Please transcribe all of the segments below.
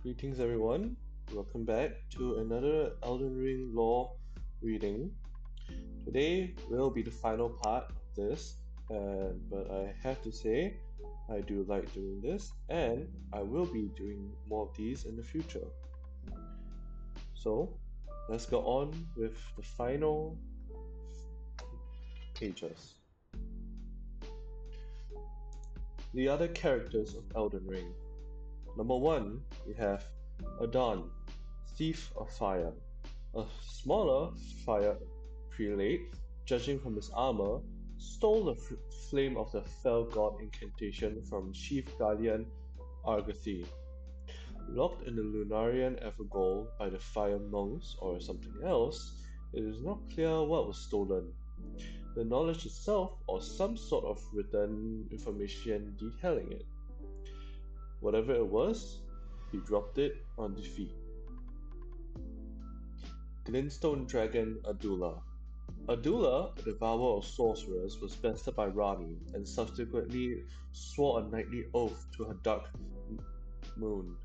Greetings, everyone. Welcome back to another Elden Ring lore reading. Today will be the final part of this, but I have to say, I do like doing this, and I will be doing more of these in the future. So, let's go on with the final pages. The other characters of Elden Ring. Number 1, we have Adon, Thief of Fire. A smaller fire prelate, judging from his armor, stole the flame of the fell god incantation from Chief Guardian Argathy. Locked in the Lunarian Evergold by the fire monks or something else, it is not clear what was stolen. The knowledge itself or some sort of written information detailing it. Whatever it was, he dropped it on defeat. Glintstone Dragon Adula. Adula, a devourer of sorcerers, was bested by Rani and subsequently swore a knightly oath to her dark moon.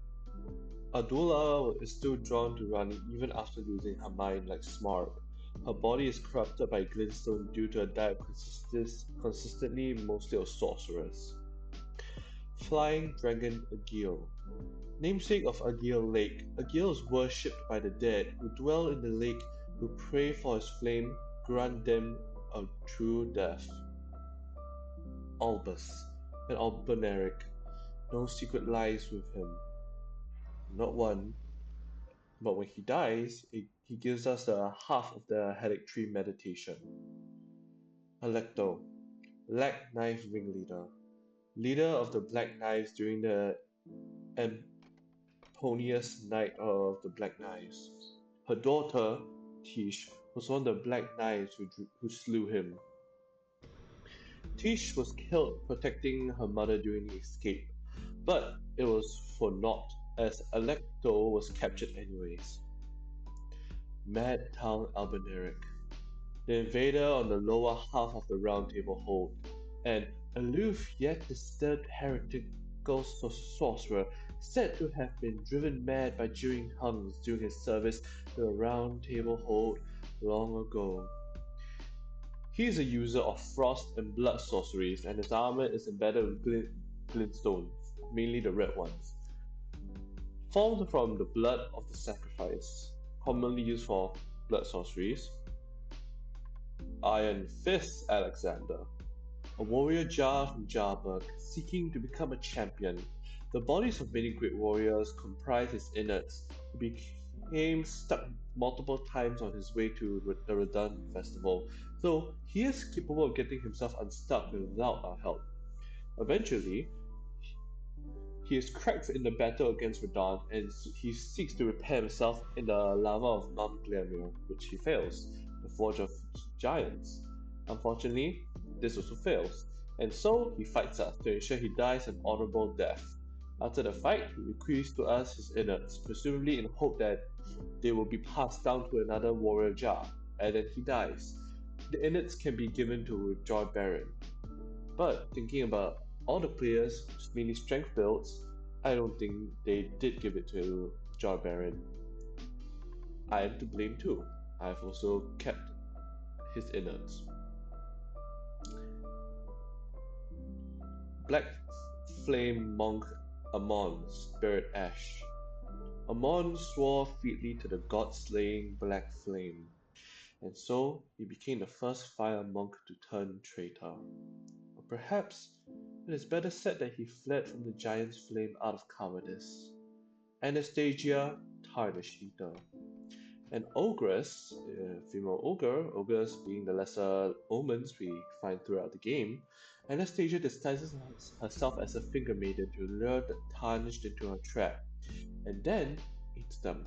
Adula is still drawn to Rani even after losing her mind like Smark. Her body is corrupted by Glintstone due to a diet consistently mostly of sorcerers. Flying Dragon Agil. Namesake of Agil Lake, Agil is worshipped by the dead who dwell in the lake, who pray for his flame grant them a true death. Albus, an Alboneric. No secret lies with him. Not one, but when he dies, he gives us the half of the headache tree meditation. Alecto, Black Knife ringleader. Leader of the Black Knives during the Amponius Night of the Black Knives. Her daughter, Tish, was one of the Black Knives who slew him. Tish was killed protecting her mother during the escape, but it was for naught, as Alecto was captured anyways. Mad Tongue Albineric, the invader on the lower half of the Round Table Hold, an aloof yet disturbed heretical sorcerer said to have been driven mad by jeering tongues during his service to the Round Table Hold long ago. He is a user of frost and blood sorceries, and his armor is embedded with glintstones, mainly the red ones, formed from the blood of the sacrifice, commonly used for blood sorceries. Iron Fist Alexander, a warrior Jar from Jarburg, seeking to become a champion. The bodies of many great warriors comprise his innards, who became stuck multiple times on his way to the Radun festival, though he is capable of getting himself unstuck without our help. Eventually, he is cracked in the battle against Radon and he seeks to repair himself in the lava of Mount Glamir, which he fails, the Forge of Giants. Unfortunately, this also fails, and so he fights us to ensure he dies an honorable death. After the fight, he bequeaths to us his innards, presumably in hope that they will be passed down to another warrior Jar, and then he dies. The innards can be given to Joy Baron. But thinking about all the players, mainly strength builds, I don't think they did give it to Joy Baron. I am to blame too. I've also kept his innards. Black Flame Monk Amon, Spirit Ash. Amon swore featly to the god-slaying Black Flame, and so he became the first fire monk to turn traitor. Or perhaps it is better said that he fled from the giant's flame out of cowardice. Anastasia Tarnish Eater. An ogress, a female ogre, ogres being the lesser omens we find throughout the game, Anastasia disguises herself as a finger maiden to lure the tarnished into her trap, and then eats them.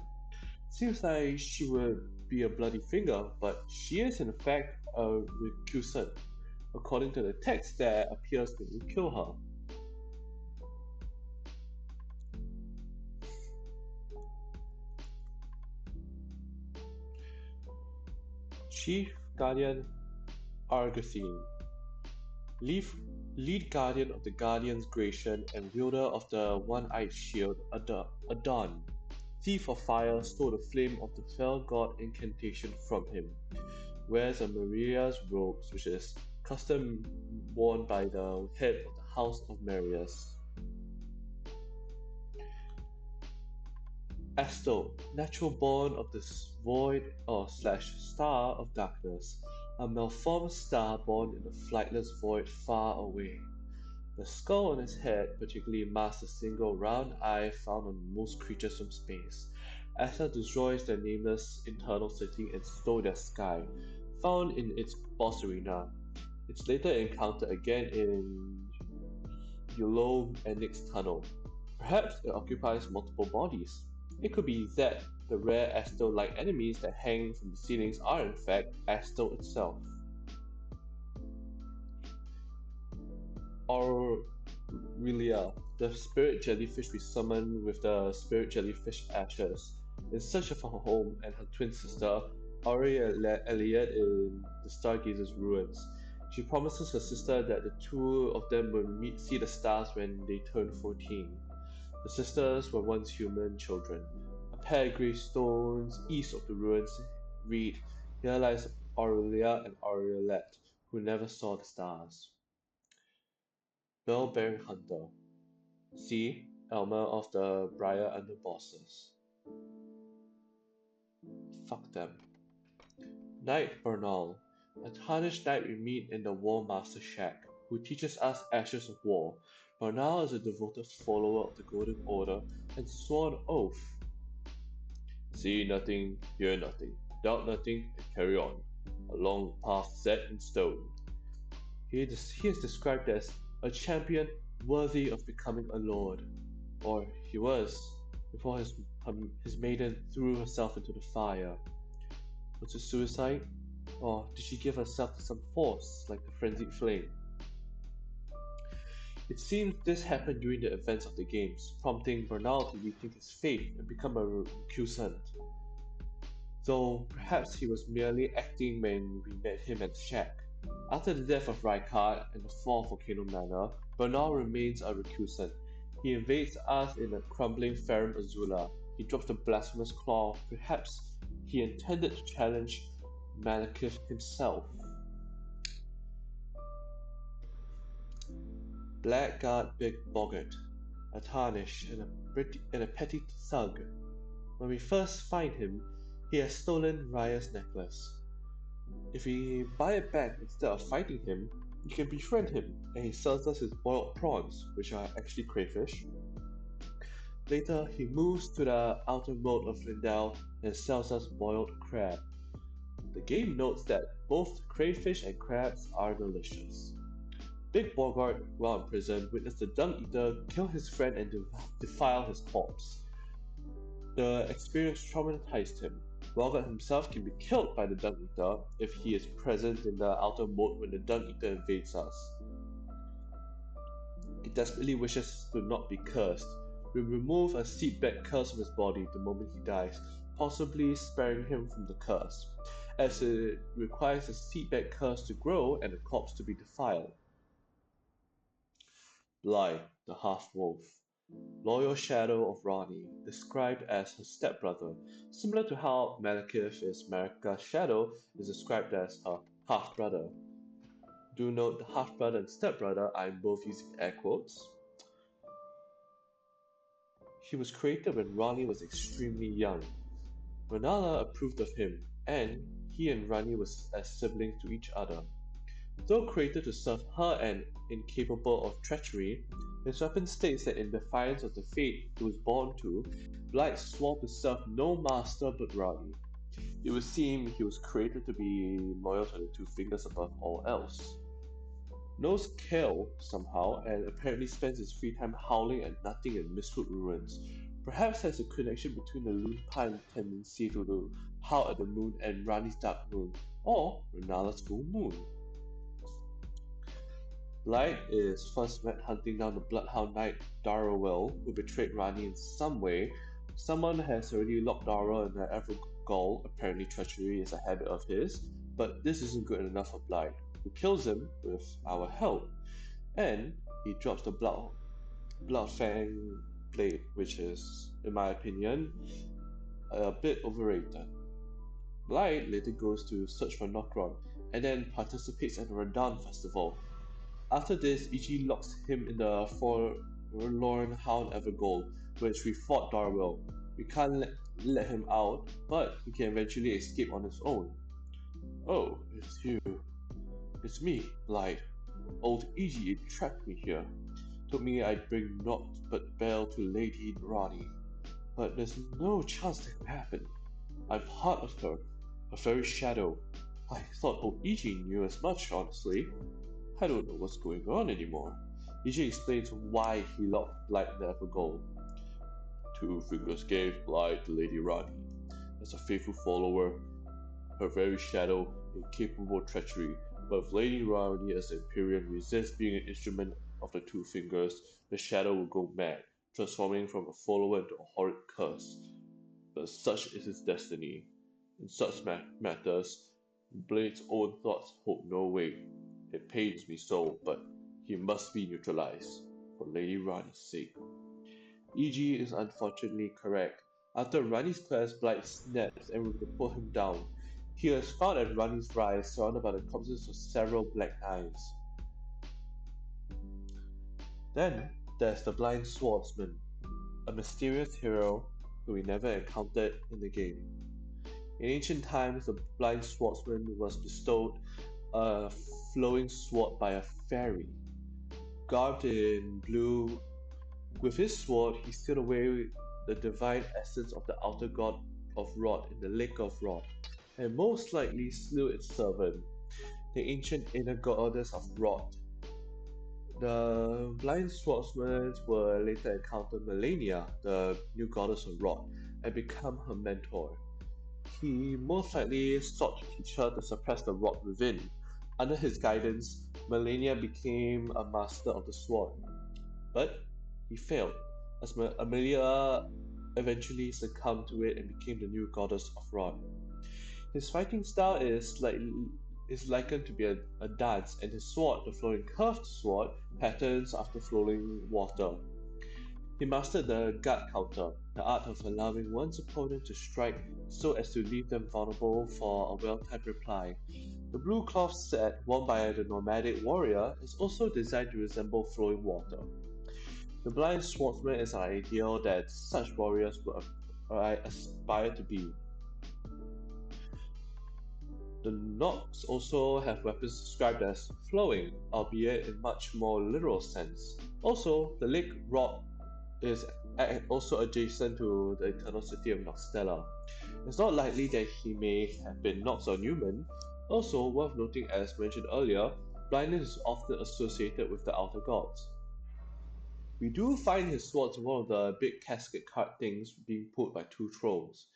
Seems like she would be a bloody finger, but she is in fact a recusant, according to the text that appears when you kill her. Chief Guardian Argathine. Lead guardian of the Guardian's Gration and wielder of the one-eyed shield, Adon. Thief of Fire stole the flame of the fell god incantation from him. Wears a Maria's robes, which is custom worn by the head of the House of Marius. Astel, natural born of the void or slash star of darkness, a malformed star born in the flightless void far away. The skull on his head particularly masks a single round eye found on most creatures from space. Astel destroys their nameless internal city and stole their sky, found in its boss arena. It's later encountered again in Yellow Enix Tunnel. Perhaps it occupies multiple bodies. It could be that the rare Astel-like enemies that hang from the ceilings are in fact Astel itself. Aurelia, the spirit jellyfish we summon with the spirit jellyfish ashes, in search of her home and her twin sister, Aurelia Elliot in the Stargazer's ruins. She promises her sister that the two of them will see the stars when they turn 14. The sisters were once human children. A pair of gravestones east of the ruins read, "Here lies Aurelia and Aurelette, who never saw the stars." Bell-bearing hunter. See Elmer of the Briar Underbosses. Fuck them. Knight Bernal. A tarnished knight we meet in the War Master Shack, who teaches us ashes of war. Bernal is a devoted follower of the Golden Order and swore an oath. See nothing, hear nothing, doubt nothing, and carry on. A long path set in stone. He is described as a champion worthy of becoming a lord. Or he was, before his maiden threw herself into the fire. Was it suicide? Or did she give herself to some force, like the frenzied flame? It seems this happened during the events of the games, prompting Bernal to rethink his faith and become a recusant. Though perhaps he was merely acting when we met him at the shack. After the death of Rykard and the fall of Volcano Manor, Bernal remains a recusant. He invades us in a crumbling Ferrum Azula. He drops the blasphemous claw. Perhaps he intended to challenge Malekith himself. Blackguard Big Boggart, a tarnish and a petty thug. When we first find him, he has stolen Raya's necklace. If we buy it back instead of fighting him, we can befriend him, and he sells us his boiled prawns, which are actually crayfish. Later, he moves to the outer moat of Lindell and sells us boiled crab. The game notes that both crayfish and crabs are delicious. Big Bogart, while in prison, witnessed the Dung Eater kill his friend and defile his corpse. The experience traumatized him. Bogart himself can be killed by the Dung Eater if he is present in the outer moat when the Dung Eater invades us. He desperately wishes to not be cursed. We remove a seedbed curse from his body the moment he dies, possibly sparing him from the curse, as it requires a seedbed curse to grow and the corpse to be defiled. Bly, the half-wolf. Loyal shadow of Ronnie, described as her stepbrother, similar to how Malekith is Marika's shadow is described as her half-brother. Do note the half-brother and stepbrother, I'm both using air quotes. He was created when Ronnie was extremely young. Renala approved of him, and he and Ronnie were as siblings to each other. Though created to serve her and incapable of treachery, his weapon states that in defiance of the fate he was born to, Blight swore to serve no master but Ronnie. It would seem he was created to be loyal to the Two Fingers above all else. Knows Kale somehow and apparently spends his free time howling at nothing in Mistwood ruins. Perhaps there's a connection between the lupine tendency to howl at the moon and Rani's dark moon, or Renala's full moon. Blight is first met hunting down the bloodhound knight Darrowell, who betrayed Rani in some way. Someone has already locked Darrow in the Evergaol, apparently treachery is a habit of his, but this isn't good enough for Blight, who kills him with our help. And he drops the Bloodfang blade, which is, in my opinion, a bit overrated. Blight later goes to search for Nokron and then participates at the Radahn festival. After this, Ichi locks him in the Forlorn Hound Evergold, which we fought Darwell. We can't let him out, but he can eventually escape on his own. Oh, it's you. It's me, Blight. Old Ichi trapped me here. Told me I'd bring naught but bale to Lady Rani. But there's no chance that could happen. I've heard of her, her very shadow. I thought old Ichi knew as much, honestly. I don't know what's going on anymore. Ichi explains why he locked Blight in the Evergold. Two Fingers gave Blight to Lady Rani. As a faithful follower, her very shadow, incapable of treachery, but if Lady Rani as Empyrean resists being an instrument of the Two Fingers, the shadow will go mad, transforming from a follower into a horrid curse. But such is his destiny. In such matters, Blade's own thoughts hold no weight. It pains me so, but he must be neutralized, for Lady Rani's sake. E.G. is unfortunately correct. After Rani's quest, Blight snaps and will pull him down. He is found at Rani's rise, surrounded by the corpses of several Black Knives. Then there's the Blind Swordsman, a mysterious hero who we never encountered in the game. In ancient times, the Blind Swordsman was bestowed a flowing sword by a fairy. Garbed in blue, with his sword, he sealed away the divine essence of the outer god of Rot in the Lake of Rot, and most likely slew its servant, the ancient inner goddess of Rot. The blind swordsmen will later encounter Melania, the new goddess of Rot, and become her mentor. He most likely sought to teach her to suppress the rot within. Under his guidance, Melania became a master of the sword. But he failed, as Amelia eventually succumbed to it and became the new goddess of Rot. His fighting style is likened to be a dance, and his sword, the flowing curved sword, patterns after flowing water. He mastered the guard counter, the art of allowing one's opponent to strike so as to leave them vulnerable for a well-timed reply. The blue cloth set worn by the nomadic warrior is also designed to resemble flowing water. The blind swordsman is an ideal that such warriors would aspire to be. The Nox also have weapons described as flowing, albeit in much more literal sense. Also, the Lake Rot is also adjacent to the eternal city of Noxtella. It's not likely that he may have been Nox or Newman. Also, worth noting as mentioned earlier, blindness is often associated with the outer gods. We do find his swords in one of the big casket card things being pulled by two trolls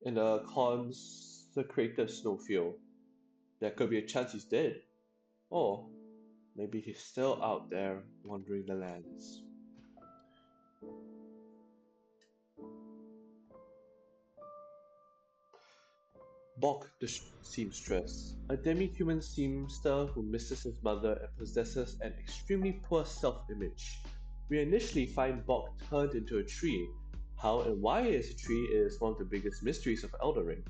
in the consecrated snowfield. There could be a chance he's dead, or maybe he's still out there wandering the lands. Bok the seamstress, a demi-human seamster who misses his mother and possesses an extremely poor self-image. We initially find Bok turned into a tree. How and why it is a tree is one of the biggest mysteries of Elden Ring.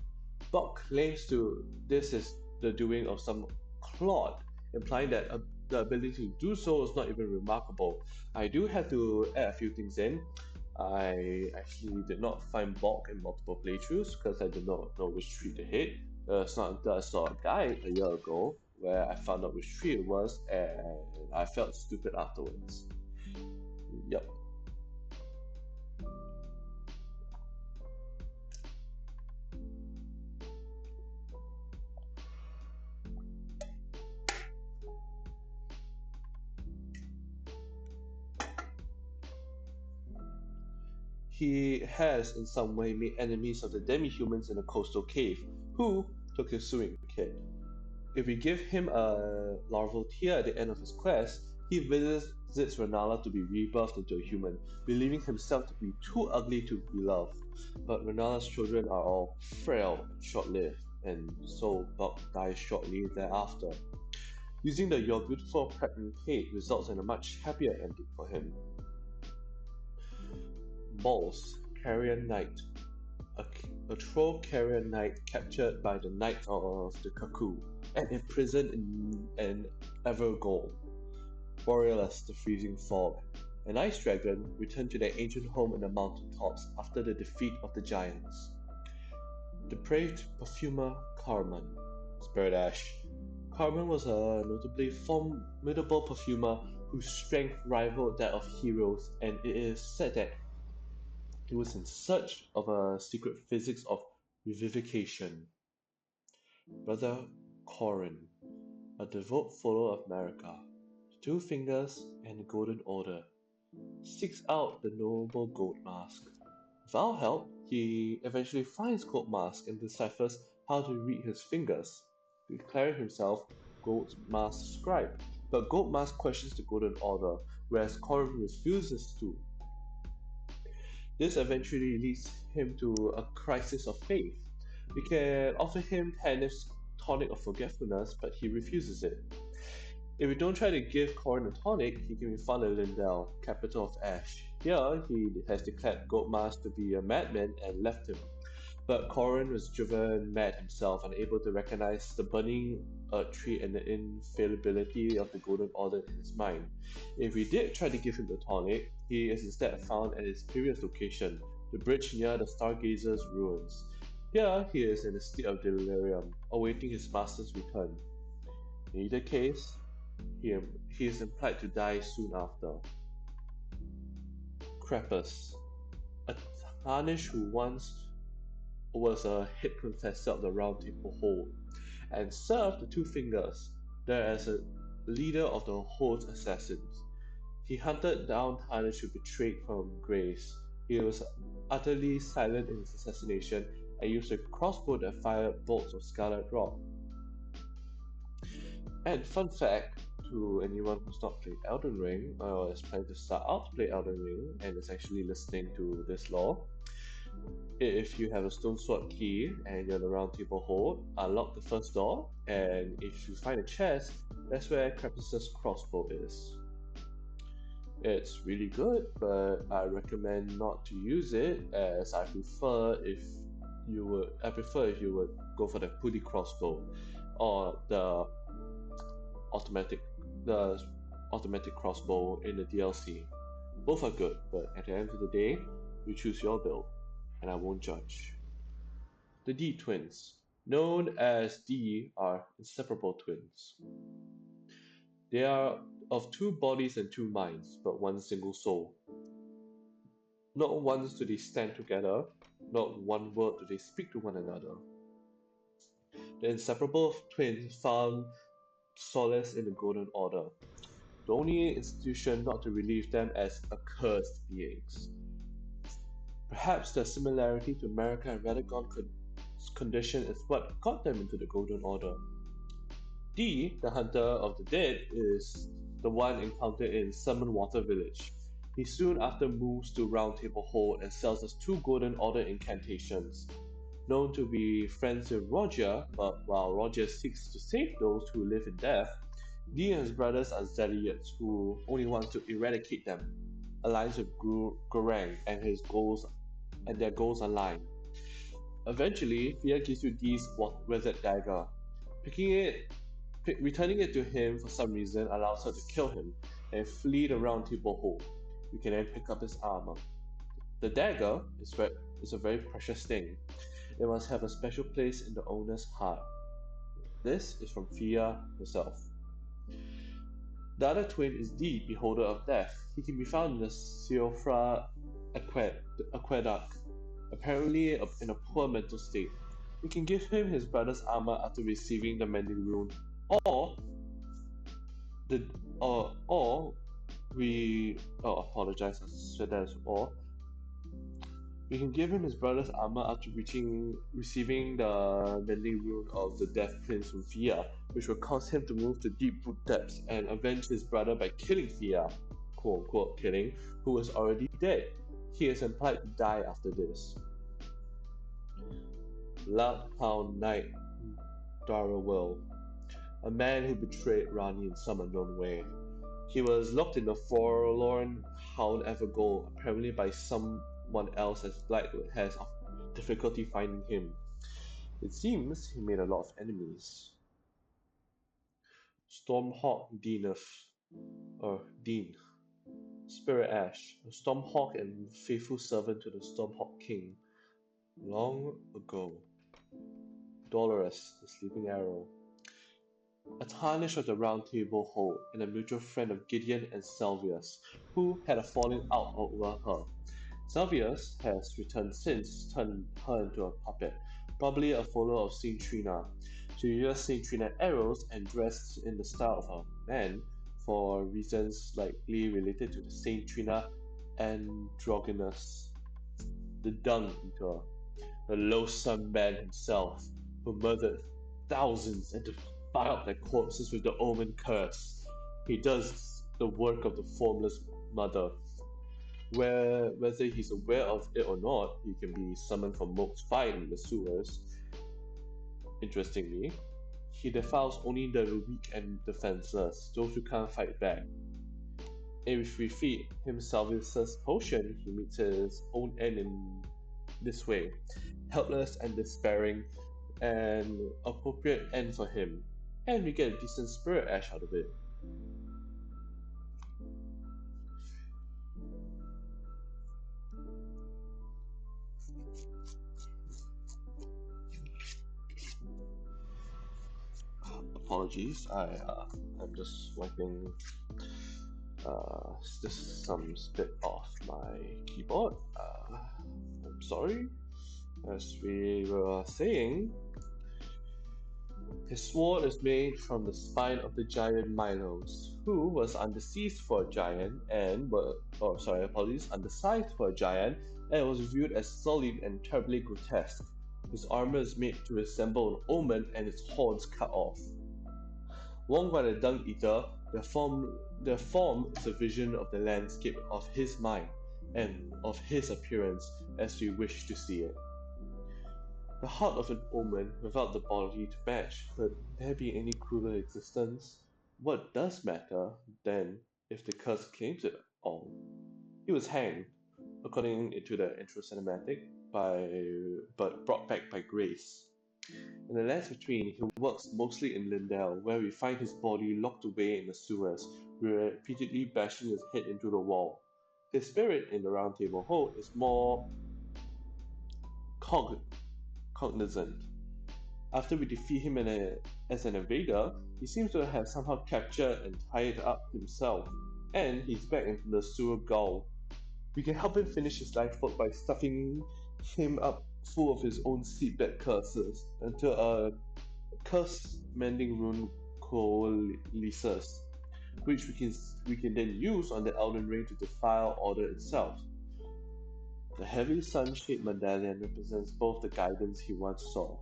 Bok claims to this is the doing of some clod, implying that the ability to do so is not even remarkable. I do have to add a few things in. I actually did not find Bok in multiple playthroughs because I did not know which tree to hit. It's not until I saw a guide a year ago where I found out which tree it was, and I felt stupid afterwards. Yep. He has in some way made enemies of the demi-humans in a coastal cave, who took his swimming kit. If we give him a larval tear at the end of his quest, he visits Renala to be rebirthed into a human, believing himself to be too ugly to be loved. But Renala's children are all frail and short-lived, and so Buck dies shortly thereafter. Using the Your Beautiful Pregnant Kate results in a much happier ending for him. Balls, Carrier Knight. A troll carrier knight captured by the Knight of the Cuckoo and imprisoned in an Evergold. Borealis, the freezing fog. An ice dragon returned to their ancient home in the mountaintops after the defeat of the giants. Depraved perfumer Carmen. Spirit Ash. Carmen was a notably formidable perfumer whose strength rivaled that of heroes, and it is said that he was in search of a secret physics of revivification. Brother Corin, a devout follower of America, Two Fingers and the Golden Order, seeks out the noble Gold Mask. With our help, he eventually finds Gold Mask and deciphers how to read his fingers, declaring himself Gold Mask's scribe. But Gold Mask questions the Golden Order, whereas Corin refuses to. This eventually leads him to a crisis of faith. We can offer him Tanith's tonic of forgetfulness, but he refuses it. If we don't try to give Corin a tonic, he can be found in Lindell, capital of Ash. Here, he has declared Goldmask to be a madman and left him. But Corin was driven mad himself, unable to recognize the burning earth tree and the infallibility of the Golden Order in his mind. If we did try to give him the tonic, he is instead found at his previous location, the bridge near the Stargazer's ruins. Here, he is in a state of delirium, awaiting his master's return. In either case, he is implied to die soon after. Krampus, a tarnish who once was a head confessor of the Round Table Hold, and served the Two Fingers there as a leader of the Hold's assassins. He hunted down Tarnish who betrayed from Grace. He was utterly silent in his assassination and used a crossbow that fired bolts of scarlet rock. And fun fact to anyone who's not played Elden Ring or is planning to start out to play Elden Ring and is actually listening to this lore, if you have a stone sword key and you're in the round table hold, unlock the first door, and if you find a chest, that's where Krampus's crossbow is. It's really good, but I recommend not to use it as I prefer if you would go for the pulley crossbow or automatic the automatic crossbow in the DLC. Both are good, but at the end of the day, you choose your build, and I won't judge. The D twins, known as D, are inseparable twins. They are of two bodies and two minds, but one single soul. Not once do they stand together, not one word do they speak to one another. The inseparable twins found solace in the Golden Order, the only institution not to relieve them as accursed beings. Perhaps the similarity to America and Radagon's condition is what got them into the Golden Order. D, the Hunter of the Dead, is the one encountered in Water Village. He soon after moves to Round Table Hold and sells us two Golden Order incantations. Known to be friends with Roger, but while Roger seeks to save those who live in death, D and his brothers are Zealots who only want to eradicate them. Aligns with Gorang and their goals align. Eventually, Fia gives you D's weathered dagger. Returning it to him for some reason allows her to kill him and flee the Round Table Hold. You can then pick up his armor. The dagger is a very precious thing. It must have a special place in the owner's heart. This is from Fia herself. The other twin is D, Beholder of Death. He can be found in the Siofra Aqueduct, apparently in a poor mental state. We can give him his brother's armor after receiving the Mending Rune, or the or we apologize, I said that as or. We can give him his brother's armor after receiving the Mending Rune of the Death Prince from Fia, which will cause him to move to deep root depths and avenge his brother by killing Fia, quote unquote killing, who was already dead. He is implied to die after this. Loudhound Knight Darrowell. a man who betrayed Rani in some unknown way. He was locked in a forlorn hound ever go, apparently by someone else as Blackwood has of difficulty finding him. It seems he made a lot of enemies. Stormhawk Deaneth, or Dean, Spirit Ash, a Stormhawk and faithful servant to the Stormhawk King. Long ago, Dolores, the Sleeping Arrow, a tarnish of the Round Table hold, and a mutual friend of Gideon and Salvius, who had a falling out over her. Salvius has returned since, turned her into a puppet, probably a follower of Saint Trina. She uses Saint Trina arrows and dressed in the style of a man for reasons likely related to the Saint Trina androgynous, the dung eater, the loathsome man himself, who murdered thousands and defiled their corpses with the omen curse. He does the work of the formless mother. Whether he's aware of it or not, he can be summoned from Moat's fight in the sewers. Interestingly, he defiles only the weak and defenseless, those who can't fight back. If we feed him Salvius's potion, he meets his own end in this way. Helpless and despairing, an appropriate end for him. And we get a decent spirit ash out of it. Apologies, I'm just wiping just some spit off my keyboard. I'm sorry. As we were saying, his sword is made from the spine of the giant Milos, who was undersized for a giant apologies, undersized for a giant, and was viewed as solid and terribly grotesque. His armor is made to resemble an omen and its horns cut off. Worn by the Dung Eater, their form is a vision of the landscape of his mind and of his appearance as we wish to see it. The heart of an omen without the body to match, could there be any crueler existence? What does matter, then, if the curse claims it all? He was hanged, according to the intro cinematic, but brought back by grace. In the lands between, he works mostly in Lindell, where we find his body locked away in the sewers, repeatedly bashing his head into the wall. His spirit in the Round Table Hold is more cognizant. After we defeat him as an invader, he seems to have somehow captured and tied up himself, and he's back in the sewer gaol. We can help him finish his life work by stuffing him up full of his own seedbed curses until a curse mending rune coalesces, which we can then use on the Elden Ring to defile Order itself. The heavy sun-shaped medallion represents both the guidance he once saw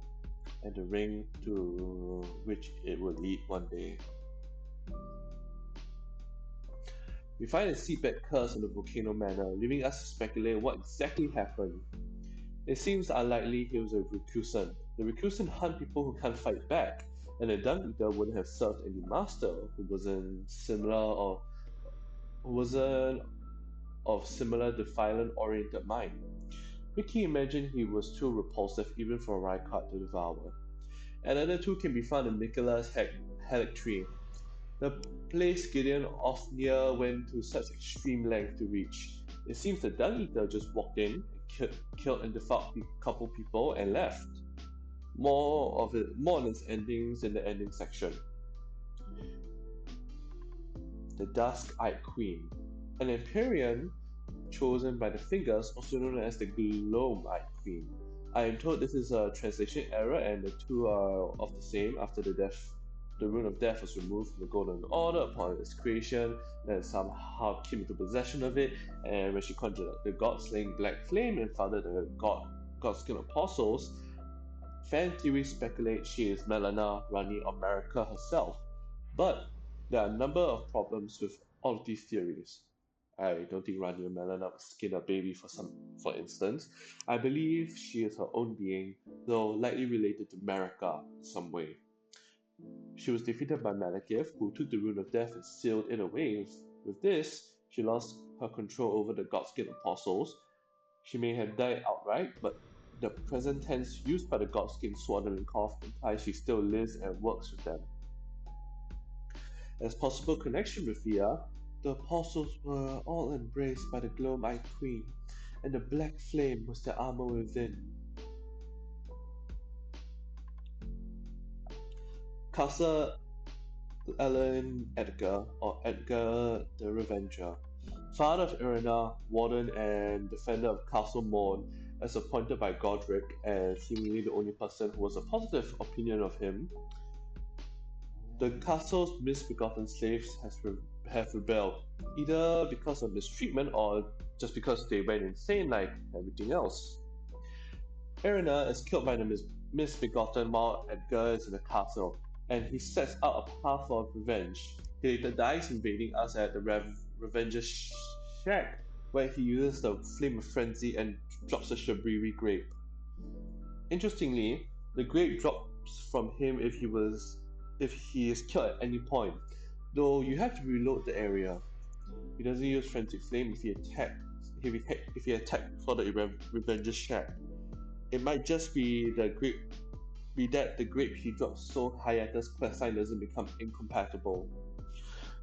and the ring to which it will lead one day. We find a seedbed curse on the volcano manor, leaving us to speculate what exactly happened. It seems unlikely he was a recusant. The recusant hunt people who can't fight back, and the Dung Eater wouldn't have served any master who wasn't of similar defiant-oriented mind. We can imagine he was too repulsive even for Rykard to devour. Another two can be found in Michaela's Halictree, the place Gideon Othniel went to such extreme length to reach. It seems the Dung Eater just walked in, killed and defiled a couple people, and left. More on its endings in the ending section. The Dusk-Eyed Queen, an Empyrean chosen by the Fingers, also known as the Gloam-Eyed Queen. I am told this is a translation error and the two are of the same after the rune of death was removed from the Golden Order upon its creation, then somehow came into possession of it, and when she conjured up the god-slaying Black Flame and founded the God-Skin Apostles, fan theories speculate she is Melana, Rani of America herself. But there are a number of problems with all of these theories. I don't think Rani and Melana would skin a baby for instance. I believe she is her own being, though likely related to America in some way. She was defeated by Malekith, who took the Rune of Death and sealed it away. With this, she lost her control over the Godskin Apostles. She may have died outright, but the present tense used by the Godskin Swaddling-Cough implies she still lives and works with them. As possible connection with Thea, the Apostles were all embraced by the glow-eyed Queen, and the black flame was the armor within. Castle Alan Edgar, or Edgar the Revenger, father of Irina, warden and defender of Castle Morn, as appointed by Godric, and seemingly the only person who was a positive opinion of him. The castle's misbegotten slaves have rebelled, either because of mistreatment or just because they went insane like everything else. Irina is killed by the misbegotten while Edgar is in the castle, and he sets out a path of revenge. He later dies invading us at the Revenger's shack, where he uses the Flame of Frenzy and drops a Shabriri grape. Interestingly, the grape drops from him if he is killed at any point, though you have to reload the area. He doesn't use Frenzy Flame if he attacked before the Revenger's shack. It might just be that the grape he drops so Hayata's questline doesn't become incompatible.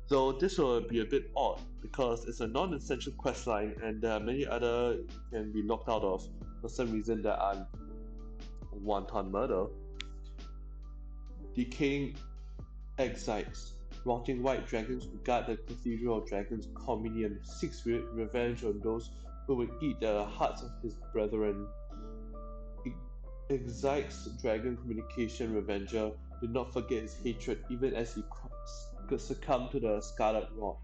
Though this will be a bit odd because it's a non-essential questline and there are many other you can be locked out of for some reason that aren't wanton murder. Decaying exiles, rotting white dragons who guard the Cathedral of Dragons Communion seeks revenge on those who would eat the hearts of his brethren. Exite's dragon communication revenger did not forget his hatred even as he succumbed to the Scarlet Rot.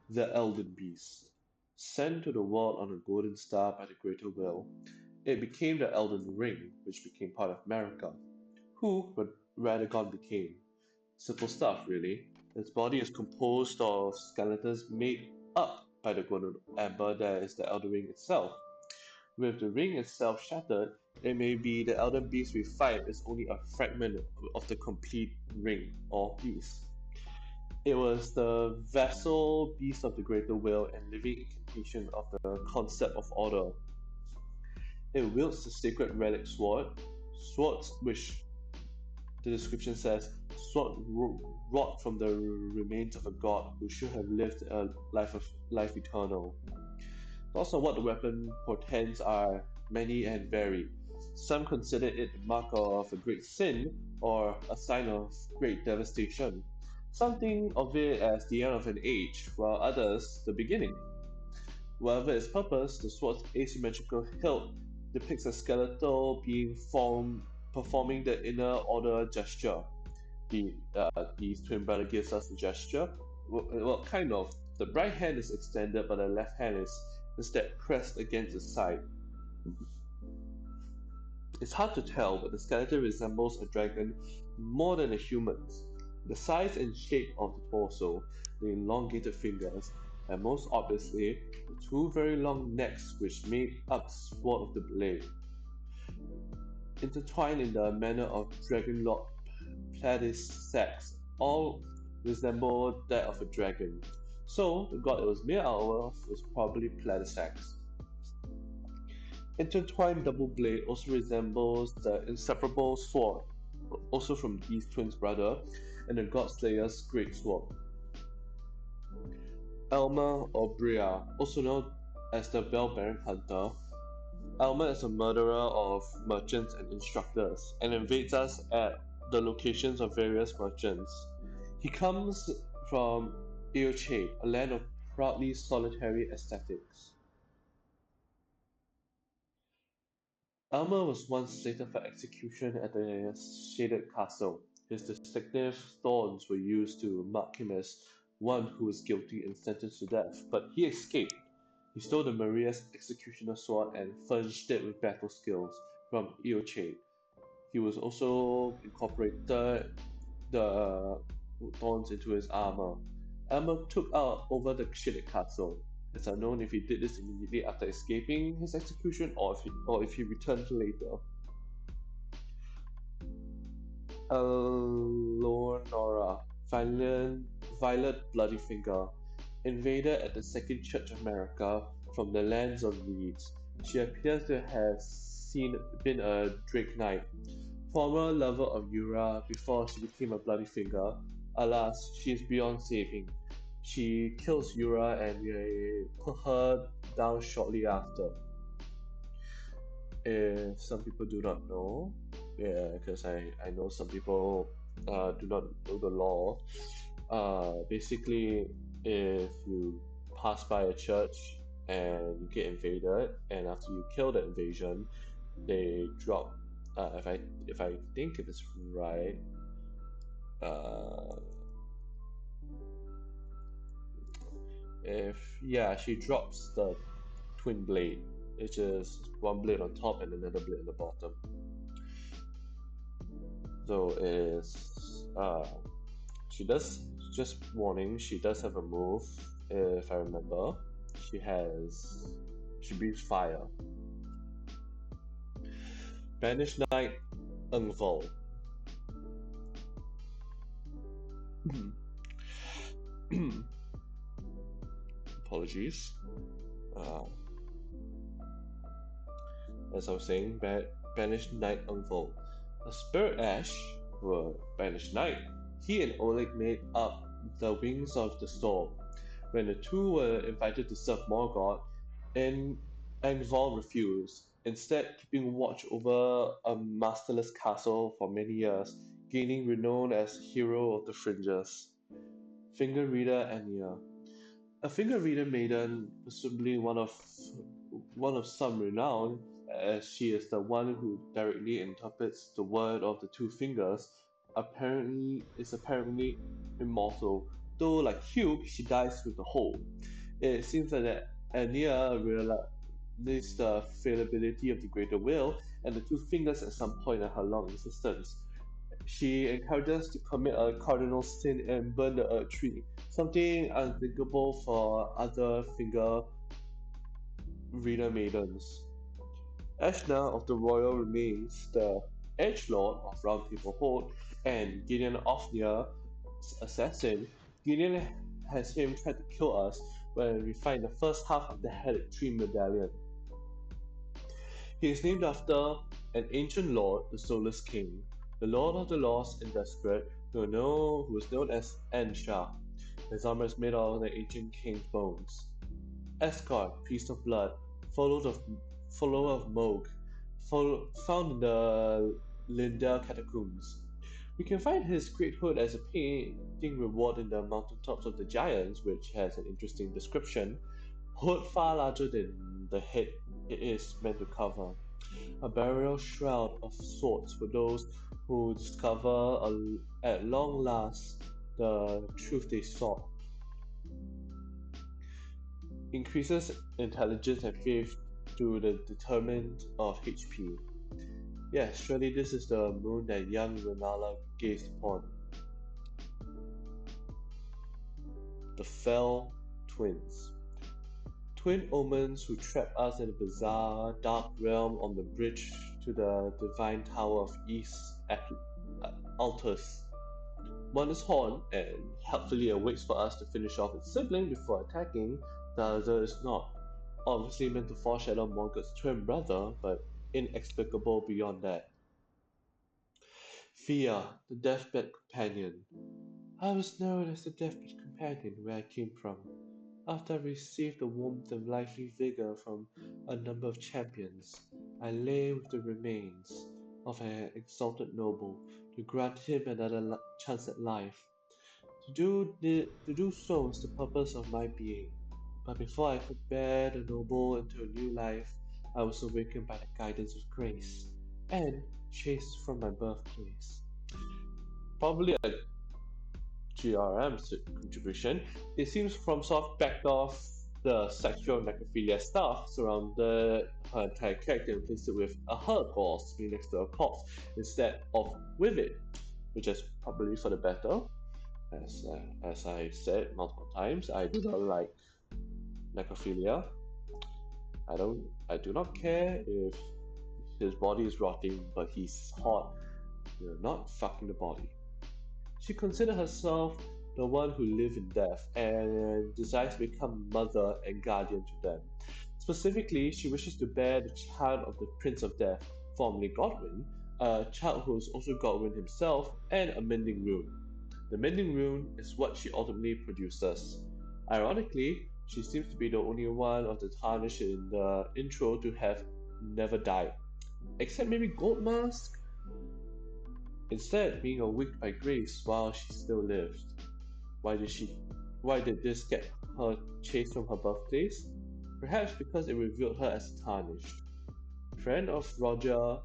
The Elden Beast. Sent to the world on a golden star by the Greater Will, it became the Elden Ring, which became part of Marika. Who Radagon became? Simple stuff, really. Its body is composed of skeletons made up by the golden amber that is the Elden Ring itself. With the ring itself shattered, it may be the Elden Beast we fight is only a fragment of the complete ring or beast. It was the vassal beast of the Greater Will and living incantation of the concept of order. It wields the sacred relic sword, swords which the description says sword wrought from the remains of a god who should have lived a life eternal. Thoughts on what the weapon portends are many and varied. Some consider it the mark of a great sin or a sign of great devastation. Some think of it as the end of an age, while others the beginning. Whatever its purpose, the sword's asymmetrical hilt depicts a skeletal being performing the inner order gesture. The twin brother gives us the gesture. Well, kind of. The right hand is extended, but the left hand is instead pressed against the side. It's hard to tell, but the skeleton resembles a dragon more than a human's. The size and shape of the torso, the elongated fingers, and most obviously, the two very long necks which made up the sword of the blade. Intertwined in the manner of Dragon Lord Platysax, all resemble that of a dragon. So, the god it was made out of was probably Platysax. Intertwined double blade also resembles the inseparable sword, also from these twins' brother, and the God Slayer's great sword. Elmer or Bria, also known as the Bell-bearing Hunter. Elmer is a murderer of merchants and instructors, and invades us at the locations of various merchants. He comes from Eochaid, a land of proudly solitary aesthetics. Elmer was once slated for execution at the Shaded Castle. His distinctive thorns were used to mark him as one who was guilty and sentenced to death, but he escaped. He stole the Maria's executioner sword and furnished it with battle skills from Eochaid. He was also incorporated the thorns into his armor. Elmer took out over the Shaded Castle. It's unknown if he did this immediately after escaping his execution or if he returned later. Eleonora, Violet, Violet Bloodyfinger, invader at the Second Church of America from the lands of reeds. She appears to have been a Drake Knight, former lover of Yura before she became a Bloodyfinger. Alas, she is beyond saving. She kills Yura and we put her down shortly after. If some people do not know, yeah, because I know some people do not know the law. Basically, if you pass by a church and you get invaded, and after you kill the invasion, they drop. If I think if it's right, uh, if yeah, she drops the twin blade, which is one blade on top and another blade on the bottom. So is she does, just warning, she does have a move, if I remember. She has she breathes fire. Banish Knight Unfold. Apologies. Uh, as I was saying, Banish Knight Unfold. A Spirit Ash were Banished Knight. He and Oleg made up the Wings of the Storm. When the two were invited to serve Morgoth, and Angval refused, instead keeping watch over a masterless castle for many years, gaining renown as hero of the fringes. Finger Reader Anya. A finger reader maiden, presumably one of some renown, as she is the one who directly interprets the word of the two fingers, apparently immortal. Though like Hugh, she dies with the whole. It seems that Anya realized the fallibility of the greater will and the two fingers at some point in her long existence. She encourages us to commit a cardinal sin and burn the earth tree, something unthinkable for other finger reader maidens. Ashna of the royal remains, the edgelord of Round Table Hold, and Gideon Ofnir's assassin. Gideon has him try to kill us when we find the first half of the Headed Tree medallion. He is named after an ancient lord, the Soulless King, the Lord of the Lost and Desperate, who is known as Ansha. His armor is made of the ancient king's bones. Escort, Priest of Blood, follower of Moog, found in the Lindell catacombs. We can find his great hood as a painting reward in the mountaintops of the Giants, which has an interesting description. Hood far larger than the head it is meant to cover. A burial shroud of sorts for those who discover at long last the truth they sought. Increases intelligence and faith to the determinant of HP. Yes, surely this is the moon that young Renala gazed upon. The Fell Twins. Twin omens who trap us in a bizarre, dark realm on the bridge to the divine tower of East Altus. One is horned and helpfully awaits for us to finish off its sibling before attacking, the other is not. Obviously meant to foreshadow Morgoth's twin brother, but inexplicable beyond that. Fia, the deathbed companion. I was known as the deathbed companion where I came from. After I received the warmth and lively vigor from a number of champions, I lay with the remains of an exalted noble to grant him another chance at life. To do so was the purpose of my being. But before I could bear the noble into a new life, I was awakened by the guidance of grace and chased from my birthplace. Probably a GRM's contribution. It seems FromSoft backed off the sexual necrophilia stuff surrounded her entire character and replaced it with a Holocaust being next to a corpse instead of with it, which is probably for the better. As I said multiple times, I do not like necrophilia. I do not care if his body is rotting, but he's hot You're not fucking the body. She considered herself the one who lived in death and desires to become mother and guardian to them. Specifically, she wishes to bear the child of the Prince of Death, formerly Godwin, a child who is also Godwin himself, and a mending rune. The mending rune is what she ultimately produces. Ironically, she seems to be the only one of the tarnished in the intro to have never died. Except maybe Gold Mask? Instead, being awaked by grace while she still lived. Why did she why did this get her chased from her birthplace? Perhaps because it revealed her as tarnished. Friend of Roger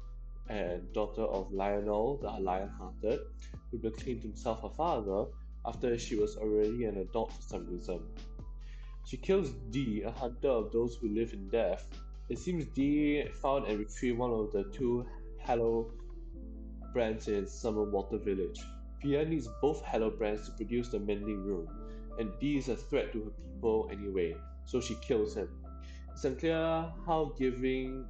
and daughter of Lionel the Lion-Hearted, who proclaimed himself her father after she was already an adult for some reason. She kills Dee, a hunter of those who live in death. It seems Dee found and retrieved one of the two Hallow brands in Summerwater Village. Fia needs both Hallow brands to produce the Mending Rune, and Dee is a threat to her people anyway, so she kills him. It's unclear how giving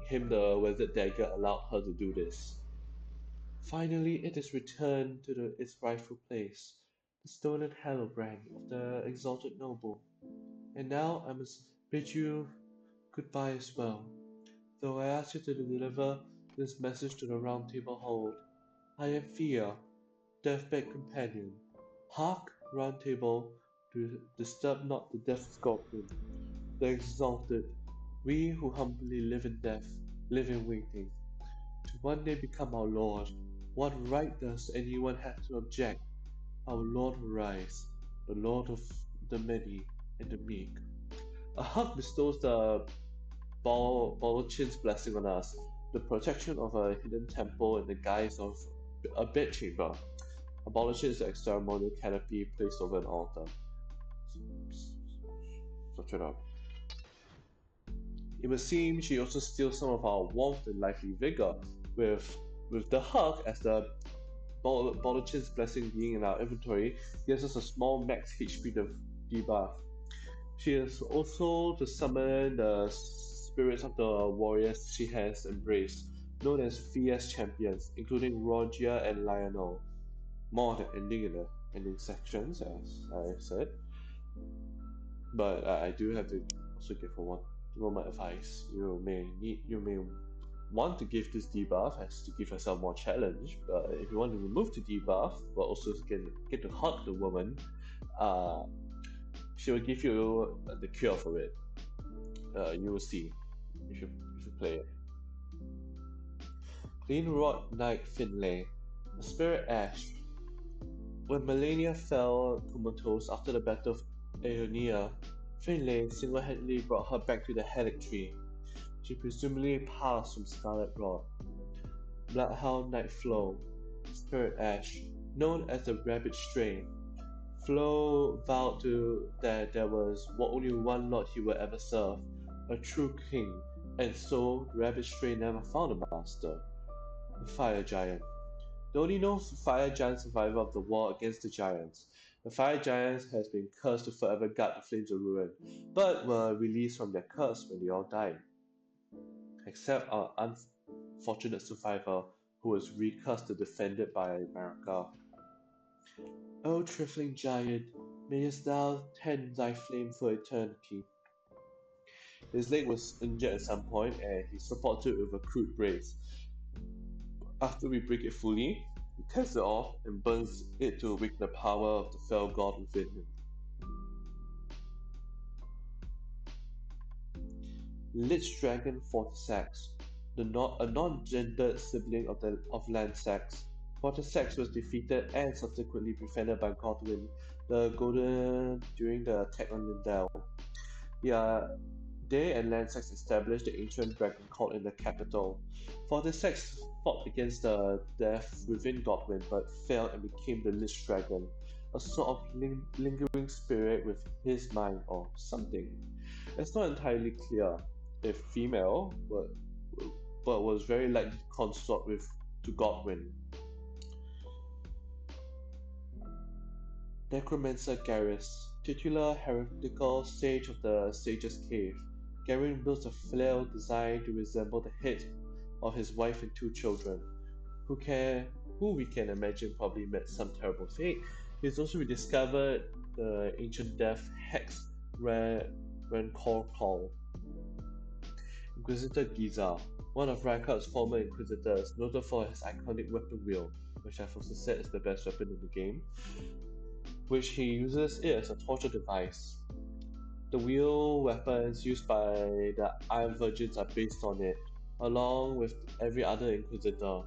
him the weathered dagger allowed her to do this. Finally, it is returned to its rightful place, the stolen Hellbrand of the exalted noble. And now I must bid you goodbye as well, though I ask you to deliver this message to the Round Table Hold. I am Fia, deathbed companion. Hark, Round Table, disturb not the deaf scorpion, the exalted, we who humbly live in death, live in waiting, to one day become our Lord. What right does anyone have to object? Our Lord will rise, the Lord of the many and the meek. A hug bestows the Balochin's blessing on us, the protection of a hidden temple in the guise of a bedchamber. A Balochin is a ceremonial canopy placed over an altar. Search it out. It would seem she also steals some of our warmth and lively vigor, with the hug as the Balochin's blessing being in our inventory gives us a small max HP debuff. She is also to summon the spirits of the warriors she has embraced, known as Fia's champions, including Rogia and Lionel. More on the ending in the ending sections, as I said. But I do have to also give a one more advice. You may want to give this debuff as to give yourself more challenge, but if you want to remove the debuff, but also get to hug the woman, uh, she will give you the cure for it. You will see if you play it. Clean Rod Knight Finlay, the Spirit Ash. When Melania fell comatose after the Battle of Aeonia, Finlay single-handedly brought her back to the Hellic Tree. She presumably passed from Scarlet Rod. Bloodhound Knight Flo, Spirit Ash, known as the Rabbit Strain. Flo vowed that there was only one lord he would ever serve, a true king, and so Rabbit Strain never found a master. The Fire Giant. The only known Fire Giant survivor of the war against the Giants. The Fire Giants has been cursed to forever guard the Flames of Ruin, but were released from their curse when they all died. Except our unfortunate survivor, who was recursed to defend it by Marika. O trifling giant, mayest thou tend thy flame for eternity. His leg was injured at some point, and he supported it with a crude brace. After we break it fully, he tears it off and burns it to awaken the power of the fell god within him. Lich Dragon Fortisax, a non-gendered sibling of Lansax. Fortisax was defeated and subsequently befriended by Godwin the Golden during the attack on Lindell. Yeah, they and Lansax established the ancient dragon cult in the capital. Fortisax fought against the death within Godwin but failed and became the Lich Dragon, a sort of lingering spirit with his mind or something. It's not entirely clear if female, but was very likely to consort to Godwin. Necromancer Garrus, titular heretical sage of the Sage's Cave. Garin builds a flail designed to resemble the head of his wife and two children, who can who we can imagine probably met some terrible fate. He's also rediscovered the ancient death hex Rancor, Inquisitor Giza, one of Reichardt's former Inquisitors, noted for his iconic weapon wheel, which I've also said is the best weapon in the game, which he uses it as a torture device. The wheel weapons used by the Iron Virgins are based on it, along with every other Inquisitor.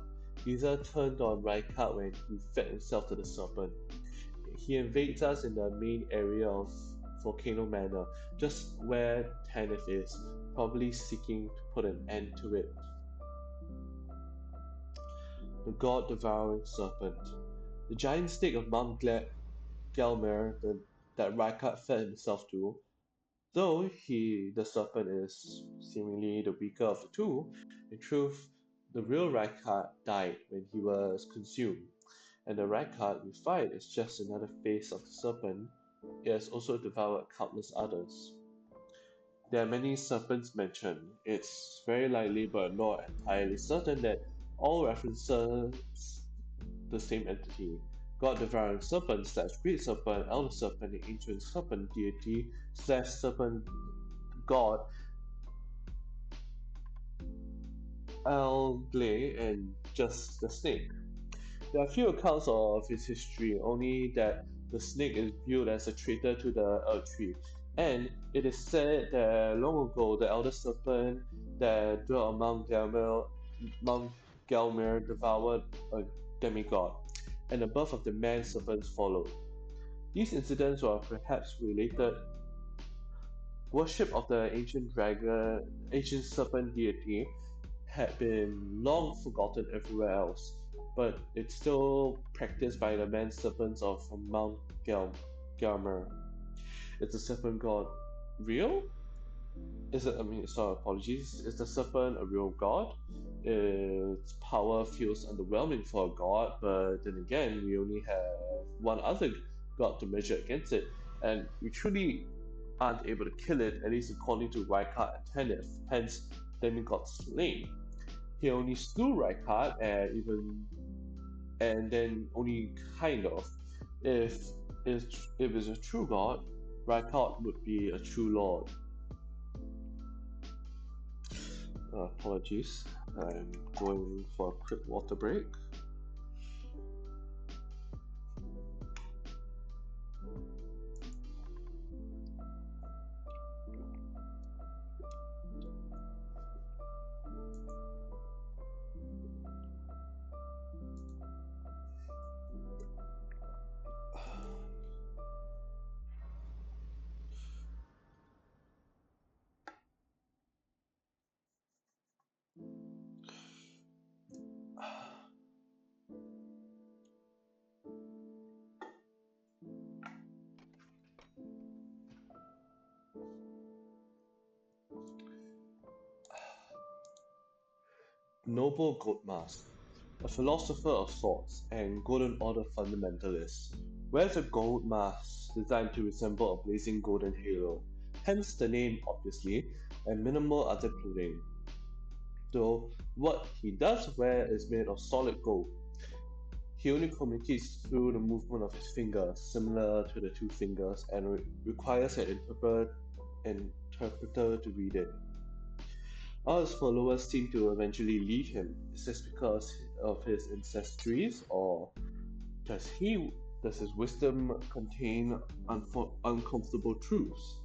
Giza turned on Rykard when he fed himself to the serpent. He invades us in the main area of Volcano Manor, just where Tanith is, probably seeking to put an end to it. The God Devouring Serpent. The giant snake of Mount Gelmir that Rykard fed himself to. Though the serpent is seemingly the weaker of the two, in truth, the real Rykard died when he was consumed, and the Rykard we fight is just another face of the serpent. It has also devoured countless others. There are many serpents mentioned. It's very likely, but not entirely certain, that all references the same entity. God devouring serpent slash great serpent, elder serpent, the ancient serpent deity slash serpent god, Elden, and just the snake. There are few accounts of his history, only that the snake is viewed as a traitor to the Earth Tree. And it is said that long ago, the elder serpent that dwelt among Mount Gelmir devoured a demigod, and the birth of the man serpents followed. These incidents were perhaps related. Worship of the ancient serpent deity had been long forgotten everywhere else, but it's still practiced by the man serpents of Mount Gelmir. Is the serpent god real? Sorry, apologies. Is the serpent a real god? Its power feels underwhelming for a god, but then again, we only have one other god to measure against it, and we truly aren't able to kill it, at least according to Rykard and Tanith, hence demigod slain. He only slew Rykard and then only kind of. If if it's a true god, Rykard would be a true lord. Apologies, I'm going for a quick water break. Noble Goldmask, a philosopher of sorts and Golden Order fundamentalist, wears a gold mask designed to resemble a blazing golden halo, hence the name obviously, and minimal other clothing. Though what he does wear is made of solid gold. He only communicates through the movement of his fingers, similar to the two fingers, and requires interpreter to read it. All his followers seem to eventually leave him. Is this because of his ancestries, or does he does his wisdom contain uncomfortable truths?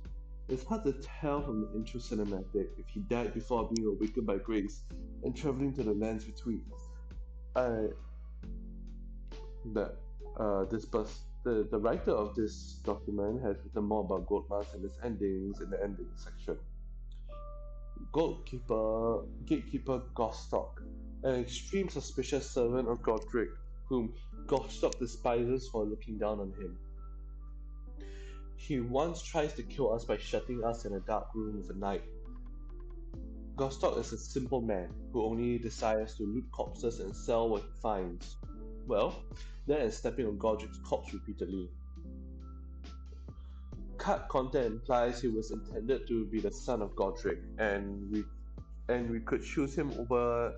It's hard to tell from the intro cinematic if he died before being awakened by grace and traveling to the lands between. I that the writer of this document has written more about Goldmask and its endings in the ending section. Gatekeeper Gostock, an extreme suspicious servant of Godric, whom Gostock despises for looking down on him. He once tries to kill us by shutting us in a dark room with a knife. Gostock is a simple man who only desires to loot corpses and sell what he finds. Well, that is stepping on Godric's corpse repeatedly. Cut content implies he was intended to be the son of Godric, and we could choose him over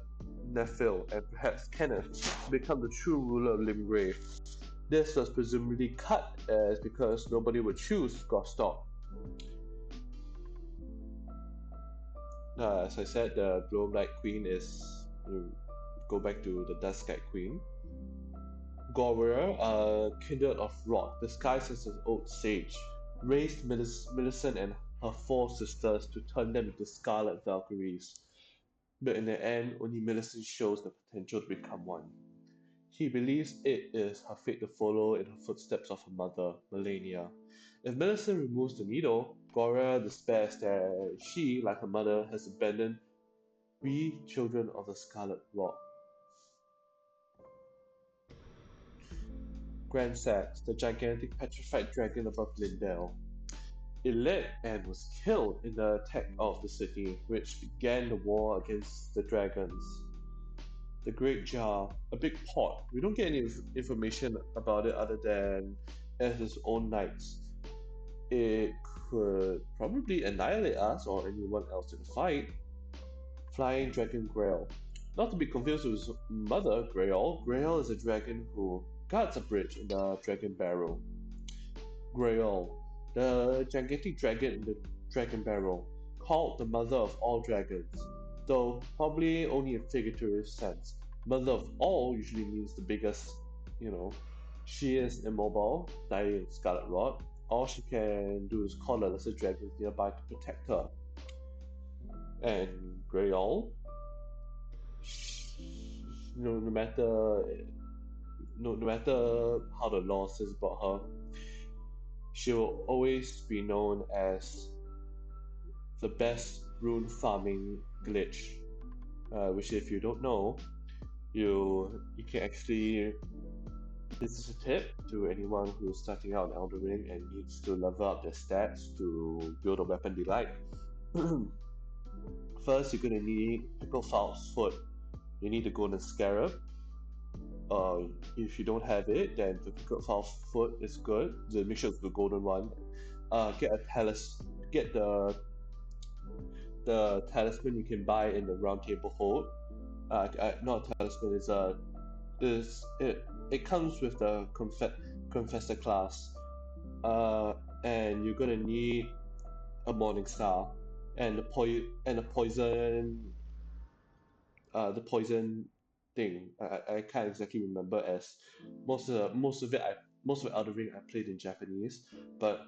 Nephil, and perhaps Kenneth to become the true ruler of Limgrave. This was presumably cut as because nobody would choose Gostock. As I said, the Gloamlight Queen is. Go back to the Duskite Queen. Gorer, kindred of rot, disguised as an old sage, raised Millicent and her four sisters to turn them into Scarlet Valkyries. But in the end, only Millicent shows the potential to become one. He believes it is her fate to follow in her footsteps of her mother, Melania. If Millicent removes the needle, Gorer despairs that she, like her mother, has abandoned we children of the Scarlet Rot. Grandsax, the gigantic petrified dragon above Lindell. It led and was killed in the attack of the city, which began the war against the dragons. The Great Jar, a big pot. We don't get any information about it other than as its own knights. It could probably annihilate us or anyone else in the fight. Flying Dragon Grail. Not to be confused with his mother, Grail. Grail is a dragon who guards a bridge in the Dragon Barrel. Grail, the gigantic dragon in the Dragon Barrel, called the mother of all dragons, though probably only in figurative sense. Mother of all usually means the biggest, you know. She is immobile, dying in Scarlet Rot. All she can do is call the lesser dragons nearby to protect her. And Grail, no matter no matter how the law says about her, she will always be known as the best rune farming glitch. Which, if you don't know, you can actually. This is a tip to anyone who's starting out in Elden Ring and needs to level up their stats to build a weapon they like. First, you're gonna need Picklefal's Foot. You need the Golden Scarab. If you don't have it, then the Picklefal's Foot is good. Just make sure it's the golden one. Get a get the talisman you can buy in the Round Table Hold. Not a talisman. It comes with the Confessor class. And you're gonna need a Morning Star and the poison thing. I can't exactly remember as most of Elden Ring I played in Japanese, but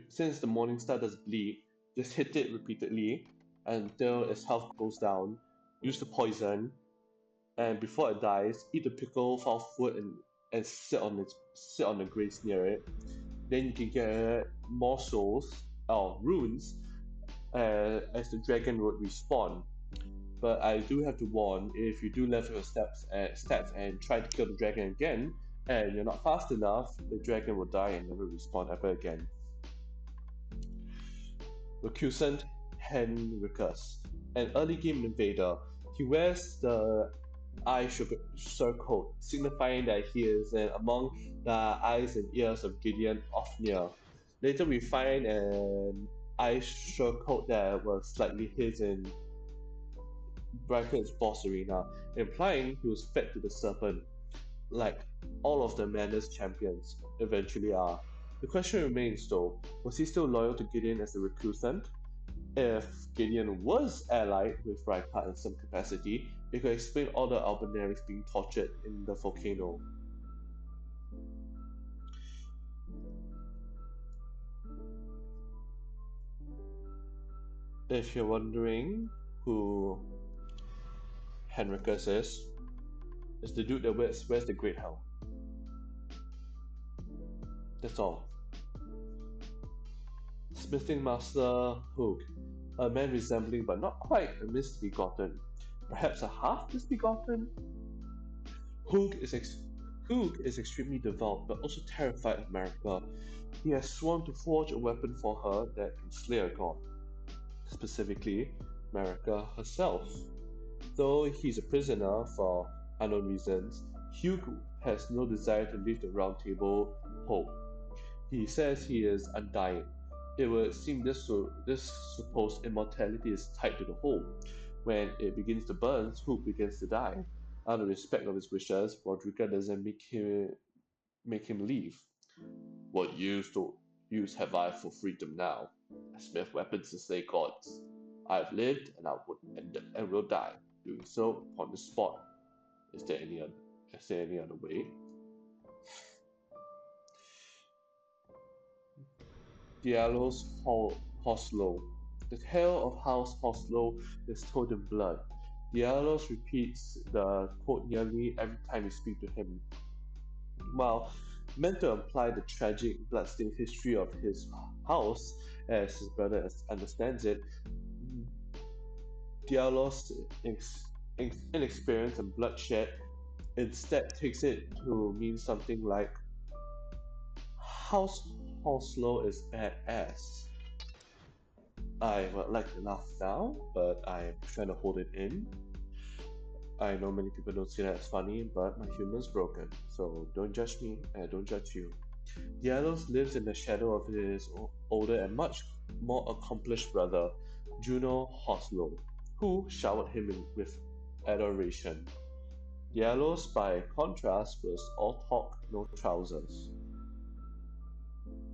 since the Morning Star does bleed, just hit it repeatedly until its health goes down. Use the poison, and before it dies, eat the pickle, fall food, and sit on the grace near it. Then you can get more souls or runes as the dragon would respawn. But I do have to warn, if you do level your stats and try to kill the dragon again, and you're not fast enough, the dragon will die and never respawn ever again. Recusant Henricus, an early game invader. He wears the eye circle, signifying that he is among the eyes and ears of Gideon Ofnir. Later we find an eye circle that was slightly hidden brackets boss arena, implying he was fed to the serpent, like all of the Manor's champions eventually are. The question remains though, was he still loyal to Gideon as a recusant? If Gideon was allied with Rykard in some capacity, it could explain all the Albanerics being tortured in the volcano. If you're wondering who Henricus is, it's the dude that wears the Great Helm. That's all. Smithing Master Hoog, a man resembling but not quite a misbegotten, perhaps a half misbegotten? Hoog is extremely devout but also terrified of Marika. He has sworn to forge a weapon for her that can slay a god, specifically Marika herself. Though he's a prisoner for unknown reasons, Hugh has no desire to leave the Round Table Hold. He says he is undying. It would seem this supposed immortality is tied to the Hold. When it begins to burn, Hook begins to die. Out of respect of his wishes, Rodriguez doesn't make him leave. What use have I for freedom now? I smith weapons to slay gods. I have lived and I would and will die, doing so upon the spot. Is there any other is there any other way? Diallo's Hoslow. The tale of House Hoslow is told in blood. Diallos repeats the quote nearly every time you speak to him. While meant to imply the tragic bloodstained history of his house, as his brother understands it, Diallo's inexperience and bloodshed instead takes it to mean something like House Hoslow is badass. I would like to laugh now, but I'm trying to hold it in. I know many people don't see that as funny, but my humor's broken, so don't judge me and I don't judge you. Diallos lives in the shadow of his older and much more accomplished brother, Juno Hoslow, who showered him with adoration. Diallos, by contrast, was all talk, no trousers.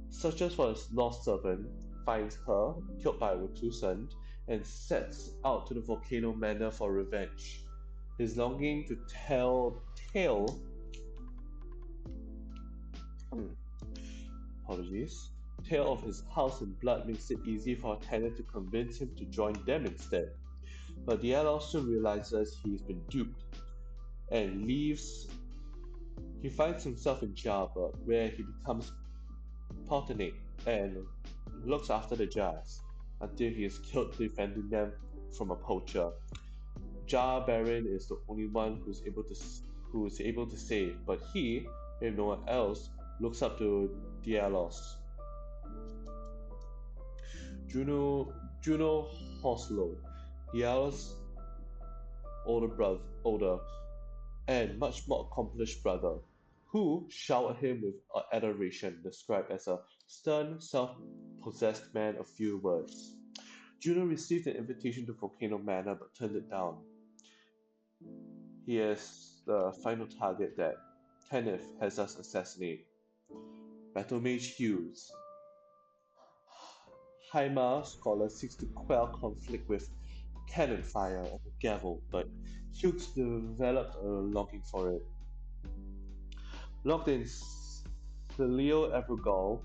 Searches for his lost servant, finds her, killed by a reclusant, and sets out to the volcano manor for revenge. His longing to tell tale hmm, apologies, tale of his house and blood makes it easy for a tenant to convince him to join them instead. But Diallo soon realizes he's been duped and leaves. He finds himself in Java, where he becomes Ptotenate and looks after the jars until he is killed defending them from a poacher. Jar Baron is the only one who is able to save, but he, if no one else, looks up to Dialos. Juno Hoslow, Dialos' older and much more accomplished brother, who showered him with adoration, described as a stern, self-possessed man of few words. Juno received an invitation to Volcano Manor but turned it down. He is the final target that Kenneth has us assassinate. Battle Mage Hughes. Haima scholar seeks to quell conflict with cannon fire and a gavel, but Hughes developed a longing for it. Locked in Celio Evergol,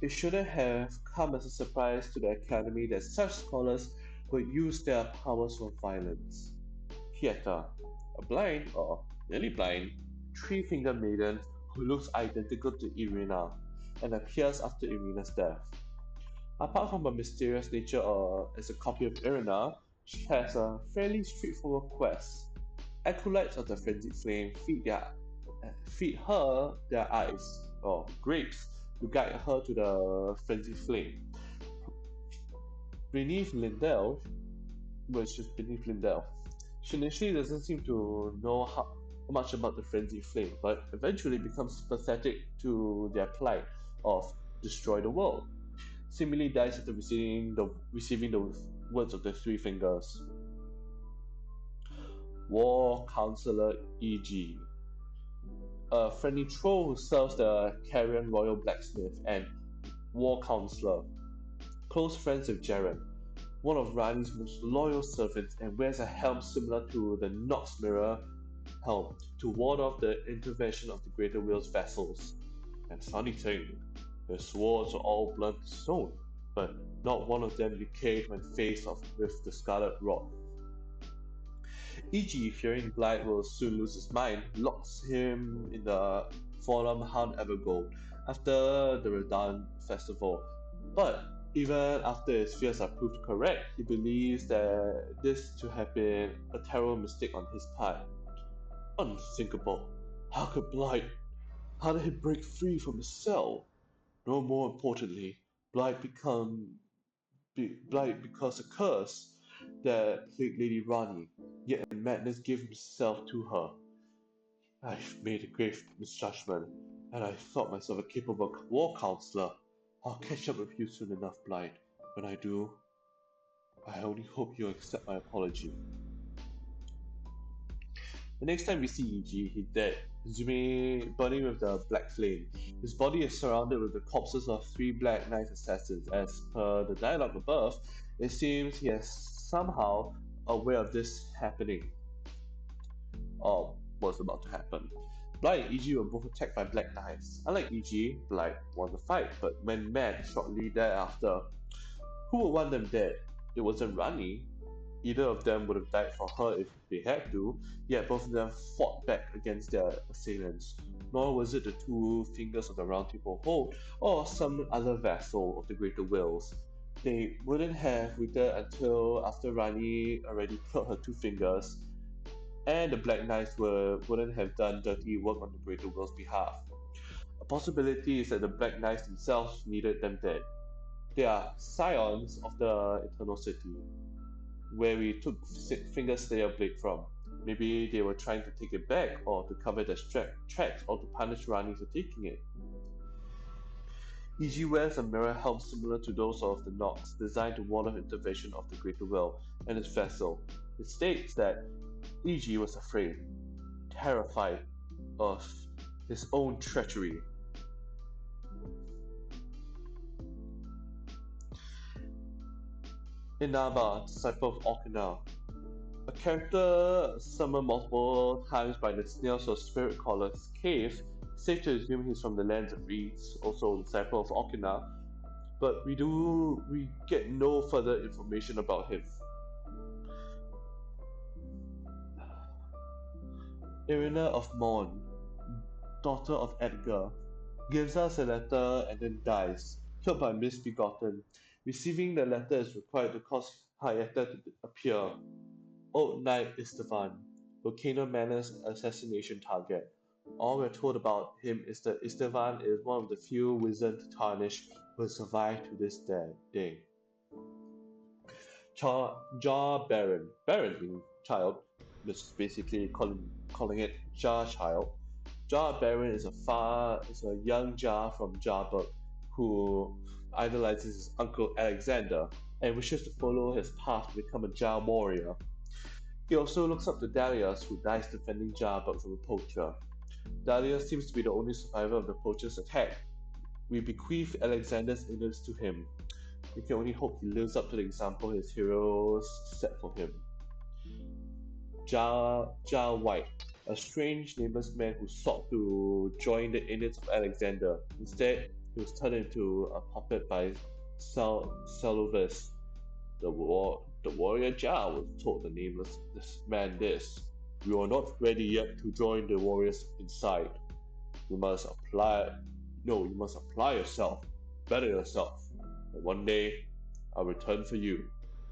it shouldn't have come as a surprise to the Academy that such scholars would use their powers for violence. Hieta, a blind, or nearly blind, three-fingered maiden who looks identical to Irina and appears after Irina's death. Apart from her mysterious nature as a copy of Irina, she has a fairly straightforward quest. Acolytes of the Frenzied Flame feed her their eyes, or grapes, to guide her to the Frenzied Flame. Beneath Lindell, which is beneath Lindell, she initially doesn't seem to know much about the Frenzied Flame, but eventually becomes pathetic to their plight of destroy the world. Seemingly dies after receiving the words of the Three Fingers. War Counselor E.G. A friendly troll who serves the Carrion Royal Blacksmith and War Counselor. Close friends with Jaren, one of Rani's most loyal servants, and wears a helm similar to the Nox Mirror helm to ward off the intervention of the Greater Wheel's vessels. And funny thing, their swords are all blunt stone, but not one of them decayed when faced off with the Scarlet Rod. E.G., fearing Blight will soon lose his mind, locks him in the Forum Hound Evergold after the Redan festival. But even after his fears are proved correct, he believes that this to have been a terrible mistake on his part. Unthinkable. How could Blight? How did he break free from his cell? No more importantly, Blight because a curse that plagued Lady Rani, yet in madness gave himself to her. I've made a grave misjudgment, and I thought myself a capable war counselor. I'll catch up with you soon enough, Blight. When I do, I only hope you accept my apology. The next time we see Iji, he's dead, presumably burning with the black flame. His body is surrounded with the corpses of three Black Knight assassins. As per the dialogue above, it seems he is somehow aware of this happening, or what's about to happen. Blight and Iji were both attacked by Black Knights. Unlike Iji, Blight won the fight, but went mad shortly thereafter. Who would want them dead? It wasn't Rani. Either of them would have died for her if they had to, yet both of them fought back against their assailants. Nor was it the two fingers of the Round Table Hold or some other vassal of the Greater Wills. They wouldn't have waited until after Rani already killed her two fingers, and the Black Knights wouldn't have done dirty work on the Greater Will's behalf. A possibility is that the Black Knights themselves needed them dead. They are scions of the Eternal City, where we took Finger Slayer Blade from. Maybe they were trying to take it back, or to cover their tracks, or to punish Rani for taking it. Iji wears a mirror helm similar to those of the Nox, designed to ward off intervention of the Greater Will and its vessel. It states that Iji was afraid, terrified of his own treachery. Inaba, disciple of Okina, a character summoned multiple times by the snails of Spirit Caller's cave, safe to assume he's from the lands of Reeds, also disciple of Okina, but we get no further information about him. Irina of Morn, daughter of Edgar, gives us a letter and then dies, killed by Misbegotten. Receiving the letter is required to cause Hayata to appear. Old Knight Istvan, Volcano Manor's assassination target. All we're told about him is that Istvan is one of the few wizened tarnished who has survived to this day. Jar Baron. Baron meaning child, just basically calling it Jar Child. Jar Baron is a young Jar from Jarburg who idolizes his uncle Alexander and wishes to follow his path to become a Jar warrior. He also looks up to Darius, who dies defending Jarburg from a poacher. Darius seems to be the only survivor of the poacher's attack. We bequeath Alexander's innards to him. We can only hope he lives up to the example his heroes set for him. Jar White, a strange nameless man who sought to join the Indians of Alexander. Instead, he was turned into a puppet by Salovus. The warrior Jar was told the nameless this man this. You are not ready yet to join the warriors inside. You must apply you must apply yourself, better yourself. And one day I'll return for you.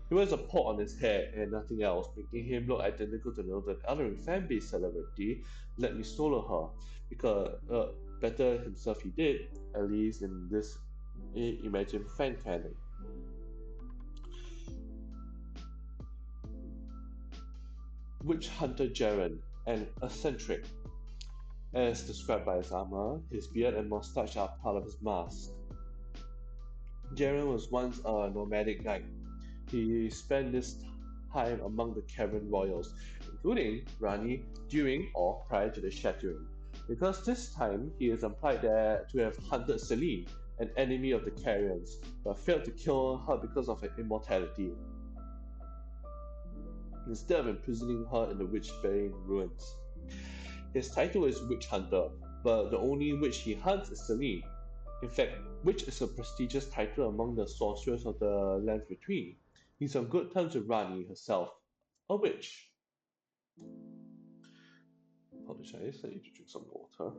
He wears a pot on his head and nothing else, making him look identical to another Elden fan-based celebrity. Let me solo her, because better himself he did, at least in this imagined fan canon. Witch Hunter Jaren, an eccentric. As described by his armor, his beard and mustache are part of his mask. Jaren was once a nomadic knight. He spent this time among the Cavern Royals, including Rani during or prior to the Shattering. Because this time he is implied there to have hunted Celine, an enemy of the Carrions, but failed to kill her because of her immortality, instead of imprisoning her in the Witch-Bane ruins. His title is Witch Hunter, but the only witch he hunts is Celine. In fact, Witch is a prestigious title among the sorcerers of the Lands Between. He's on good terms with Rani herself, a witch. Apologize, I need to drink some water.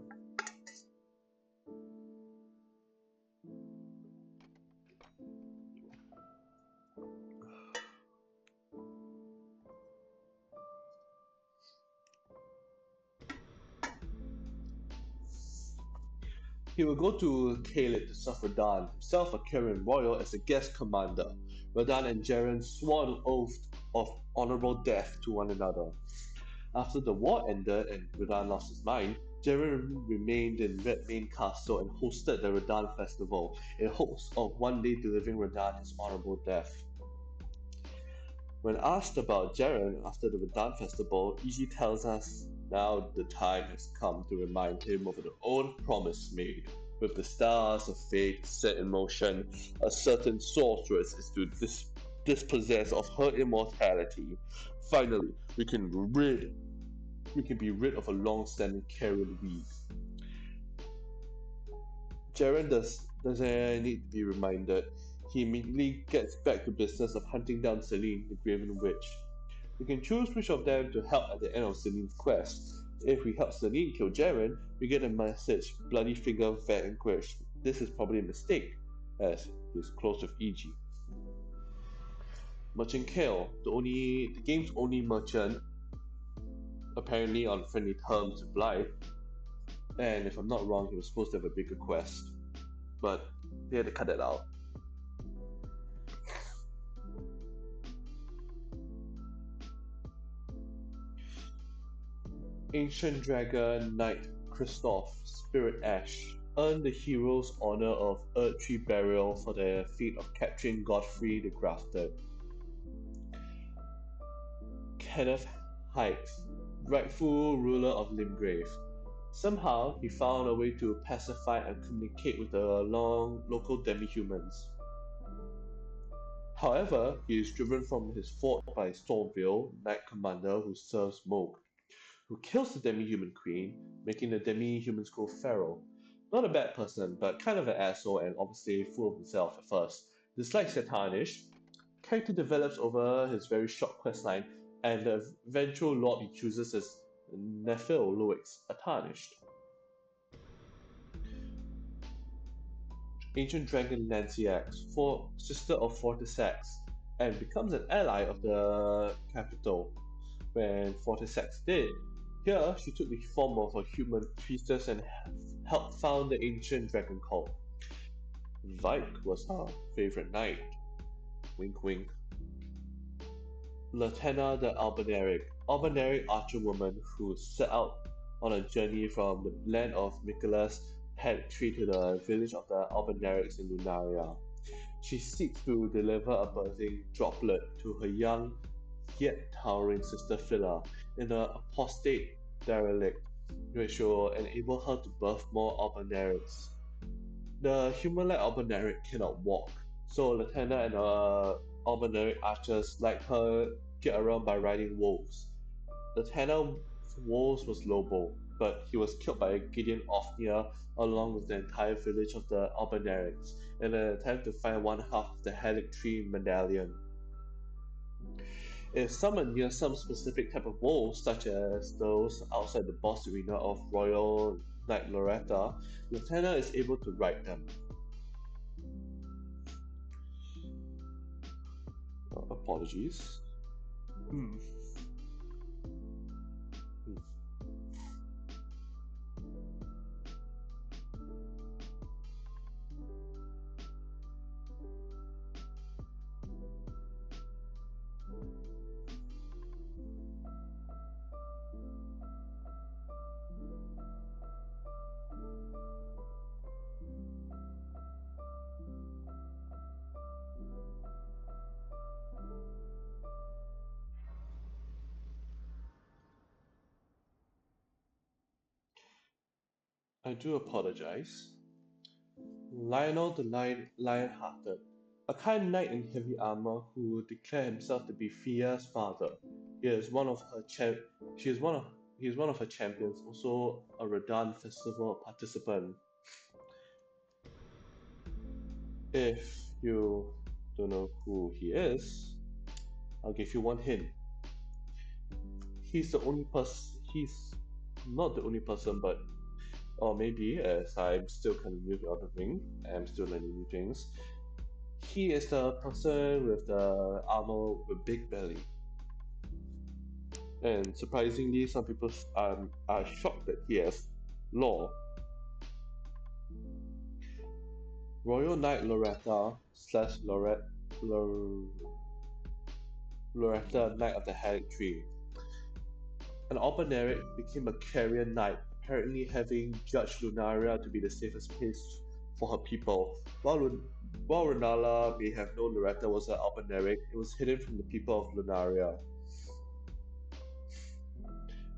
He will go to Kaled to serve Radahn, himself a Kirin royal, as a guest commander. Radahn and Jaren swore an oath of honorable death to one another. After the war ended and Radahn lost his mind, Jaren remained in Redmane Castle and hosted the Radahn Festival, in hopes of one day delivering Radahn his honorable death. When asked about Jaren after the Radan festival, Iji tells us now the time has come to remind him of the old promise made. With the stars of fate set in motion, a certain sorceress is to dispossess of her immortality. Finally, we can be rid of a long-standing carrion weed. Doesn't need to be reminded. He immediately gets back to business of hunting down Celine, the Graven Witch. We can choose which of them to help at the end of Celine's quest. If we help Celine kill Jaren, we get a message, Bloody Finger vanquished. This is probably a mistake, as he's close with EG. Merchant Kale, the game's only merchant, apparently on friendly terms with Blythe, and if I'm not wrong, he was supposed to have a bigger quest, but they had to cut it out. Ancient Dragon Knight Christoph Spirit Ash earned the hero's honor of Earth Tree Burial for their feat of capturing Godfrey the Grafted. Kenneth Hikes, rightful ruler of Limgrave. Somehow, he found a way to pacify and communicate with the local demi-humans. However, he is driven from his fort by Stormville, Knight Commander who serves Moog, who kills the demi-human queen, making the demi-humans go feral. Not a bad person, but kind of an asshole and obviously full of himself at first. Dislikes the tarnished, character develops over his very short questline, and the eventual lord he chooses is Nephil Loix, a tarnished. Ancient Dragon Lanciax, sister of Fortisax, and becomes an ally of the capital when Fortisax did. Here, she took the form of a human priestess and helped found the ancient dragon cult. Vike was her favorite knight. Wink wink. Latenna the Albanaeric archer woman who set out on a journey from the land of Michaelas Head Tree to the village of the Albanaerics in Lunaria. She seeks to deliver a birthing droplet to her young yet towering sister Phila in an apostate derelict, which will enable her to birth more Albanaerics. The human-like Albanaeric cannot walk, so Latenna and her Albanaeric archers let her get around by riding wolves. Latenna's wolves was Lobo, but he was killed by Gideon Ofnir along with the entire village of the Albanaerics in an attempt to find one half of the Helic Tree medallion. If summoned near some specific type of wolves, such as those outside the boss arena of Royal Knight Loretta, Latenna is able to ride them. Apologies. Hmm. Hmm. I do apologize. Lionel the Lion-Hearted, a kind knight in heavy armor who declared himself to be Fia's father. He is one of her cha- she is one of he is one of her champions, also a Radan festival participant. If you don't know who he is, I'll give you one hint. He's not the only person, but or maybe as I'm still kind of new to everything, I'm still learning new things. He is the person with the armor with big belly. And surprisingly, some people are shocked that he has law. Royal Knight Loretta slash Loretta Knight of the Helic Tree. An Albaneric became a carrier knight, apparently having judged Lunaria to be the safest place for her people, while While Renala may have known Loretta was an Albinauric, it was hidden from the people of Lunaria.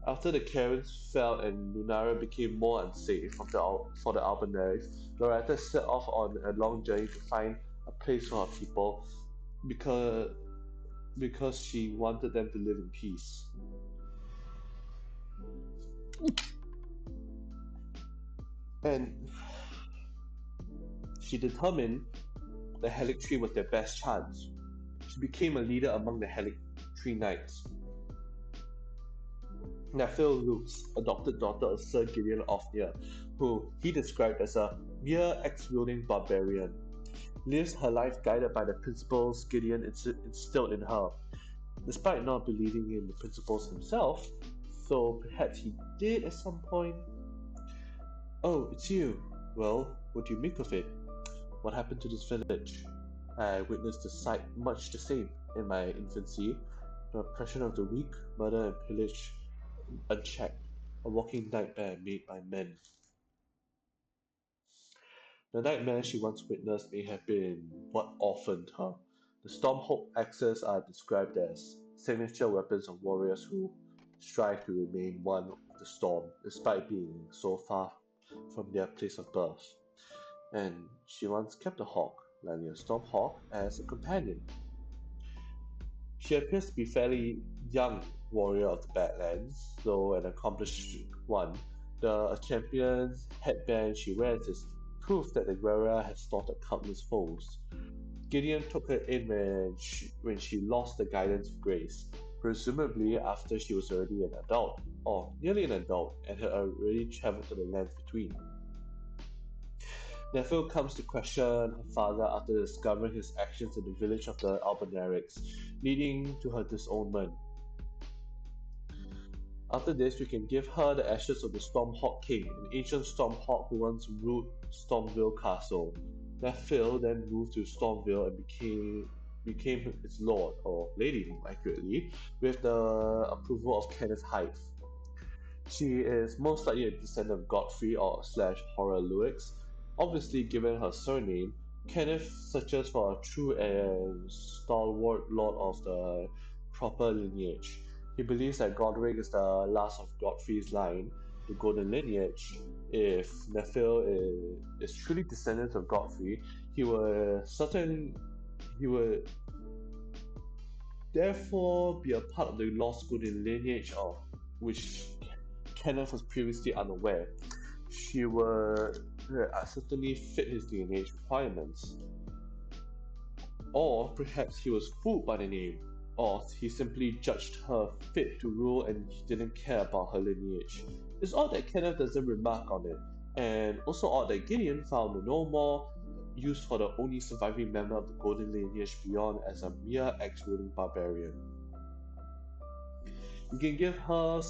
After the Karens fell and Lunaria became more unsafe for the Albinaurics, Loretta set off on a long journey to find a place for her people because she wanted them to live in peace. And she determined the Helic Tree was their best chance. She became a leader among the Helic Tree Knights. Nephil Luke's adopted daughter is Sir Gideon Ofnir, who he described as a mere axe-wielding barbarian. Lives her life guided by the principles Gideon instilled in her, despite not believing in the principles himself, so perhaps he did at some point. Oh, it's you. Well, what do you make of it? What happened to this village? I witnessed a sight much the same in my infancy. The oppression of the weak, murder and pillage unchecked, a walking nightmare made by men. The nightmare she once witnessed may have been what orphaned her. The Stormhawk axes are described as signature weapons of warriors who strive to remain one with the storm, despite being so far from their place of birth. And she once kept a hawk, likely a Stormhawk, as a companion. She appears to be fairly young warrior of the Badlands, though an accomplished one. The champion's headband she wears is proof that the wearer has slaughtered countless foes. Gideon took her in when she lost the guidance of grace, presumably after she was already an adult, or nearly an adult, and had already traveled to the lands between. Nephil comes to question her father after discovering his actions in the village of the Albinaurics, leading to her disownment. After this, we can give her the ashes of the Stormhawk King, an ancient Stormhawk who once ruled Stormville Castle. Nephil then moved to Stormville and became its lord, or lady more accurately, with the approval of Kenneth Hythe. She is most likely a descendant of Godfrey or slash Horror Lewis. Obviously, given her surname, Kenneth searches for a true and stalwart lord of the proper lineage. He believes that Godric is the last of Godfrey's line, the golden lineage. If is truly descendant of Godfrey, he would therefore be a part of the lost golden lineage of which Kenneth was previously unaware. She would certainly fit his lineage requirements. Or perhaps he was fooled by the name, or he simply judged her fit to rule and he didn't care about her lineage. It's odd that Kenneth doesn't remark on it, and also odd that Gideon found no more use for the only surviving member of the golden lineage beyond as a mere axe-wielding barbarian. You can give her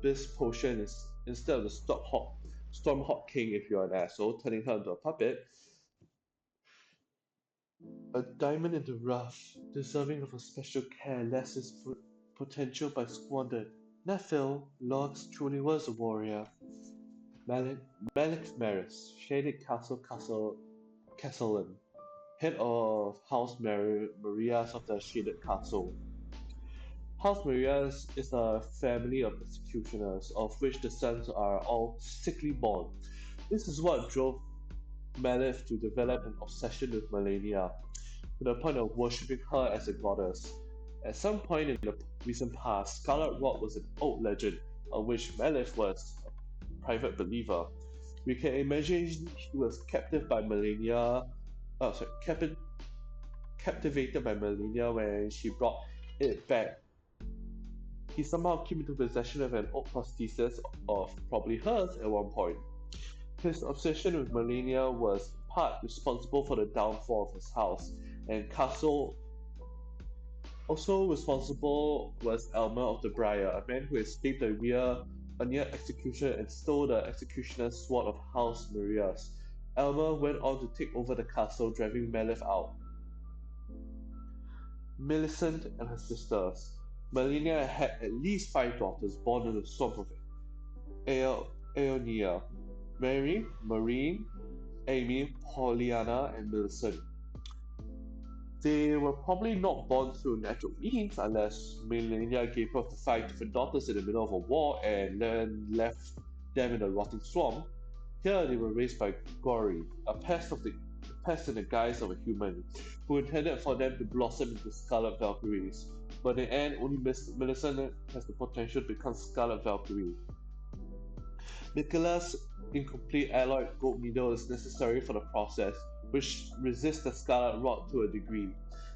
this potion instead of the Stormhawk King if you're an asshole, turning her into a puppet. A diamond in the rough, deserving of a special care, lest its potential by squandered. Nephil, Lux truly was a warrior. Malik, Malik Maris, Shaded Castellan, head of House Marias of the Shaded Castle. House Marias is a family of executioners, of which the sons are all sickly born. This is what drove Malif to develop an obsession with Melania, to the point of worshipping her as a goddess. At some point in the recent past, Scarlet Rot was an old legend, of which Malif was a private believer. We can imagine he was captive by Melania, captivated by Melania when she brought it back. He somehow came into possession of an old prosthesis of probably hers at one point. His obsession with Melania was part responsible for the downfall of his house, and Castle also responsible was Elmer of the Briar, a man who escaped a near execution and stole the executioner's sword of House Marias. Elmer went on to take over the castle, driving Malif out. Millicent and her sisters. Melania had at least 5 daughters born in the swamp of Aeonia. Mary, Marine, Amy, Pollyanna, and Millicent. They were probably not born through natural means unless Melania gave birth to five different daughters in the middle of a war and then left them in a rotting swamp. Here they were raised by Gory, a pest in the guise of a human, who intended for them to blossom into Scarlet Valkyries. But in the end, only Millicent has the potential to become Scarlet Valkyrie. Nicholas' incomplete alloyed gold needle is necessary for the process, which resists the scarlet rot to a degree,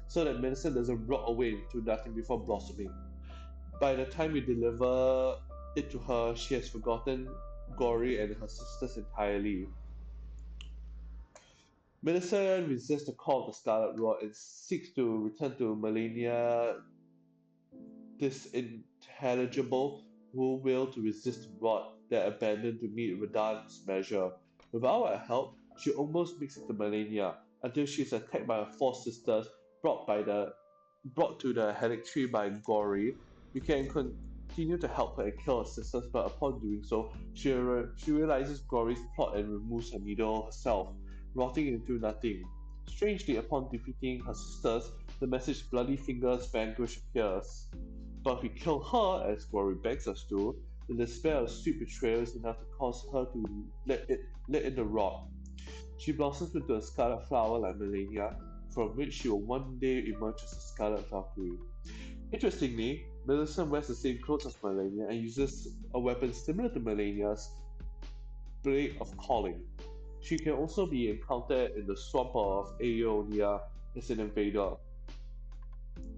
so that medicine doesn't rot away into nothing before blossoming. By the time we deliver it to her, she has forgotten Gory and her sisters entirely. Millicent resists the call of the Scarlet Rot and seeks to return to Melania disintelligible will to resist rot that abandoned to meet Radahn's measure. Without our help, she almost makes it to Melania until she is attacked by her four sisters brought to the Helix Tree by Gory. We can continue to help her and kill her sisters, but upon doing so, she realizes Gory's plot and removes her needle herself, rotting into nothing. Strangely, upon defeating her sisters, the message Bloody Fingers Vanquish appears. But if we kill her, as Glory begs us to, the despair of sweet betrayal is enough to cause her to let in the rot. She blossoms into a scarlet flower like Melania, from which she will one day emerge as a scarlet Valkyrie. Interestingly, Millicent wears the same clothes as Melania and uses a weapon similar to Melania's Blade of Calling. She can also be encountered in the swamp of Aeonia as an invader.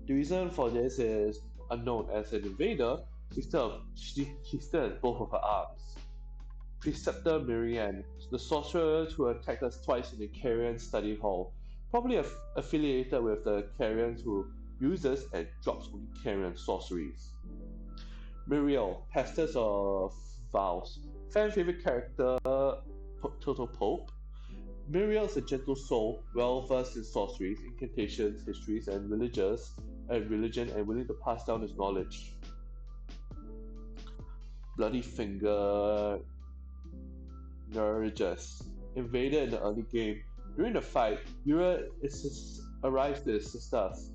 The reason for this is unknown. As an invader, she still has both of her arms. Preceptor Miriam, the sorcerer who attacked us twice in the Carrion study hall, probably affiliated with the Carrions who uses and drops only Carrion sorceries. Muriel, Pastors of Vows, fan favorite character, Total Pope. Muriel is a gentle soul, well versed in sorceries, incantations, histories, and religion, and willing to pass down his knowledge. Bloody Finger Nergus, invaded in the early game. During the fight, Yura arrives to assist us.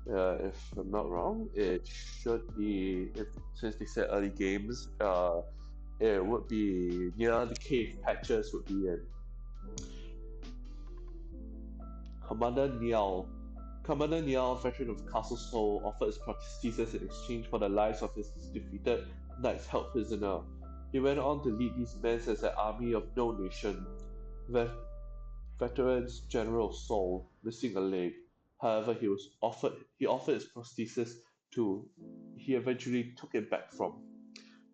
If I'm not wrong, it should be, since they said early games, it would be near the cave patches would be in. Commander Niall. Commander Niall, veteran of Castle Sol, offered his prosthesis in exchange for the lives of his defeated knights held prisoner. He went on to lead these men as an army of no nation. Veterans General of Sol, missing a leg. However, he offered his prosthesis to he eventually took it back from.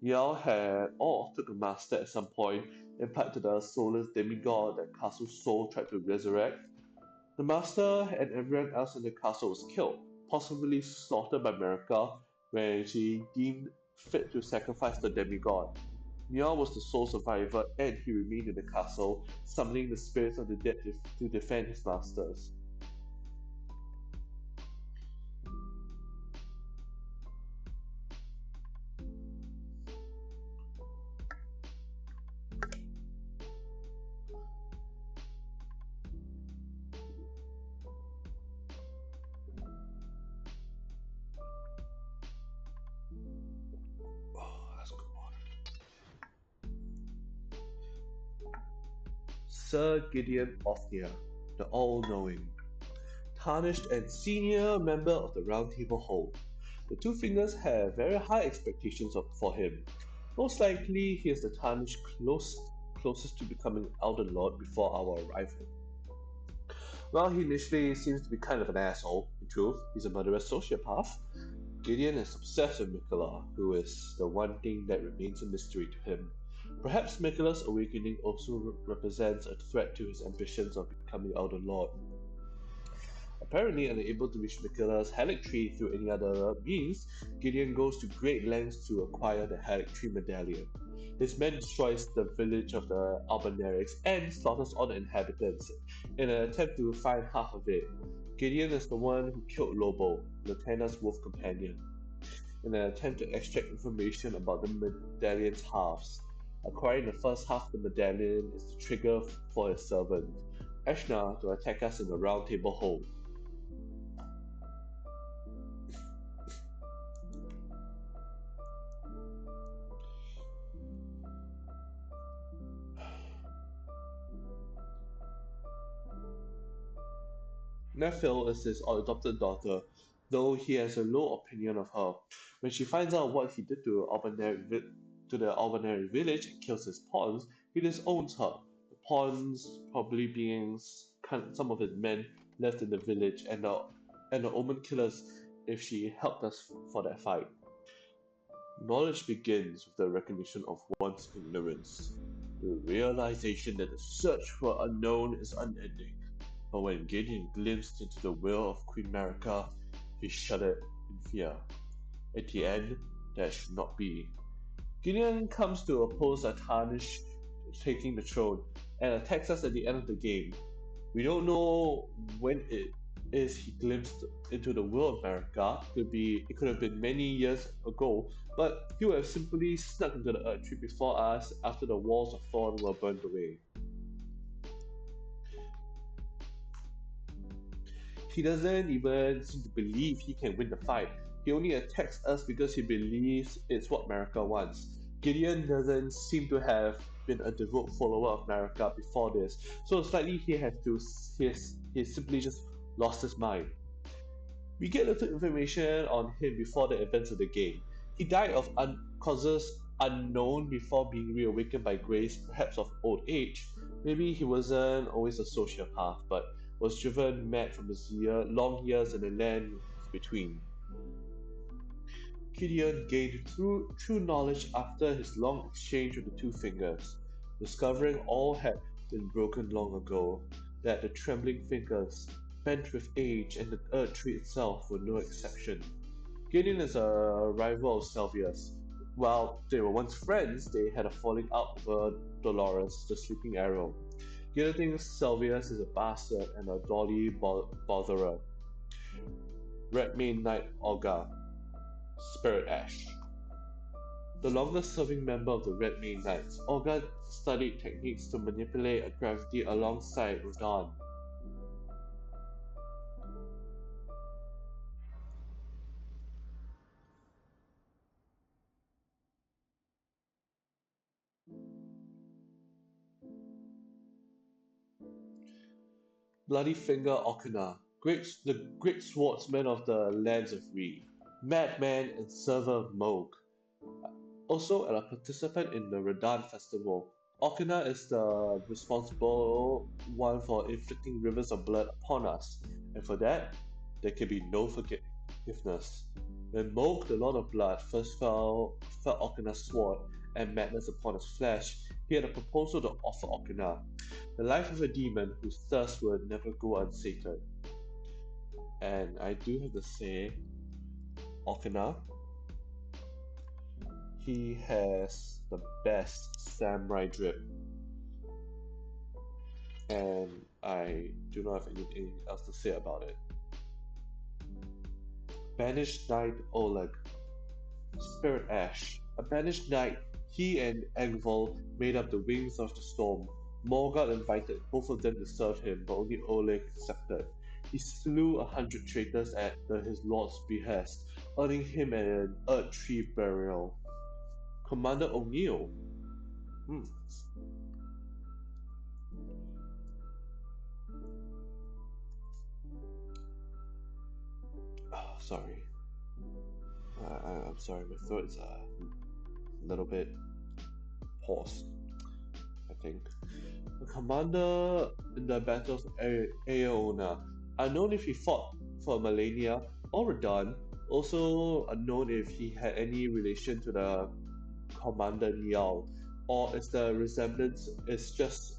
Niall had or took a master at some point, in part to the soulless demigod that Castle Sol tried to resurrect. The master and everyone else in the castle was killed, possibly slaughtered by America when she deemed fit to sacrifice the demigod. Niall was the sole survivor and he remained in the castle, summoning the spirits of the dead to defend his masters. Oh, that's good. Sir Gideon Ofnir, the All-Knowing. Tarnished and senior member of the Round Table Hold. The Two Fingers have very high expectations for him. Most likely, he is the Tarnished closest to becoming Elden Lord before our arrival. While he initially seems to be kind of an asshole, in truth, he's a murderous sociopath. Gideon is obsessed with Mikola, who is the one thing that remains a mystery to him. Perhaps Mikola's awakening also represents a threat to his ambitions of becoming Elden Lord. Apparently unable to reach Mikola's Helix Tree through any other means, Gideon goes to great lengths to acquire the Helix Tree medallion. His men destroys the village of the Albanerics and slaughters all the inhabitants in an attempt to find half of it. Gideon is the one who killed Lobo, Latenna's wolf companion, in an attempt to extract information about the medallion's halves. Acquiring the first half of the medallion is the trigger for his servant, Ashna, to attack us in the round table hold. Nephil is his adopted daughter, though he has a low opinion of her. When she finds out what he did to the Albaneri village and kills his pawns, he disowns her. The pawns probably being some of his men left in the village, and the Omen killers if she helped us for that fight. Knowledge begins with the recognition of one's ignorance, the realization that the search for unknown is unending. But when Gideon glimpsed into the will of Queen Marika, he shuddered in fear. At the end, that should not be. Gideon comes to oppose Tarnish taking the throne and attacks us at the end of the game. We don't know when it is he glimpsed into the world of America. It could have been many years ago, but he would have simply snuck into the Earth Tree before us after the walls of Thorn were burned away. He doesn't even seem to believe he can win the fight. He only attacks us because he believes it's what America wants. Gideon doesn't seem to have been a devout follower of America before this, so it's likely he simply just lost his mind. We get little information on him before the events of the game. He died of causes unknown before being reawakened by grace, perhaps of old age. Maybe he wasn't always a sociopath, but was driven mad from his long years in the land between. Gideon gained true knowledge after his long exchange with the Two Fingers, discovering all had been broken long ago, that the trembling fingers, bent with age, and the Earth Tree itself were no exception. Gideon is a rival of Selvius. While they were once friends, they had a falling out over Dolores, the Sleeping Arrow. Gideon thinks Selvius is a bastard and a dolly botherer. Redmane Knight Olga, Spirit Ash. The longest serving member of the Redmane Knights, Olga studied techniques to manipulate a gravity alongside Rodan. Bloody Finger Okuna, the great swordsman of the lands of Re, madman and server of Moog. Also a participant in the Radan festival, Okuna is the responsible one for inflicting rivers of blood upon us, and for that, there can be no forgiveness. When Moog, the Lord of Blood, first felt Okuna's sword and madness upon his flesh, he had a proposal to offer Okuna, the life of a demon whose thirst would never go unsated. And I do have to say, Okuna, he has the best samurai drip, and I do not have anything else to say about it. Banished Knight Oleg, Spirit Ash. A banished knight, he and Engvall made up the Wings of the Storm. Morgoth invited both of them to serve him, but only Oleg accepted. He slew 100 traitors at his lord's behest, earning him an Earth Tree burial. Commander O'Neill. Hmm. Oh, sorry. I'm sorry, my throat is a little bit hoarse, I think. The commander in the battles of Aeona, unknown if he fought for Melania or Radon, also unknown if he had any relation to the commander Niall, or is the resemblance is just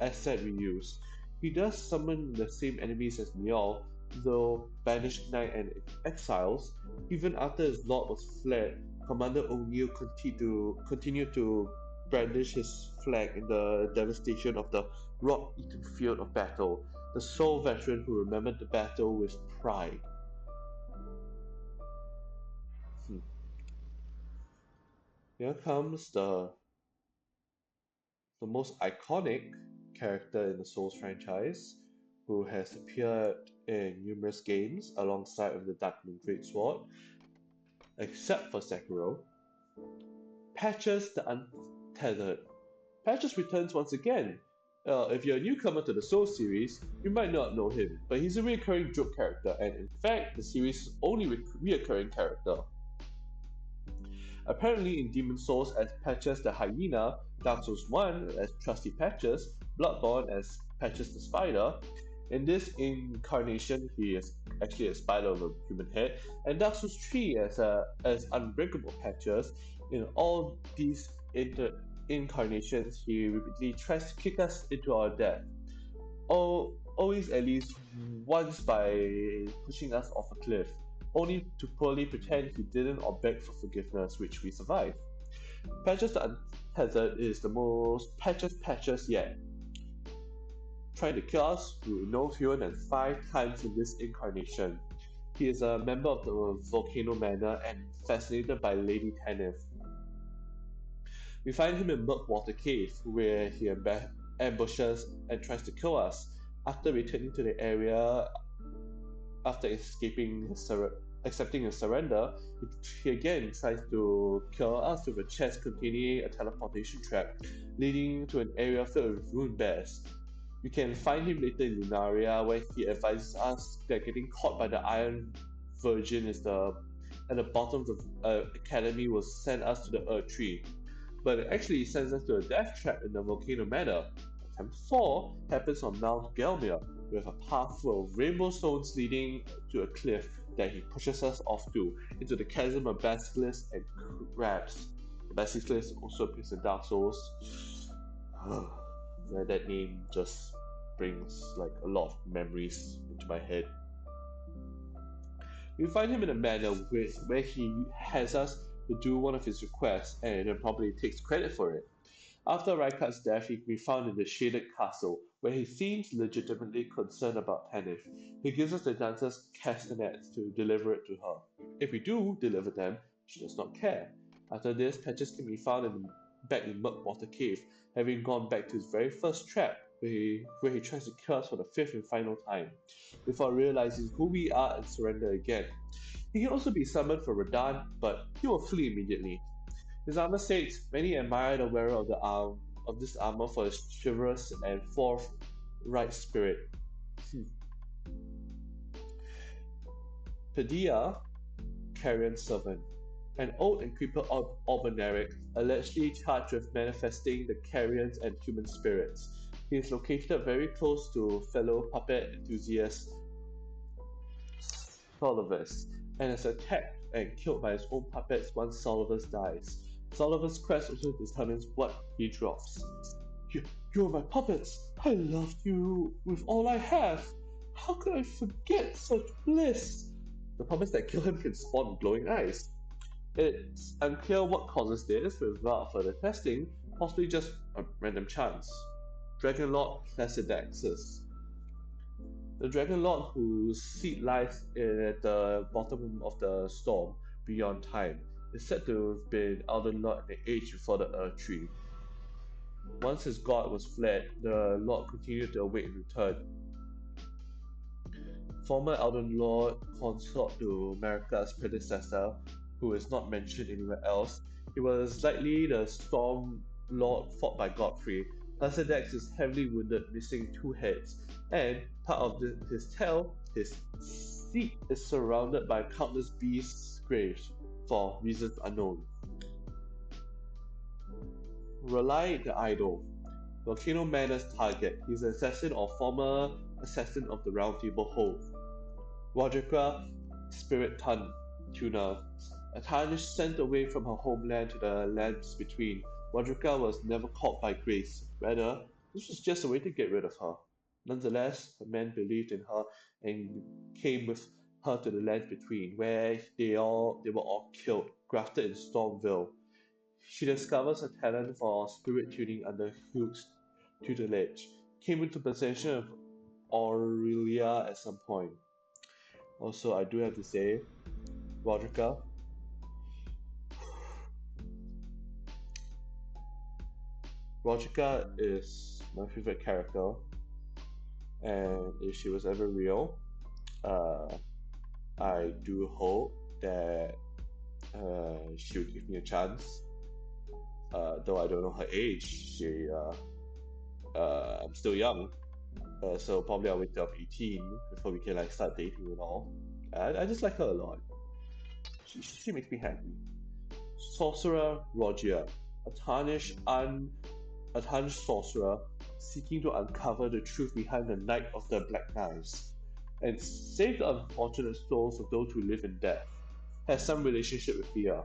asset reuse. He does summon the same enemies as Niall, though banished knight and exiles. Even after his lord was fled, Commander O'Neill continued to brandish his flag in the devastation of the rock-eaten field of battle, the sole veteran who remembered the battle with pride. Hmm. Here comes the the most iconic character in the Souls franchise, who has appeared in numerous games alongside with the Dark Moon Greatsword, except for Sekiro. Patches the Untethered. Patches returns once again. If you're a newcomer to the Souls series, you might not know him, but he's a recurring joke character, and in fact, the series' only reoccurring character. Apparently in Demon Souls as Patches the Hyena, Dark Souls 1 as Trusty Patches, Bloodborne as Patches the Spider. In this incarnation, he is actually a spider with a human head, and Dark Souls 3 as Unbreakable Patches. In all these incarnations, he repeatedly tries to kick us into our death. Always at least once by pushing us off a cliff, only to poorly pretend he didn't or beg for forgiveness, which we survive. Patches the Untethered is the most patches yet, trying to kill us no fewer than 5 times in this incarnation. He is a member of the Volcano Manor and fascinated by Lady Tanith. We find him in Murkwater Cave, where he ambushes and tries to kill us. After returning to the area, after accepting his surrender, he again tries to kill us with a chest containing a teleportation trap, leading to an area filled with rune bears. We can find him later in Lunaria, where he advises us that getting caught by the Iron Virgin is at the bottom of the academy will send us to the Earth Tree, but it actually sends us to a death trap in the Volcano Manor. Attempt 4 happens on Mount Gelmir, with a path full of rainbow stones leading to a cliff that he pushes us off to, into the chasm of basilisks and crabs. The basilisks also appears in Dark Souls. That name just brings like a lot of memories into my head. We find him in a manor where he has us to do one of his requests and then probably takes credit for it. After Rykard's death, he can be found in the Shaded Castle, where he seems legitimately concerned about Tanith. He gives us the dancer's castanets to deliver it to her. If we do deliver them, she does not care. After this, Patches can be found back in Murkwater Cave, having gone back to his very first trap, where he tries to kill us for the fifth and final time, before realizing who we are and surrender again. He can also be summoned for Radahn, but he will flee immediately. His armor states, many admire the wearer of this armor for his chivalrous and forthright spirit. Padilla, Carrion's servant, an old and crippled Alboneric, allegedly charged with manifesting the Carrions and human spirits. He is located very close to fellow puppet enthusiast Solivus, and is attacked and killed by his own puppets once Solivus dies. Solivus' quest also determines what he drops. You're my puppets! I loved you with all I have! How could I forget such bliss? The puppets that kill him can spawn glowing eyes. It's unclear what causes this without further testing, possibly just a random chance. Dragon Lord Placidaxus. The Dragon Lord whose seat lies at the bottom of the storm beyond time is said to have been Elden Lord in the age before the Earth Tree. Once his god was fled, the Lord continued to await in return. Former Elden Lord consort to Marika's predecessor, who is not mentioned anywhere else, he was likely the Storm Lord fought by Godfrey. Placidex is heavily wounded, missing 2 heads, and part of his tail, his seat is surrounded by countless beasts' graves, for reasons unknown. Rely the Idol. Volcano Manor's target. He's an assassin or former assassin of the Round Table Hold. Roderica, Spirit Tuner. A tarnish sent away from her homeland to the lands between. Roderica was never caught by Grace. Rather, this was just a way to get rid of her. Nonetheless, her men believed in her and came with her to the lands between, where they were all killed, grafted in Stormville. She discovers a talent for spirit tuning under Hugh's tutelage, came into possession of Aurelia at some point. Also, I do have to say, Roderica, Rogica is my favorite character, and if she was ever real, uh, I do hope that she would give me a chance. Though I don't know her age, I'm still young, so probably I'll wait till I'm 18 before we can like start dating and all. I just like her a lot. She makes me happy. Sorcerer Roger, a a tarnished sorcerer seeking to uncover the truth behind the Knight of the Black Knives and save the unfortunate souls of those who live in death, has some relationship with fear.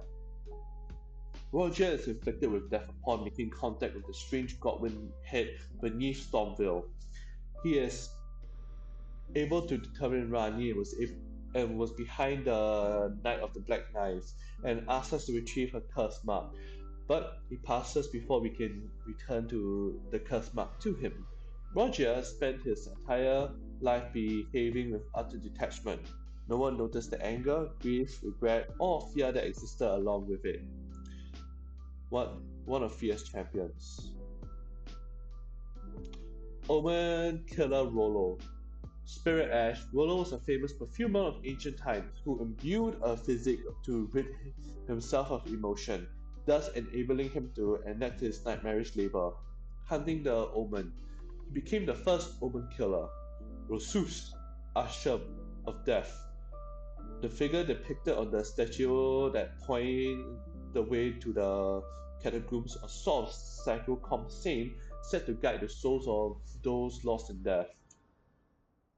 Roger is inflicted with death upon making contact with the strange goblin head beneath Stormville. He is able to determine Rani and was behind the Knight of the Black Knives and asked us to retrieve her curse mark. But he passes before we can return to the curse mark to him. Roger spent his entire life behaving with utter detachment. No one noticed the anger, grief, regret, or fear that existed along with it. What one of Fear's champions. Omen Killer Rollo. Spirit Ash, Rollo was a famous perfumer of ancient times who imbued a physic to rid himself of emotion, thus enabling him to enact his nightmarish labor, hunting the Omen. He became the first Omen killer, Rosus, Usher of Death, the figure depicted on the statue that point the way to the catacombs of Saul's Psychocom Saint, set to guide the souls of those lost in death.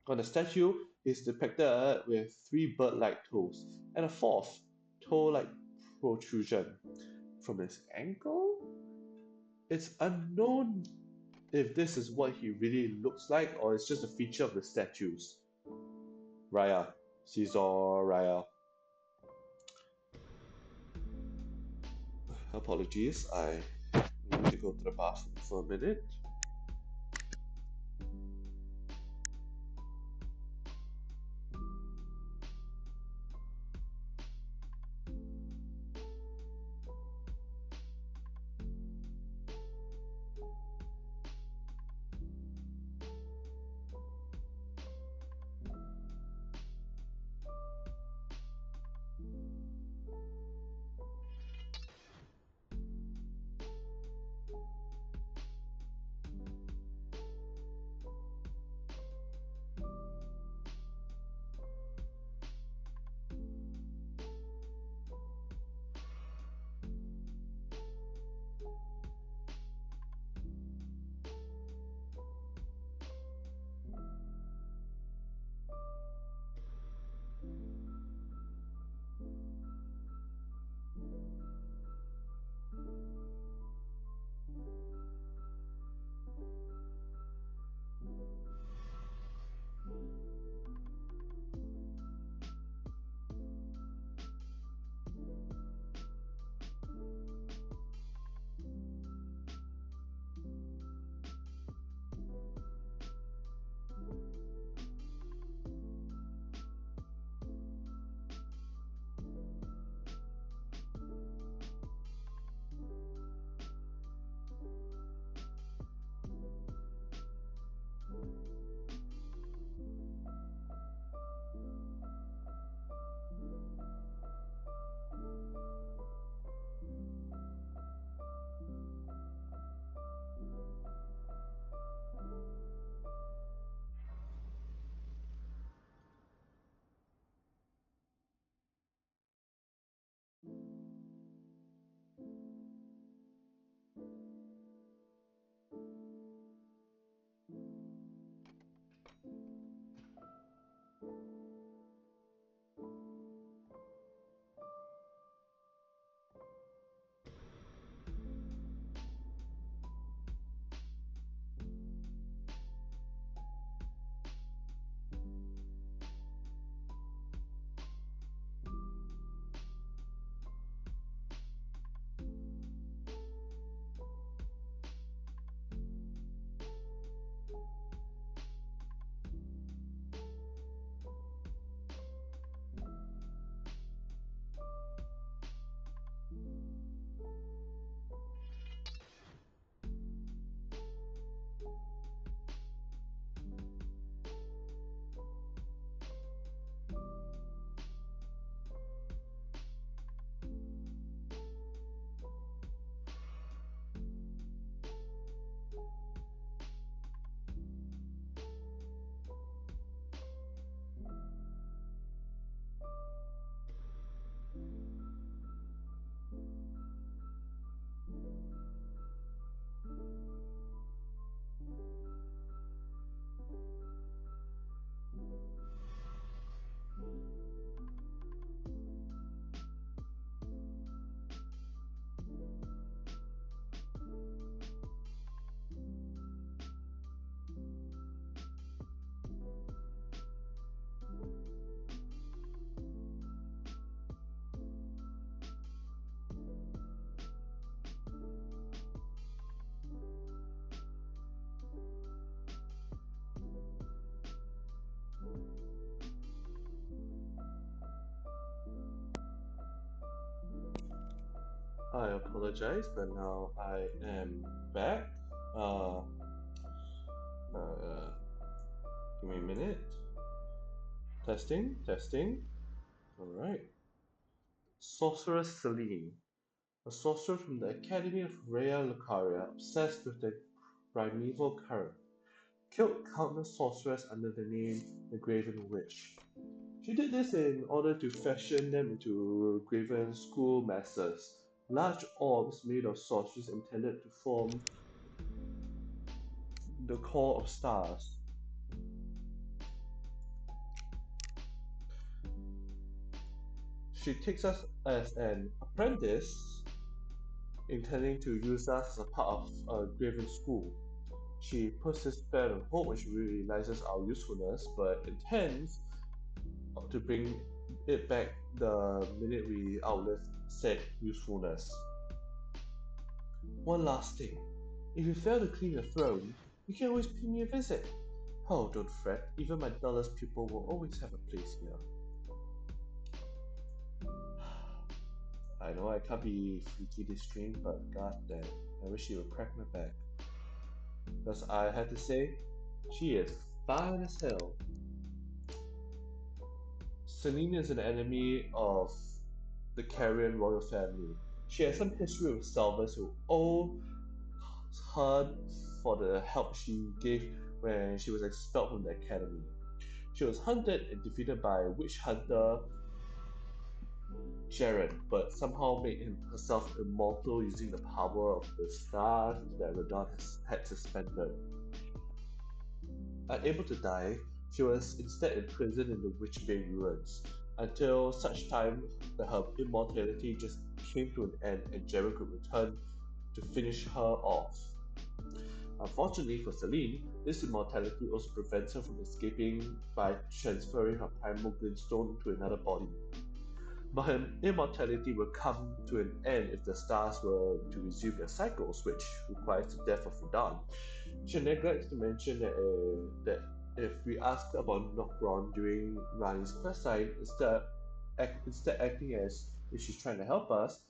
On the statue is depicted with three bird-like toes and a fourth toe-like protrusion from his ankle. It's unknown if this is what he really looks like or it's just a feature of the statues. Raya, Caesar Raya. Apologies, I need to go to the bathroom for a minute. I apologize, but now I am back. Uh, uh, Give me a minute. Testing, testing. All right. Sorceress Celine, a sorcerer from the Academy of Rhea Lucaria, obsessed with the primeval current, killed countless sorcerers under the name the Graven Witch. She did this in order to fashion them into Graven school masters, large orbs made of sorcerers intended to form the core of stars. She takes us as an apprentice, intending to use us as a part of a Graven school. She puts this plan on hold when she realizes our usefulness, but intends to bring it back the minute we outlive said usefulness. One last thing. If you fail to clean your throne, you can always pay me a visit. Oh, don't fret, even my dullest pupil will always have a place here. I know I can't be freaky this stream, but god damn, I wish she would crack my back. Because I had to say, she is fine as hell. Selene is an enemy of the Carrion royal family. She has some history with Salvas who owe her for the help she gave when she was expelled from the academy. She was hunted and defeated by witch hunter Jaren, but somehow made herself immortal using the power of the stars that Radon had suspended. Unable to die, she was instead imprisoned in the Witchbane ruins, until such time that her immortality just came to an end and Jaren could return to finish her off. Unfortunately for Celine, this immortality also prevents her from escaping by transferring her primal glintstone into another body. But her immortality will come to an end if the stars were to resume their cycles, which requires the death of Radon. She neglects to mention that if we ask about Nokron during Rani's quest line, instead acting as if she's trying to help us,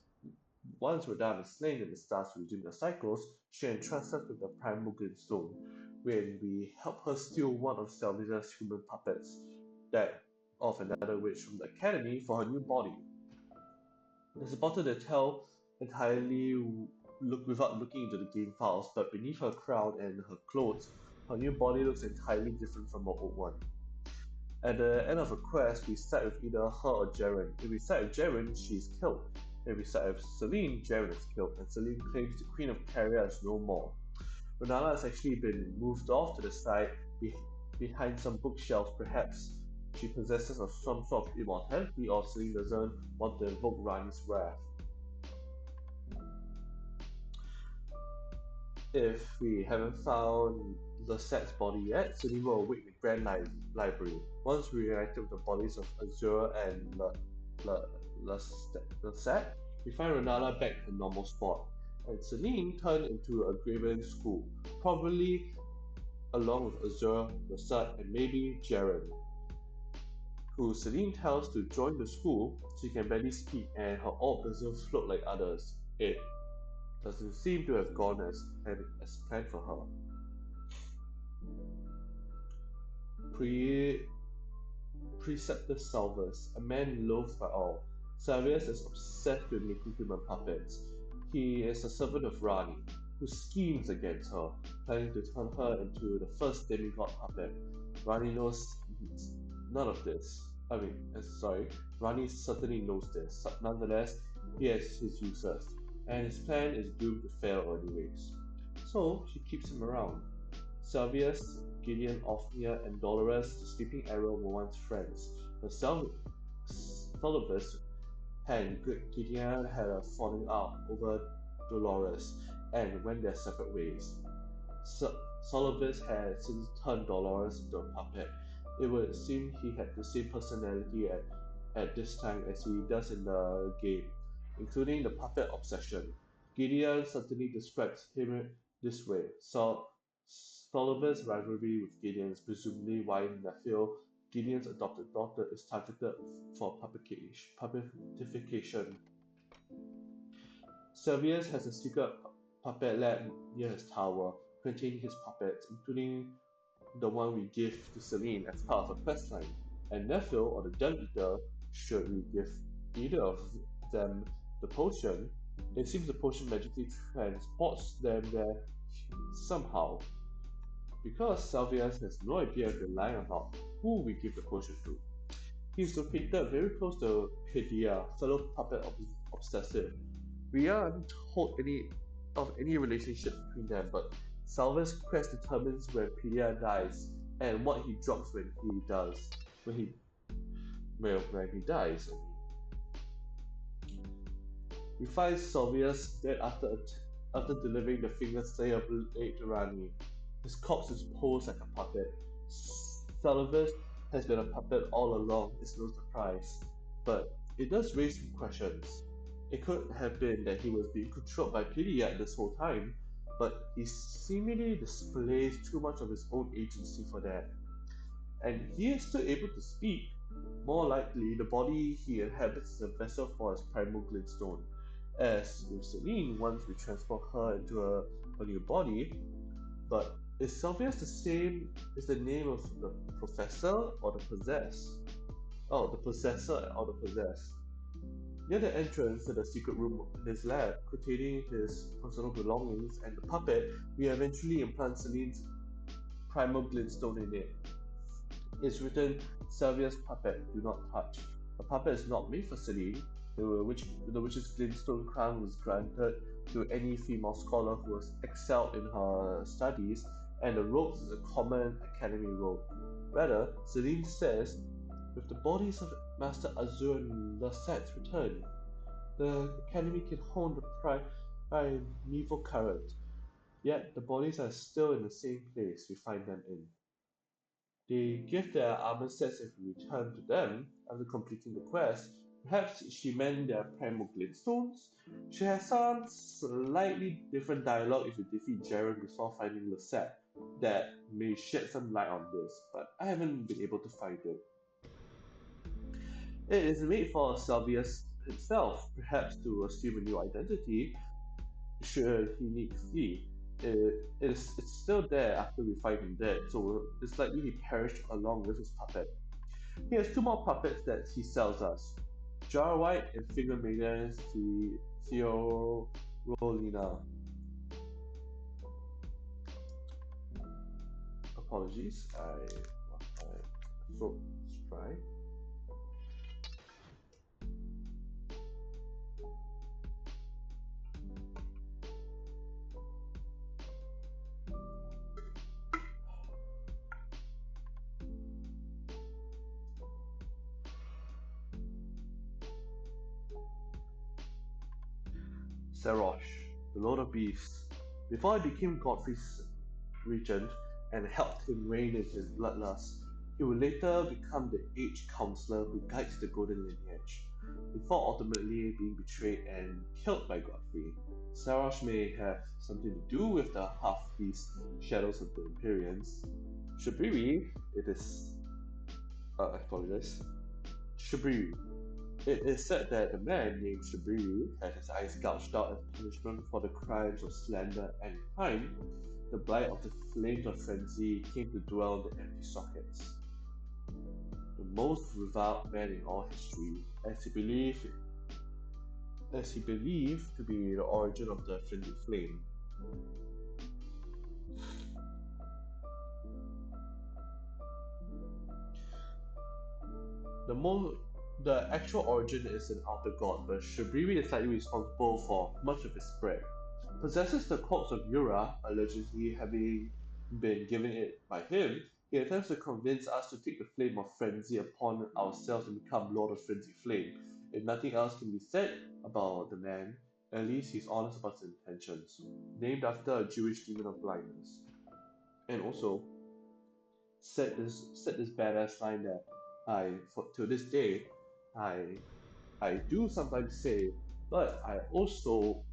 once Radon is slain and the stars resume their cycles, she entrusts us with the primal glintstone when we help her steal one of Salvia's human puppets, that of another witch from the academy, for her new body. It's important to tell entirely look without looking into the game files, but beneath her crown and her clothes, her new body looks entirely different from her old one. At the end of a quest, we side with either her or Jaren. If we side with Jaren, she is killed. If we side with Celine, Jaren is killed, and Celine claims the Queen of Caria is no more. Renala has actually been moved off to the side behind some bookshelves. Perhaps she possesses of some sort of immortality, or Celine doesn't want to invoke Rani's wrath. If we haven't found the set's body yet, Celine will await the Grand Library. Once reunited with the bodies of Azure and Lestat, we find Renala back in her normal spot, and Celine turned into a Graven school, probably along with Azure, Lestat, and maybe Jaren, who Celine tells to join the school. She can barely speak and her orb doesn't float like others. It doesn't seem to have gone as planned for her. Pre Preceptor Salvus, a man loathed by all. Salvius is obsessed with making human puppets. He is a servant of Rani, who schemes against her, planning to turn her into the first demigod puppet. Rani knows none of this. Sorry, Rani certainly knows this. Nonetheless, he has his uses, and his plan is doomed to fail anyways. So she keeps him around. Salvius, Gideon, Ophnia, and Dolores, the sleeping arrow, were once friends. But Solivus and Gideon had a falling out over Dolores and went their separate ways. Solivus had since turned Dolores into a puppet. It would seem he had the same personality at this time as he does in the game, including the puppet obsession. Gideon certainly describes him this way. Solomon's rivalry with Gideon is presumably why Nephiel, Gideon's adopted daughter, is targeted for puppetification. Servius has a secret puppet lab near his tower, containing his puppets, including the one we give to Celine as part of a questline. And Nephil, or the Dung Eater, should we give either of them the potion, it seems the potion magically transports them there somehow. Because Salvius has no idea if we're lying about who we give the potion to. He's located very close to Pedia, fellow puppet obsessive. We aren't told any relationship between them, but Salva's quest determines when Pedia dies and what he drops when he does. When he when he dies. We find Salvius dead after delivering the finger slayer blade to Rani. His corpse is posed like a puppet. Salvius has been a puppet all along, it's no surprise. But it does raise some questions. It could have been that he was being controlled by Piliad this whole time, but he seemingly displays too much of his own agency for that. And he is still able to speak. More likely, the body he inhabits is a vessel for his primal glintstone. As with Celine, once we transport her into a new body, but is Salvius the same is the name of the professor or the possessed? Oh, the possessor or the possessed. Near the entrance to the secret room in his lab, containing his personal belongings and the puppet, we eventually implant Celine's primal glintstone in it. It's written Salvius puppet, do not touch. The puppet is not made for Celine. The witch's glintstone crown was granted to any female scholar who has excelled in her studies, and the robe is a common academy robe. Rather, Celine says, with the bodies of Master Azur and Lassette's return, the academy can hone the primeval current. Yet the bodies are still in the same place we find them in. They give their armor sets if we return to them after completing the quest. Perhaps she meant their primal glintstones? She has some slightly different dialogue if you defeat Jaren before finding Lisette that may shed some light on this, but I haven't been able to find it. It is made for Salvius himself, perhaps to assume a new identity should he need flee. It's still there after we find him dead, so it's likely he perished along with his puppet. He has two more puppets that he sells us. Jar White and Finger Maiden's Theorolina. Apologies, I throat dry. Sarosh, the Lord of Beasts. Before I became Godfrey's regent and helped him reign in his bloodlust, he would later become the aged counselor who guides the golden lineage, before ultimately being betrayed and killed by Godfrey. Sarosh may have something to do with the half-beast shadows of the Imperians. Shabiri, it is. I apologize. Shabiri, it is said that a man named Shabiri had his eyes gouged out as punishment for the crimes of slander, and in time, the blight of the flames of frenzy came to dwell in the empty sockets. The most reviled man in all history, as he believed to be the origin of the frenzied flame. The most the actual origin is an outer god, but Shabiri is likely responsible for much of its spread. Possesses the corpse of Yura, allegedly having been given it by him, he attempts to convince us to take the flame of frenzy upon ourselves and become Lord of Frenzy Flame. If nothing else can be said about the man, at least he's honest about his intentions. Named after a Jewish demon of blindness. And also, said this badass line that to this day, I I do sometimes say, but I also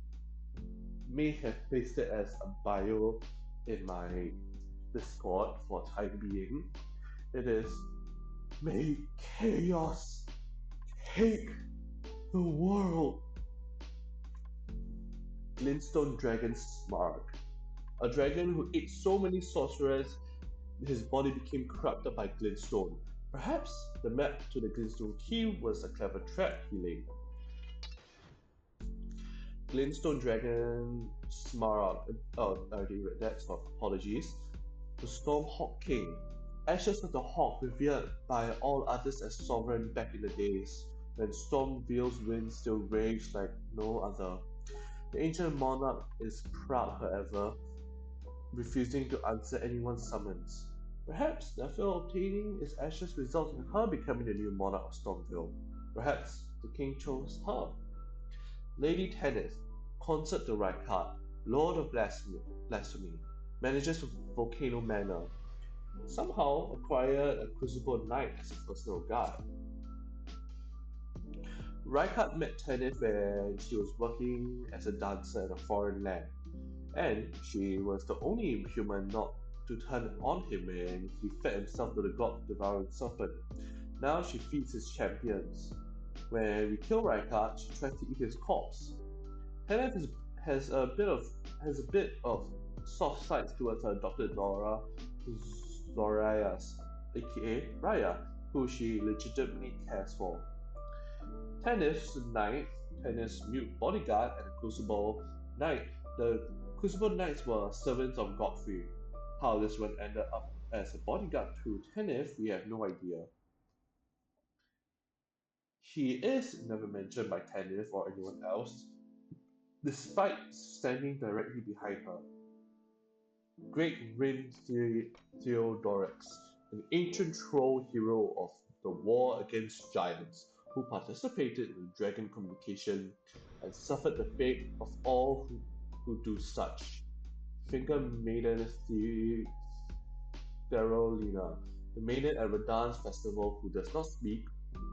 may have placed it as a bio in my Discord for time being. It is may chaos take the world. glintstone dragon Smarg, a dragon who ate so many sorcerers his body became corrupted by glintstone. Perhaps the map to the glintstone key was a clever trap he laid. Glintstone Dragon Smarag. Oh, I already read that, so apologies. The Stormhawk King. Ashes of the Hawk revered by all others as sovereign back in the days, when Stormveil's wind still raged like no other. The ancient monarch is proud, however, refusing to answer anyone's summons. Perhaps the affair of obtaining his ashes results in her becoming the new monarch of Stormveil. Perhaps the king chose her. Lady Tennis, consort to Rykard, Lord of Blasphemy, manages of Volcano Manor, somehow acquired a Crucible Knight as a personal guard. Rykard met Tennis when she was working as a dancer in a foreign land, and she was the only human not to turn on him when he fed himself to the god-devouring serpent. Now she feeds his champions. When we kill Rykard, she tries to eat his corpse. Kenneth has a bit of soft sides towards her adopted daughter, Zorias, aka Raya, who she legitimately cares for. Tennis Knight, Tennis Mute Bodyguard, and the Crucible Knight. The Crucible Knights were servants of Godfrey. How this one ended up as a bodyguard to Tennis, we have no idea. He is never mentioned by Tennis or anyone else, despite standing directly behind her. Great Rin Theodorix, an ancient troll hero of the war against giants, who participated in dragon communication and suffered the fate of all who do such. Finger Maiden Therolina, the maiden at Radan's festival who does not speak,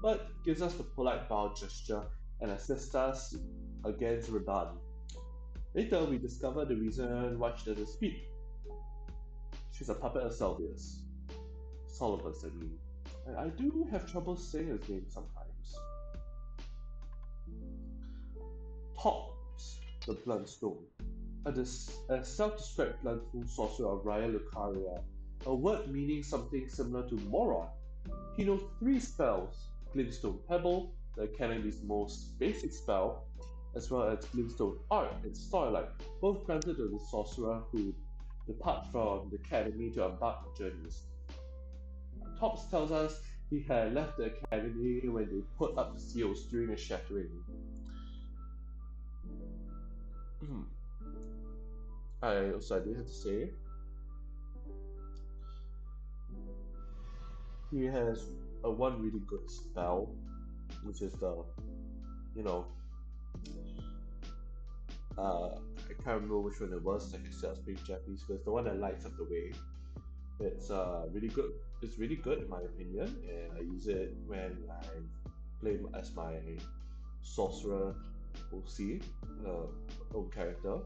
but gives us the polite bow gesture and assists us against Radan. Later, we discover the reason why she doesn't speak. She's a puppet of Selvius. Solivus, I mean. And I do have trouble saying his name sometimes. Tops, the Bloodstone. A self-described Bloodstone sorcerer of Raya Lucaria, a word meaning something similar to moron. He knows 3 spells: Glintstone Pebble, the Academy's most basic spell, as well as Glintstone Art and Starlight, both granted to the sorcerer who depart from the Academy to embark on journeys. Tops tells us he had left the Academy when they put up the seals during the shattering. I do have to say, he has a one really good spell, which is the, you know, I can't remember which one it was. Like I said, I speak Japanese, but it's the one that lights up the way. It's really good. It's really good in my opinion, and I use it when I play as my sorcerer OC, own character.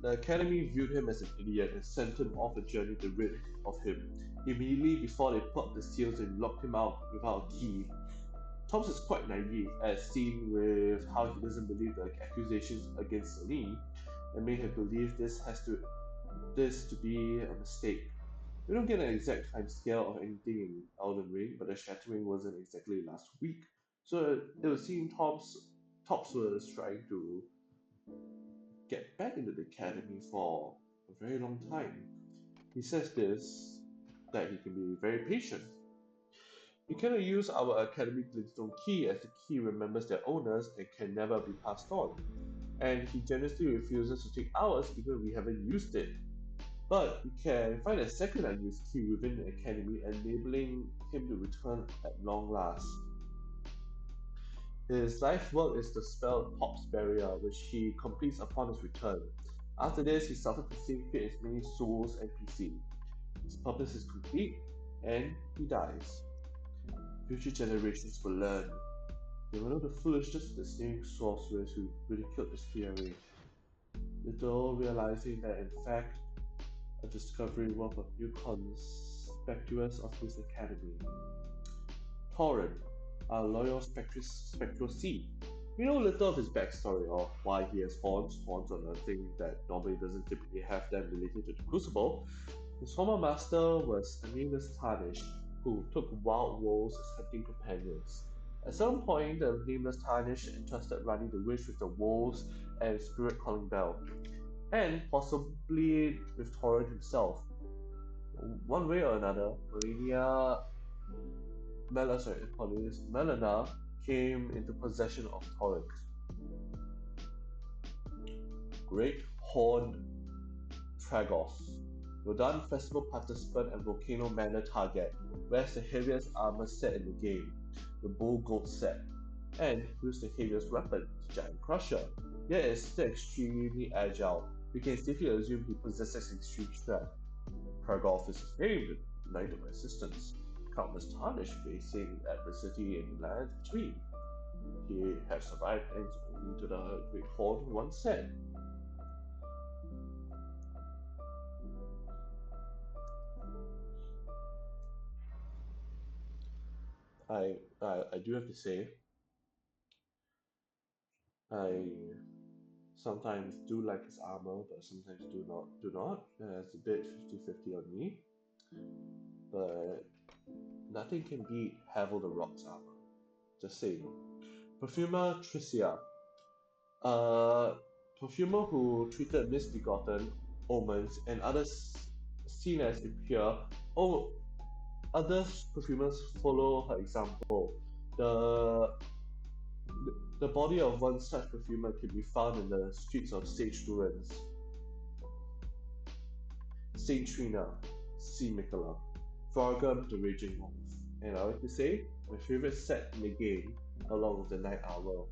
The Academy viewed him as an idiot and sent him off a journey to rid of him. Immediately before they put the seals and locked him out without a key. Thomas is quite naive, as seen with how he doesn't believe the accusations against Celine, and made him believe this to be a mistake. We don't get an exact time scale of anything in Elden Ring, but the shattering wasn't exactly last week. So it would seem Tops was trying to get back into the academy for a very long time. He says that he can be very patient. We cannot use our academy glintstone key, as the key remembers their owners and can never be passed on. And he generously refuses to take ours even we haven't used it. But we can find a second unused key within the academy, enabling him to return at long last. His life work is the spell Pop's Barrier, which he completes upon his return. After this, he suffers the same fate as many souls NPC. His purpose is complete, and he dies. Future generations will learn. They will know the foolishness of the same sorcerers who ridiculed this theory, little realizing that in fact, a discovery worth of new conspicuous of this academy. Torrent, our loyal spectral seed. We know little of his backstory or why he has horns. Horns are a thing that normally doesn't typically have them related to the Crucible. His former master was a nameless Tarnish who took wild wolves as hunting companions. At some point, the nameless Tarnish entrusted running the wish with the wolves and spirit calling bell, and possibly with Torrent himself. One way or another, Melina came into possession of Torrent. Great Horned Tragos, Rodan Festival participant and Volcano Manor target, wears the heaviest armor set in the game, the Bull Gold set, and wields the heaviest weapon, the Giant Crusher. Yet is still extremely agile. We can safely assume he possesses extreme strength. Kargolf is a famed knight of resistance, countless tarnish facing adversity in the lands between. He has survived ends only to the Great Horn once said. I do have to say, I sometimes do like his armor, but sometimes do not. It's a bit 50-50 on me, but nothing can beat Havel the Rock's armor. Just saying. Perfumer Tricia, a perfumer who treated misbegotten omens and others seen as impure. Oh, other perfumers follow her example. The the body of one such perfumer can be found in the streets of Sage Ruins, Saint Trina, Sea Mikola, Vargam the Raging Wolf, and I like to say, my favorite set in the game, along with the Night Owl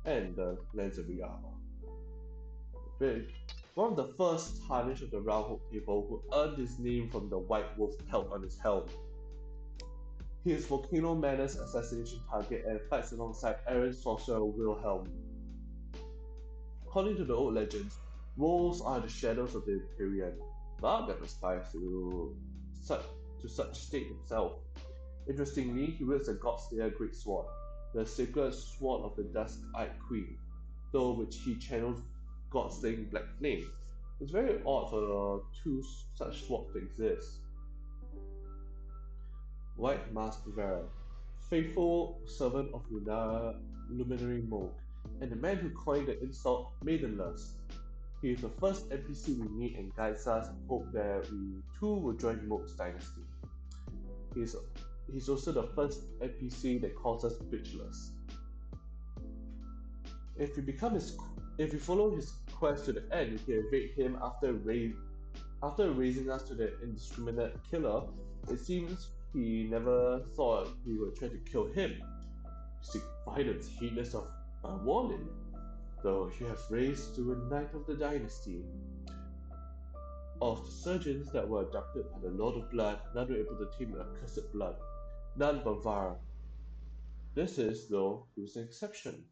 and the Lens of the Armor. But one of the first Tarnish of the Round Hope table who earned his name from the White Wolf pelt on his helm. He is Volcano Manor's assassination target and fights alongside Aaron sorcerer Wilhelm. According to the old legends, wolves are the shadows of the Empyrean, but never aspire such, to such state himself. Interestingly, he wields a Godslayer Greatsword, the sacred sword of the Dusk-Eyed Queen, though which he channels God-slaying Black Flame. It's very odd for two such swords to exist. White Masked Vera, faithful servant of Luminary Moog, and the man who coined the insult Maidenlust. He is the first NPC we meet and guides us in hope that we too will join Moog's dynasty. He's, he's also the first NPC that calls us bitchless. If we become his, if we follow his quest to the end, we can evade him after raising us to the indiscriminate killer. It seems he never thought we would try to kill him. You seek violence heedless of my warning, though you have raised to a knight of the dynasty. Of the surgeons that were abducted by the Lord of Blood, none were able to tame the accursed blood. None but Var. This is, though, he was an exception.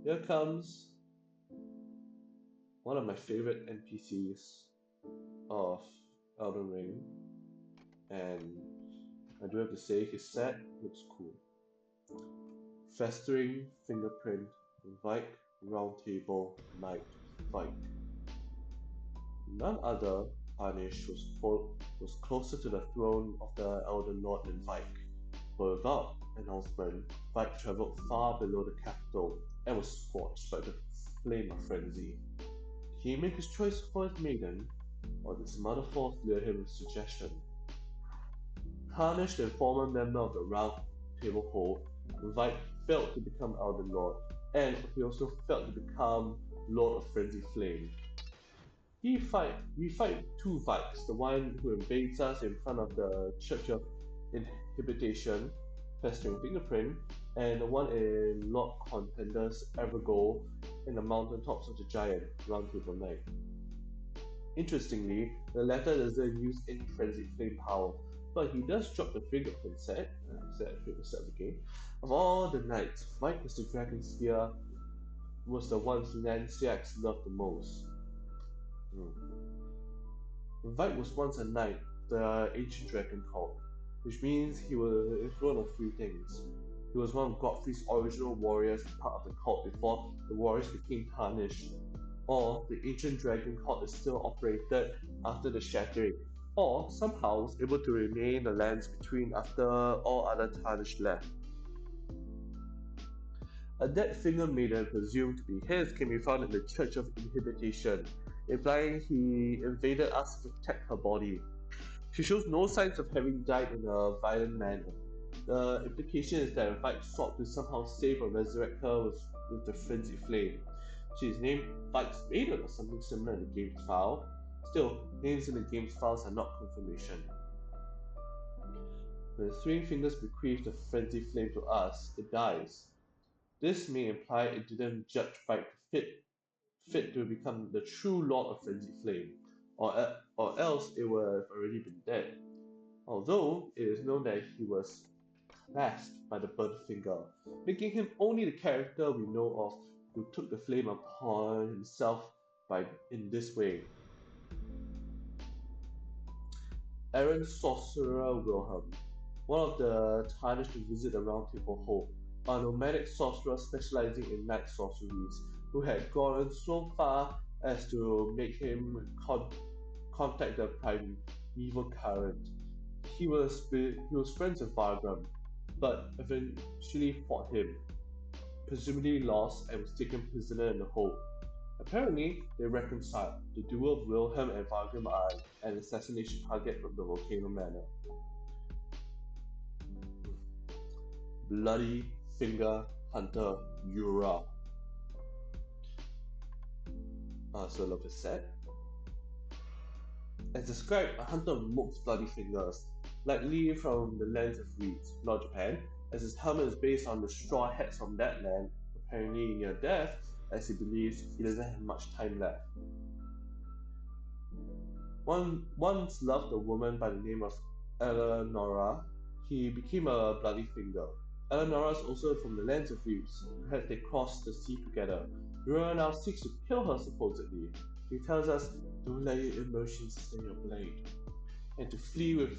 Here comes one of my favorite NPCs of Elden Ring, and I do have to say his set looks cool. Festering Fingerprint, Vike Roundtable Knight Vike. None other Tarnish was closer to the throne of the Elden Lord than Vike. But without announcement, Vike travelled far below the capital and was scorched by the flame of frenzy. Did he make his choice for his maiden, or did some other force lure him with suggestion? Tarnished and former member of the Round Table Hold, Vike failed to become Elden Lord, and he also failed to become Lord of Frenzy Flame. We fight two Vikes, the one who invades us in front of the Church of Inhibition, Festering Fingerprint, and the one in Lord Contender's Evergoal in the mountaintops of the Giant, Roundtable Knight. Interestingly, the latter doesn't use any frenzied flame power, but he does drop the fingerprint set, favorite set of the game. Of all the knights, Vike the Dragon Spear was the one Lanciacs loved the most. Vike was once a knight, the ancient dragon cult. which means he was one of three things. He was one of Godfrey's original warriors, part of the cult before the warriors became tarnished, or the ancient dragon cult is still operated after the shattering, or somehow was able to remain the lands between after all other tarnished left. A dead finger maiden presumed to be his can be found in the Church of Inhibition, implying he invaded us to protect her body. She shows no signs of having died in a violent manner. The implication is that Vike sought to somehow save or resurrect her with the frenzied flame. She is named Vike's Maiden or something similar in the game's file. Still, names in the game's files are not confirmation. When the three fingers bequeath the frenzied flame to us, it dies. This may imply it didn't judge Vike fit to become the true Lord of Frenzied Flame, or else it would have already been dead. Although it is known that he was clasped by the burnt finger, making him only the character we know of who took the flame upon himself in this way. Aaron Sorcerer Wilhelm, one of the tarnished to visit the Round Table Hold, a nomadic sorcerer specializing in night sorceries, who had gone so far as to make him contact the primeval current. He was friends with Vargrim, but eventually fought him, presumably lost and was taken prisoner in the hold. Apparently, they reconciled. The duo of Wilhelm and Vargrim are an assassination target from the Volcano Manor. Bloody Finger Hunter Yura. So love is sad. As described, a hunter of Mook's bloody fingers, likely from the lands of Reeds, not Japan, as his helmet is based on the straw hats from that land, apparently near death, as he believes he doesn't have much time left. Once loved a woman by the name of Eleonora, he became a bloody finger. Eleonora is also from the lands of Reeds, perhaps they crossed the sea together. Yura now seeks to kill her supposedly. He tells us, don't let your emotions stay your blade, and to flee with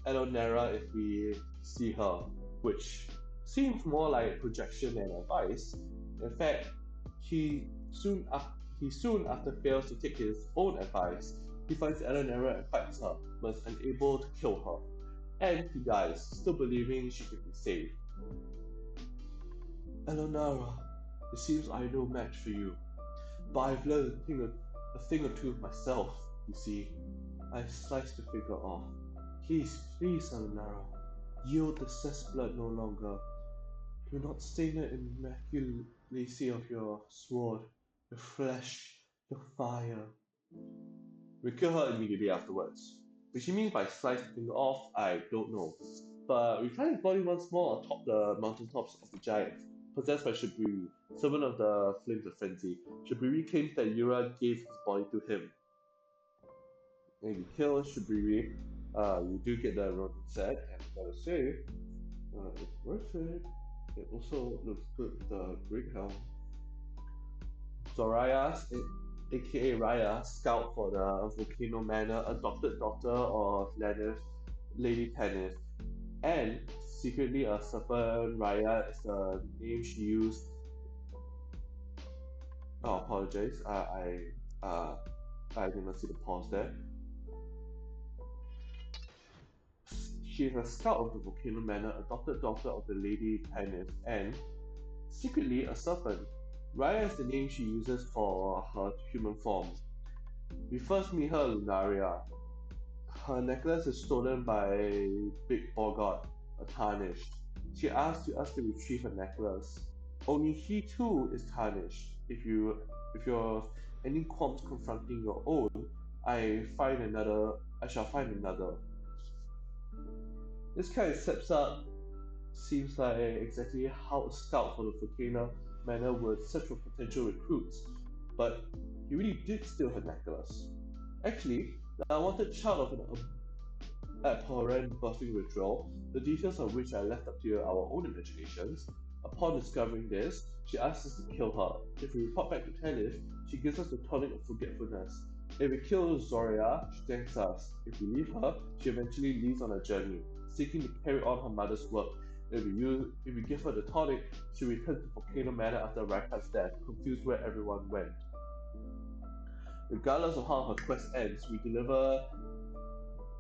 Eleonora if we see her, which seems more like projection than advice. In fact, he soon, he soon after fails to take his own advice. He finds Eleonora and fights her, but is unable to kill her. And he dies, still believing she could be saved. Eleonora, it seems I'm no match for you, but I've learned a thing or two myself, you see. I sliced the finger off. Please, Eleonora, yield the cesspool no longer. Do not stain the immaculacy of your sword, your flesh, your fire. We kill her immediately afterwards. What she means by slice the finger off, I don't know. But we find his body once more atop the mountaintops of the giants, possessed by Shiburi, servant of the Flames of Frenzy. Shiburi claims that Yura gave his body to him. And you kill Shiburi, you do get the Ronin set, and I gotta say, it's worth it. It also looks good with the Great Helm. Soraya, aka Raya, scout for the Volcano Manor, adopted daughter of Lady Tanith, and secretly a serpent. Raya is the name she used. Oh, apologize. I did not see the pause there. She is a scout of the Volcano Manor, adopted daughter of the Lady Tanith, and secretly a serpent. Raya is the name she uses for her human form. We first meet her Lunaria. Her necklace is stolen by Big Boggart, a tarnished. She asks us to retrieve her necklace. Only he too is tarnished. If you're any qualms confronting your own, I shall find another. This kind of sets up seems like exactly how a scout for the Volcano Manor would search for potential recruits, but he really did steal her necklace. Actually, the unwanted child of an abhorrent birthing ritual, the details of which are left up to our own imaginations. Upon discovering this, she asks us to kill her. If we report back to Tanith, she gives us the tonic of forgetfulness. If we kill Zoria, she thanks us. If we leave her, she eventually leaves on a journey, seeking to carry on her mother's work. If we give her the tonic, she returns to Volcano Manor after Reinhardt's death, confused where everyone went. Regardless of how her quest ends, we deliver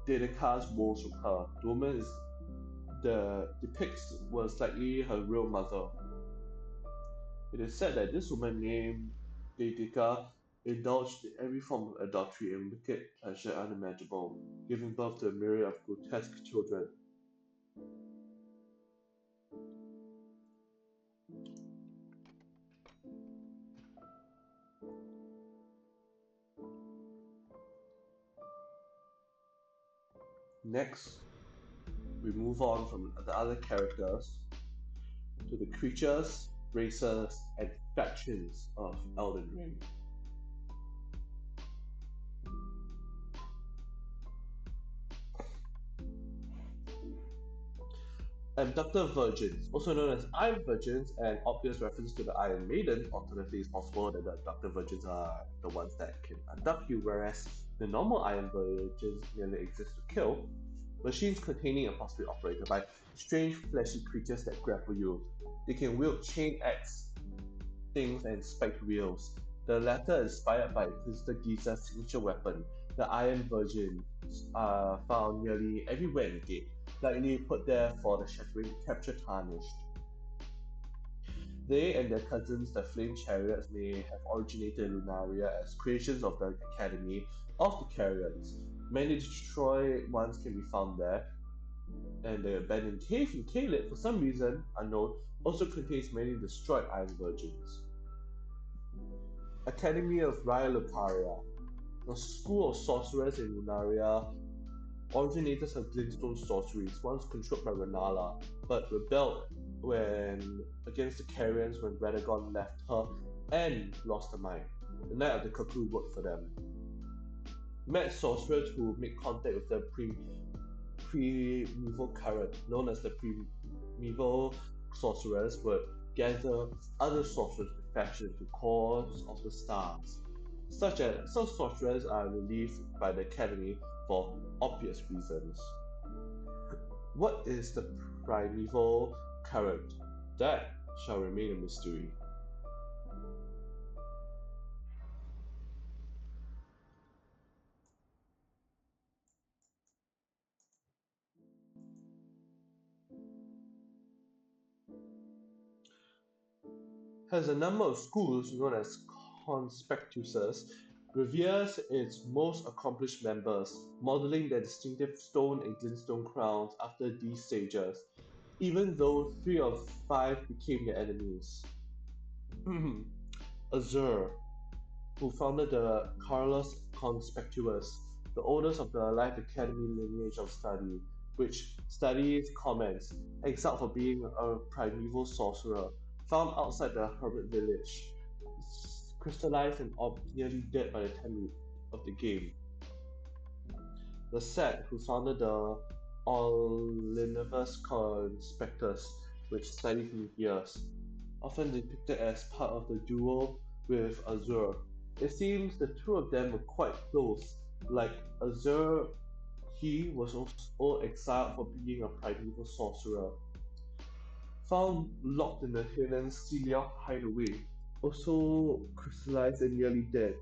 Dedeka's woes from her. The woman is the depicts was likely her real mother. It is said that this woman named Dedeka indulged in every form of adultery and wicked pleasure unimaginable, giving birth to a myriad of grotesque children. Next, we move on from the other characters to the creatures, races, and factions of Elden Ring. Abductor Virgins, also known as Iron Virgins, an obvious reference to the Iron Maiden. Alternatively, it's possible that the Abductor Virgins are the ones that can abduct you, whereas the normal Iron Virgins merely exist to kill. Machines containing and possibly operated by strange fleshy creatures that grapple you. They can wield chain axe things and spiked wheels. The latter inspired by Inquisitor Giza's signature weapon. The Iron Virgins are found nearly everywhere in the game, likely put there for the shattering to capture Tarnished. They and their cousins, the Flame Chariots, may have originated in Lunaria as creations of the Academy of the Carrions. Many destroyed ones can be found there, and the abandoned cave in Caled, for some reason unknown, also contains many destroyed Iron Virgins. Academy of Raya Lucaria, a school of sorcerers in Lunaria, originators of glintstone sorceries, once controlled by Renala, but rebelled when against the Carrions when Radagon left her and lost her mind. The Knight of the Cuckoo worked for them. Mad sorcerers who make contact with the primeval current, known as the primeval sorcerers, would gather other sorcerers to fashion into cores of the stars. Some sorcerers are relieved by the Academy for obvious reasons. What is the primeval current? That shall remain a mystery. Has a number of schools known as conspectuses, reveres its most accomplished members, modeling their distinctive stone and glintstone crowns after these sages, even though 3 of 5 became their enemies. Azure, who founded the Carlos Conspectuous, the oldest of the Life Academy lineage of study, which studies comments, exiled for being a primeval sorcerer, found outside the hermit village, crystallized and nearly dead by the time of the game. The Set, who founded the Oliniverse Conspectus, which studies nucleus, often depicted as part of the duo with Azure. It seems the two of them were quite close. Like Azure, he was also exiled for being a primeval sorcerer. Found locked in the hidden Celia hideaway, also crystallized and nearly dead.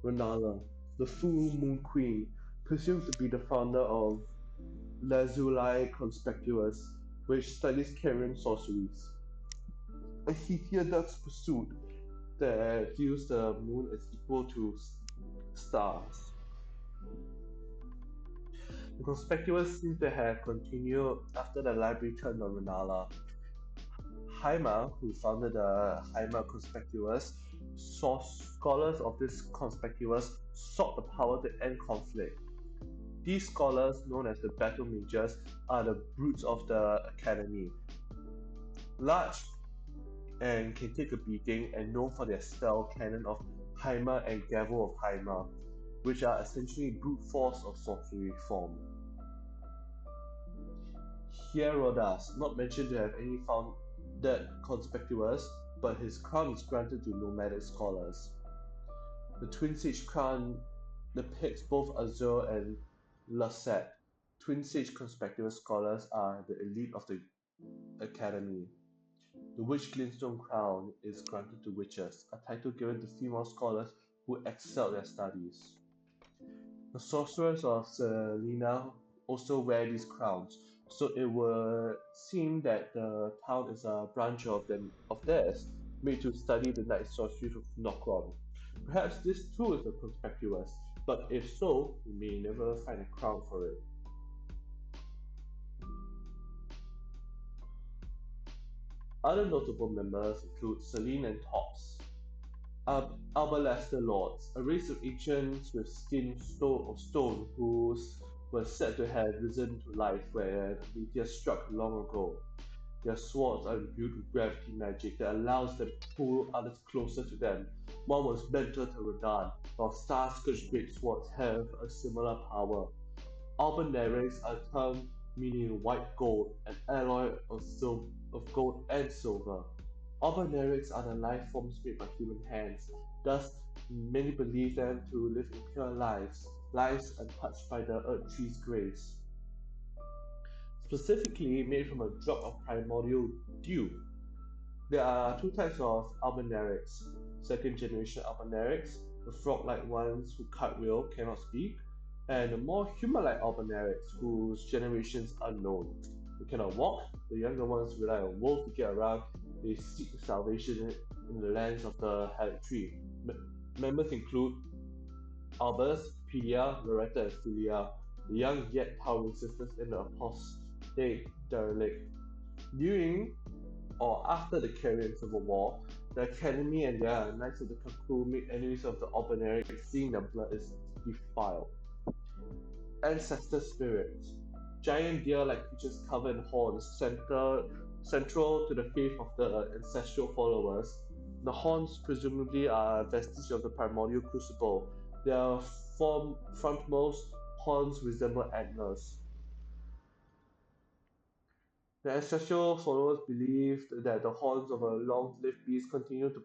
Renala, the Full Moon Queen, presumed to be the founder of Lazuli Conspicuous, which studies carrion sorceries. A heterodox pursuit that views the moon as equal to stars. The conspicuous seems to have continued after the library turned on Renala. Haima, who founded the Haima Conspicuous, scholars of this conspicuous sought the power to end conflict. These scholars, known as the Battle Mages, are the brutes of the Academy. Large and can take a beating and known for their spell canon of Haima and Gavel of Haima, which are essentially brute force of sorcery form. Hierodas, not mentioned to have any founded conspicuous, but his crown is granted to nomadic scholars. The Twin Sage crown depicts both Azure and Lasset, Twin Sage Conspicuous Scholars are the elite of the Academy. The Witch Glintstone Crown is granted to witches, a title given to female scholars who excel their studies. The sorcerers of Selena also wear these crowns, so it would seem that the town is a branch of theirs, made to study the night sorceries of Nokron. Perhaps this too is a conspicuous, but if so, we may never find a crown for it. Other notable members include Celine and Tops, Albalaster Lords, a race of ancients with skin of stone who were said to have risen to life when a meteor struck long ago. Their swords are imbued with gravity magic that allows them to pull others closer to them. One was mentored to Rodan, while Star-Scourged greatswords have a similar power. Albinaurics are termed meaning white gold, an alloy of gold and silver. Albinaurics are the life forms made by human hands, thus many believe them to live impure lives, lives untouched by the earth tree's grace. Specifically made from a drop of primordial dew. There are two types of Albinaurics. Second generation Albinaurics, the frog-like ones who cartwheel, cannot speak, and the more human-like Albinaurics, whose generation is unknown. They cannot walk, the younger ones rely on wolves to get around, they seek salvation in the lands of the Halic Tree. Members include Albus, Pelia, Loretta, and Philia, the young yet towering sisters in the apostate derelict. During or after the Carrion Civil War, the Academy and their Knights of the Cuckoo made enemies of the Albinaurics, seeing their blood is defiled. Ancestor spirits. Giant deer-like creatures covered in horns, central to the faith of the ancestral followers. The horns presumably are a vestige of the primordial crucible. Their frontmost horns resemble antlers. The ancestral followers believed that the horns of a long-lived beast continue to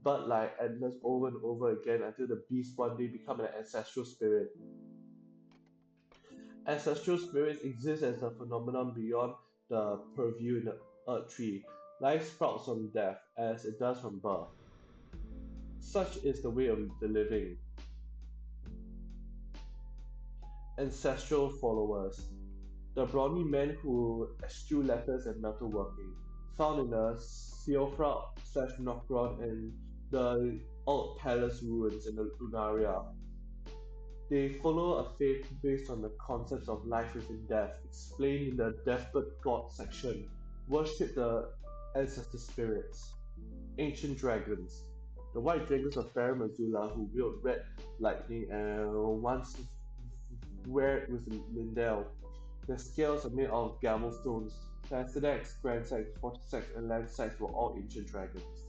bud like antlers over and over again until the beast one day become an ancestral spirit. Ancestral spirits exist as a phenomenon beyond the purview in the earth tree. Life sprouts from death, as it does from birth. Such is the way of the living. Ancestral followers. The brawny men who eschew letters and metalworking, found in the Seofra/Nokron and the Old Palace ruins in the Lunaria. They follow a faith based on the concepts of life within death, explained in the Deathbird God section. Worship the ancestor spirits. Ancient dragons. The white dragons of Fair Mazula who wield red lightning and once were with Lindell. Their scales are made of gavel stones. Placidex, Grandsex, Fortisex, and Landsex were all ancient dragons.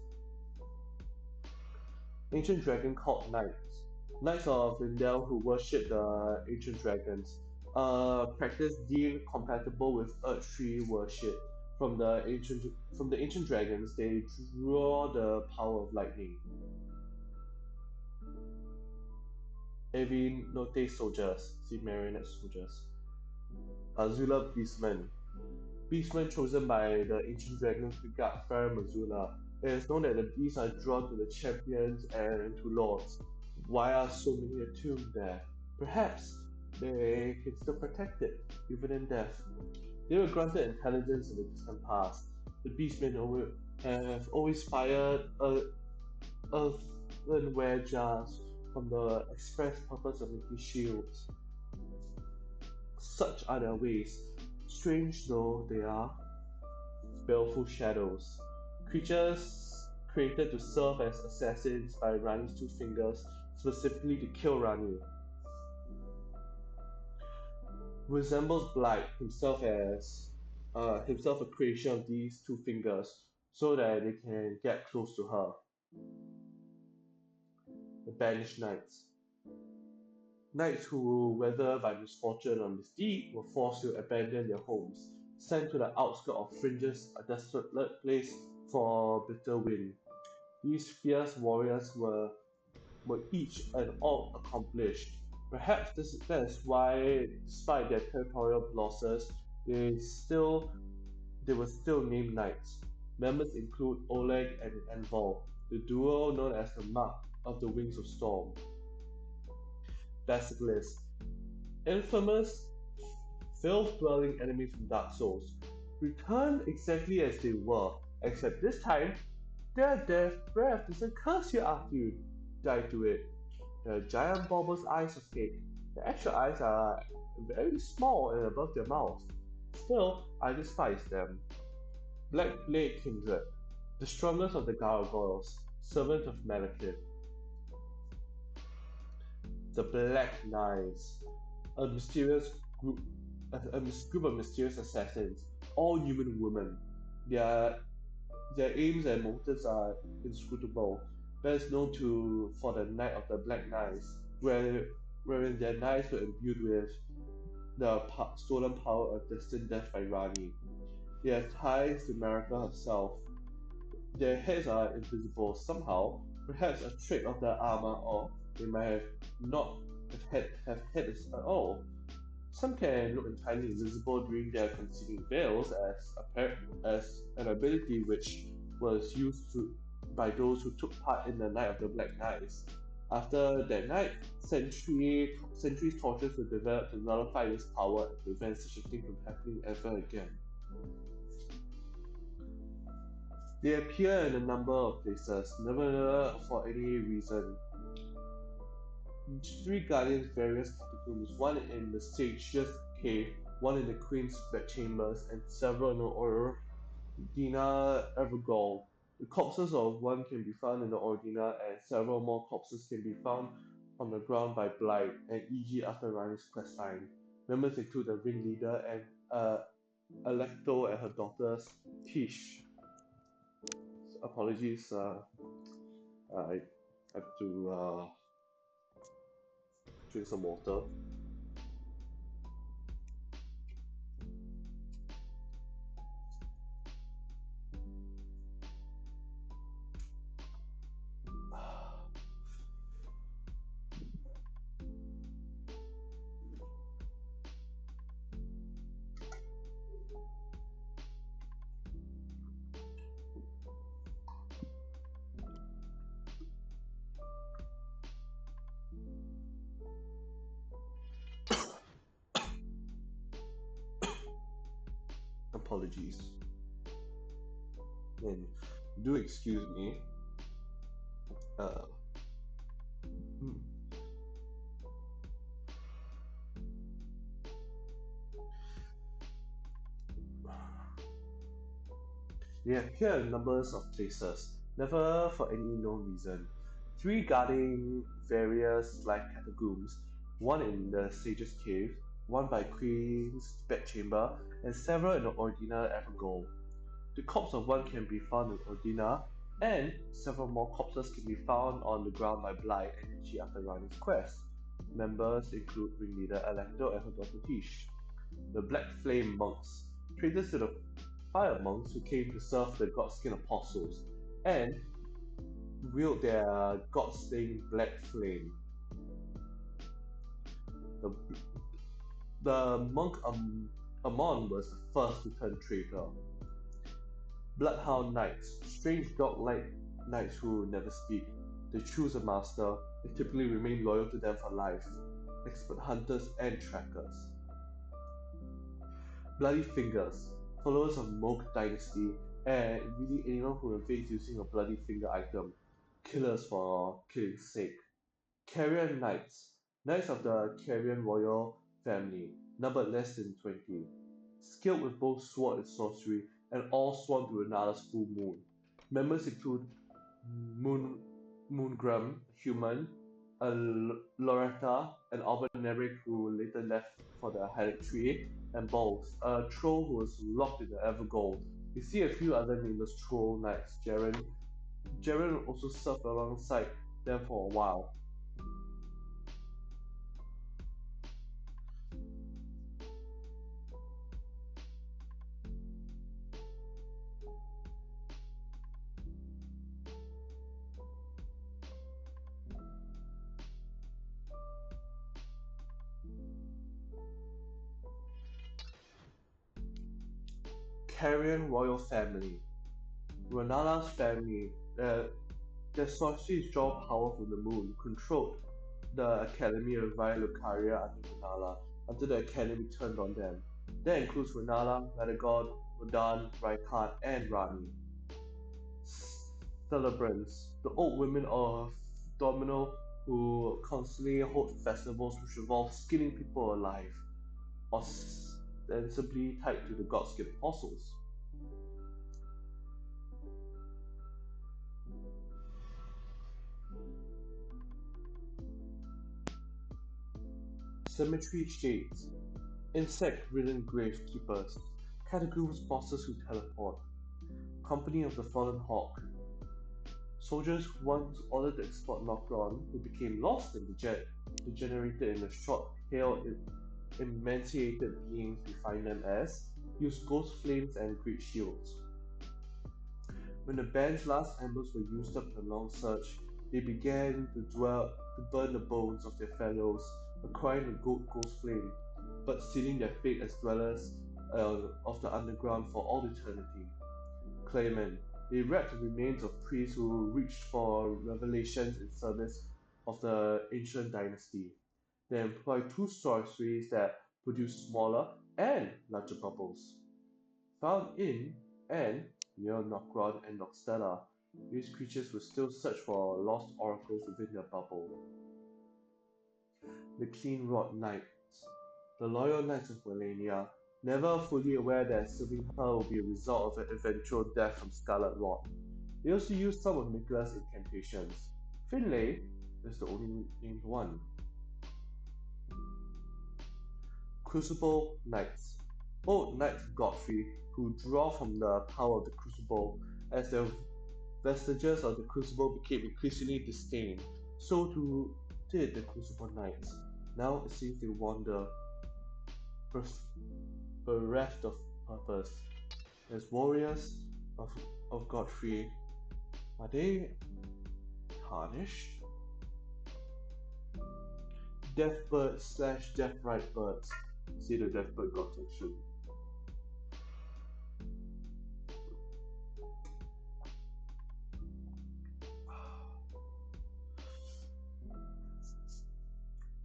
Ancient dragon called knights. Knights of Lindell who worship the ancient dragons. A practice deemed compatible with Earth Tree worship. From the ancient dragons, they draw the power of lightning. Note soldiers, see marionette soldiers. Azula Beastmen. Beastmen chosen by the ancient dragons to guard Fair Mazula. It is known that the beasts are drawn to the champions and to lords. Why are so many attuned there? Perhaps they can still protect it, even in death. They were granted intelligence in the distant past. The beastmen have always fired earthenware jars from the express purpose of making shields. Such are their ways. Strange though they are, baleful shadows. Creatures created to serve as assassins by Rani's two fingers, specifically to kill Rani. Resembles Blight himself a creation of these two fingers, so that they can get close to her. The Banished Knights. Knights who, whether by misfortune or misdeed, were forced to abandon their homes, sent to the outskirts of fringes, a desolate place for bitter wind. These fierce warriors were each and all accomplished. Perhaps that is why, despite their territorial losses, they still they were still named knights. Members include Oleg and Envol, the duo known as the Mark of the Wings of Storm. Basilisk, infamous filth-dwelling enemies from Dark Souls, return exactly as they were, except this time their death breath doesn't curse you after you die to it. The giant bulbous eyes of Fate. The actual eyes are very small and above their mouths. Still, I despise them. Black Blade Kindred, the strongest of the gargoyles, servant of Malekith. The Black Knights, a mysterious group, a group of mysterious assassins, all human women. Their their aims and motives are inscrutable. Best known to for the Night of the Black Knights, wherein their knights were imbued with the stolen power of destined death by Rani. They have ties to America herself. Their heads are invisible somehow, perhaps a trick of their armor, or they might have not have heads at all. Some can look entirely invisible during their concealing veils as an ability which was used by those who took part in the Night of the Black Knights. After that night, centuries tortures were developed to nullify this power and prevent such a thing from happening ever again. They appear in a number of places, never for any reason. Three guardians various catacombs, one in the Sage's cave, one in the Queen's bedchambers, and several in the Ordina Evergaol. The corpses of one can be found in the Ordina, and several more corpses can be found on the ground by Blight and E.G. after Rani's questline. Members include the ringleader and Alecto and her daughters Tish. Apologies, I have to drink some water. Apologies. And do excuse me. Uh, hmm. They appear in numbers of places, never for any known reason. Three guarding various life catacombs, one in the Sage's Cave, one by Queen's bedchamber, and several in the Ordina Evergaol. The corpse of one can be found in Ordina, and several more corpses can be found on the ground by Blight and Ichi after Rani's quest. Members include ringleader Alecto and her daughter Tish. The Black Flame Monks, traitors to the Fire Monks who came to serve the Godskin Apostles, and wield their God-stained black flame. The, the monk Amon was the first to turn traitor. Bloodhound Knights, strange dog-like knights who never speak. They choose a master and typically remain loyal to them for life. Expert hunters and trackers. Bloody Fingers, followers of Moog Dynasty, and really anyone who invades using a bloody finger item. Killers for killing's sake. Carrion Knights, Knights of the Carrion royal family, numbered less than 20. Skilled with both sword and sorcery, and all sworn to Renala's full moon. Members include Moon Moongrum, human, Loretta, an Albaneric who later left for the Hylic Tree, and Bowles, a troll who was locked in the Evergold. We see a few other nameless troll knights. Jaren also served alongside them for a while. Carrion royal family. Renala's family, their sorceries draw power from the moon, controlled the Academy of via Lucaria under Renala until the Academy turned on them. That includes Renala, Medagod, Rodan, Rykard, and Rani. Celebrants, the old women of Domino who constantly hold festivals which involve skinning people alive, ostensibly tied to the Godskin apostles. Cemetery shades, insect-ridden gravekeepers, catacombs bosses who teleport, company of the fallen hawk, soldiers who once ordered to export Nokron who became lost and degenerated in a short, pale, emaciated beings we find them as, use ghost flames and great shields. When the band's last embers were used up in a long search, they began to burn the bones of their fellows, acquiring the gold ghost flame, but sealing their fate as dwellers of the underground for all eternity. Claymen, they erect the remains of priests who reached for revelations in service of the ancient dynasty. They employ two sorceries that produce smaller and larger bubbles. Found in and near Nokron and Noxtella, these creatures will still search for lost oracles within their bubble. The Clean Rod Knights, the loyal knights of Melania, never fully aware that serving her will be a result of an eventual death from Scarlet Rot. They also use some of Nicholas' incantations. Finlay is the only named one. Crucible Knights, old knights of Godfrey who draw from the power of the Crucible as their vestiges of the Crucible became increasingly disdained. So too did the Crucible Knights. Now it seems they wander, bereft of purpose. As warriors of, of Godfrey, are they tarnished? Deathbird slash Deathrite birds. See the Deathbird God section.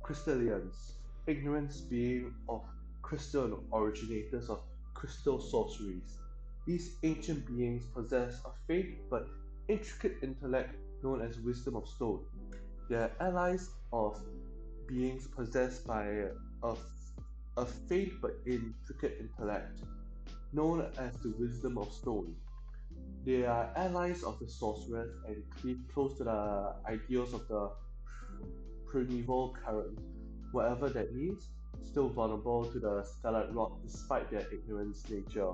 Crystallians, ignorance being of crystal and originators of crystal sorceries. These ancient beings possess a faint but intricate intellect known as wisdom of stone. They are allies of beings possessed by a, a faint but intricate intellect known as the wisdom of stone. They are allies of the sorcerers and cleave close to the ideals of the primeval current, whatever that means, still vulnerable to the Scarlet Rot despite their ignorance nature.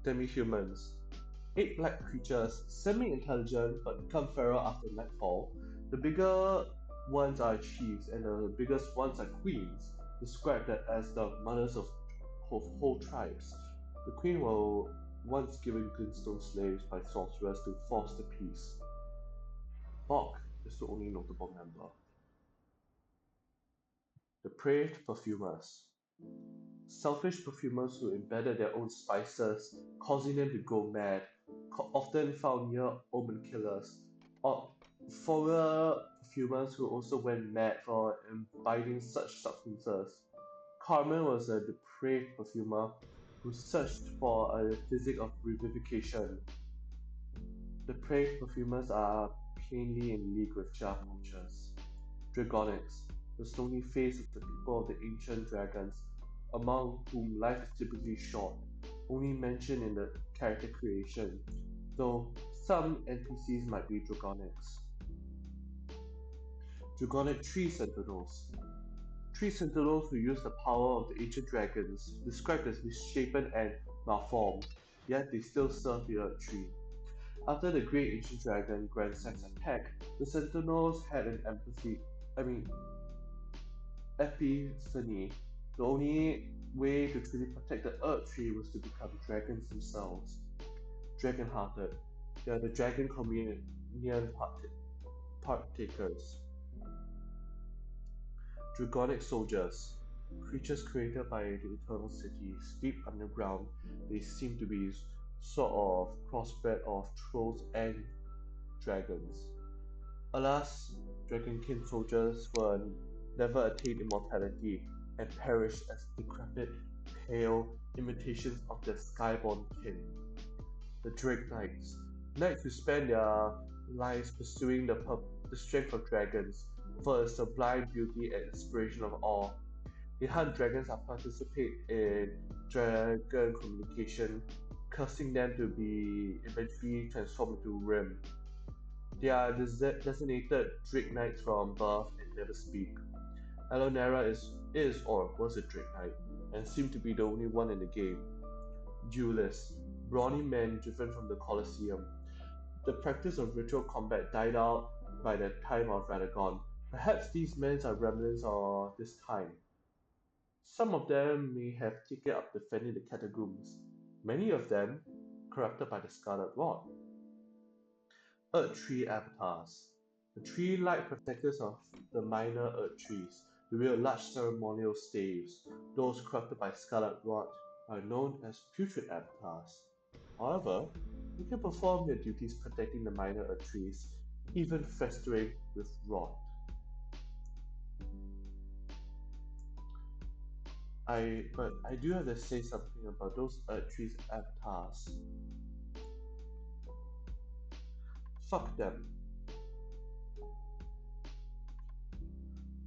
Demi-humans, eight black creatures, semi-intelligent but become feral after nightfall. The bigger ones are chiefs and the biggest ones are queens, described as the mothers of whole tribes. The queen were once given glintstone slaves by sorcerers to foster peace. Bok is the only notable member. Depraved perfumers. Selfish perfumers who embedded their own spices, causing them to go mad, often found near omen killers, or foreigner perfumers who also went mad for imbibing such substances. Carmen was a depraved perfumer who searched for a physic of revivification. Depraved perfumers are plainly in league with jar poachers. Dragonics, the stony face of the people of the ancient dragons, among whom life is typically short, only mentioned in the character creation, though some NPCs might be Dragonics. Dragonic Tree Sentinels. Tree Sentinels who use the power of the ancient dragons, described as misshapen and malformed, yet they still serve the Earth Tree. After the great ancient dragon Grand Sex attack, the Sentinels had an epiphany. The only way to truly protect the Earth Tree was to become dragons themselves. Dragon-hearted, they are the dragon communion partakers. Dragonic soldiers. Creatures created by the Eternal City sleep underground. They seem to be sort of crossbred of trolls and dragons. Alas, Dragonkin soldiers were never attained immortality and perished as decrepit, pale imitations of their skyborn kin, the Drake Knights. Knights who spend their lives pursuing the strength of dragons for the sublime beauty and inspiration of all. They hunt dragons and participate in dragon communication, cursing them to be eventually transformed into Rim. They are designated Drake Knights from birth and never speak. Alonera is or was a Drake Knight, and seemed to be the only one in the game. Duelists, brawny men driven from the Colosseum. The practice of ritual combat died out by the time of Radagon. Perhaps these men are remnants of this time. Some of them may have taken up defending the catacombs, many of them corrupted by the Scarlet Rot. Earth Tree Avatars. The tree-like protectors of the minor Earth trees, they wield large ceremonial staves. Those corrupted by Scarlet Rot are known as Putrid Avatars. However, they can perform their duties protecting the minor Earth trees, even festering with rot. But I do have to say something about those Earth trees avatars. Fuck them.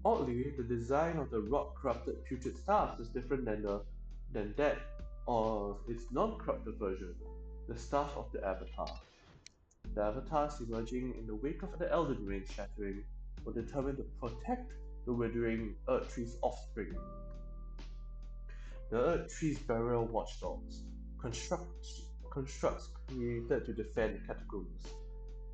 Oddly, the design of the rock-corrupted putrid staff is different than that of its non-corrupted version, the staff of the Avatar. The Avatars emerging in the wake of the Elden Ring shattering were determined to protect the withering Earth Tree's offspring. The Earth Tree's burial watchdogs, constructs created to defend the catacombs.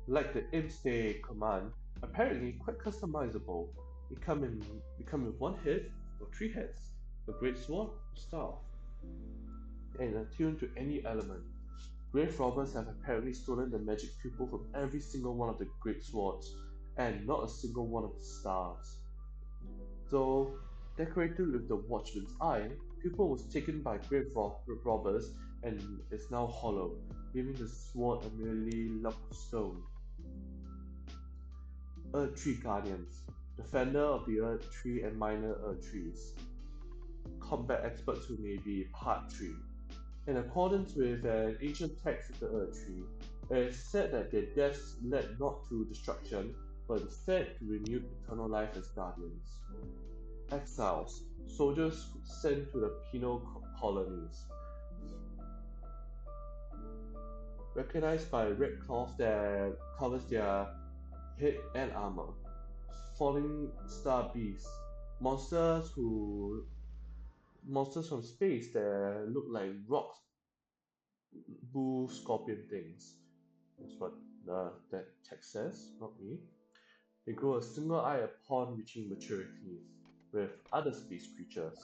Like the Imstay command, apparently quite customizable. They come with one head or three heads, a great sword or staff, and attuned to any element. Grave robbers have apparently stolen the magic pupil from every single one of the great swords, and not a single one of the stars. Though decorated with the Watchman's Eye, pupil was taken by robbers and is now hollow, leaving the sword a merely lump of stone. Earth Tree Guardians, defender of the Earth Tree and minor Earth Trees, combat experts who may be part tree. In accordance with an ancient text of the Earth Tree, it is said that their deaths led not to destruction, but instead to renewed eternal life as guardians. Exiles, soldiers sent to the penal colonies, recognized by a red cloth that covers their head and armor. Falling star beasts, monsters who monsters from space that look like rocks, bull scorpion things. That's what that text says, not me. They grow a single eye upon reaching maturity, with other space creatures.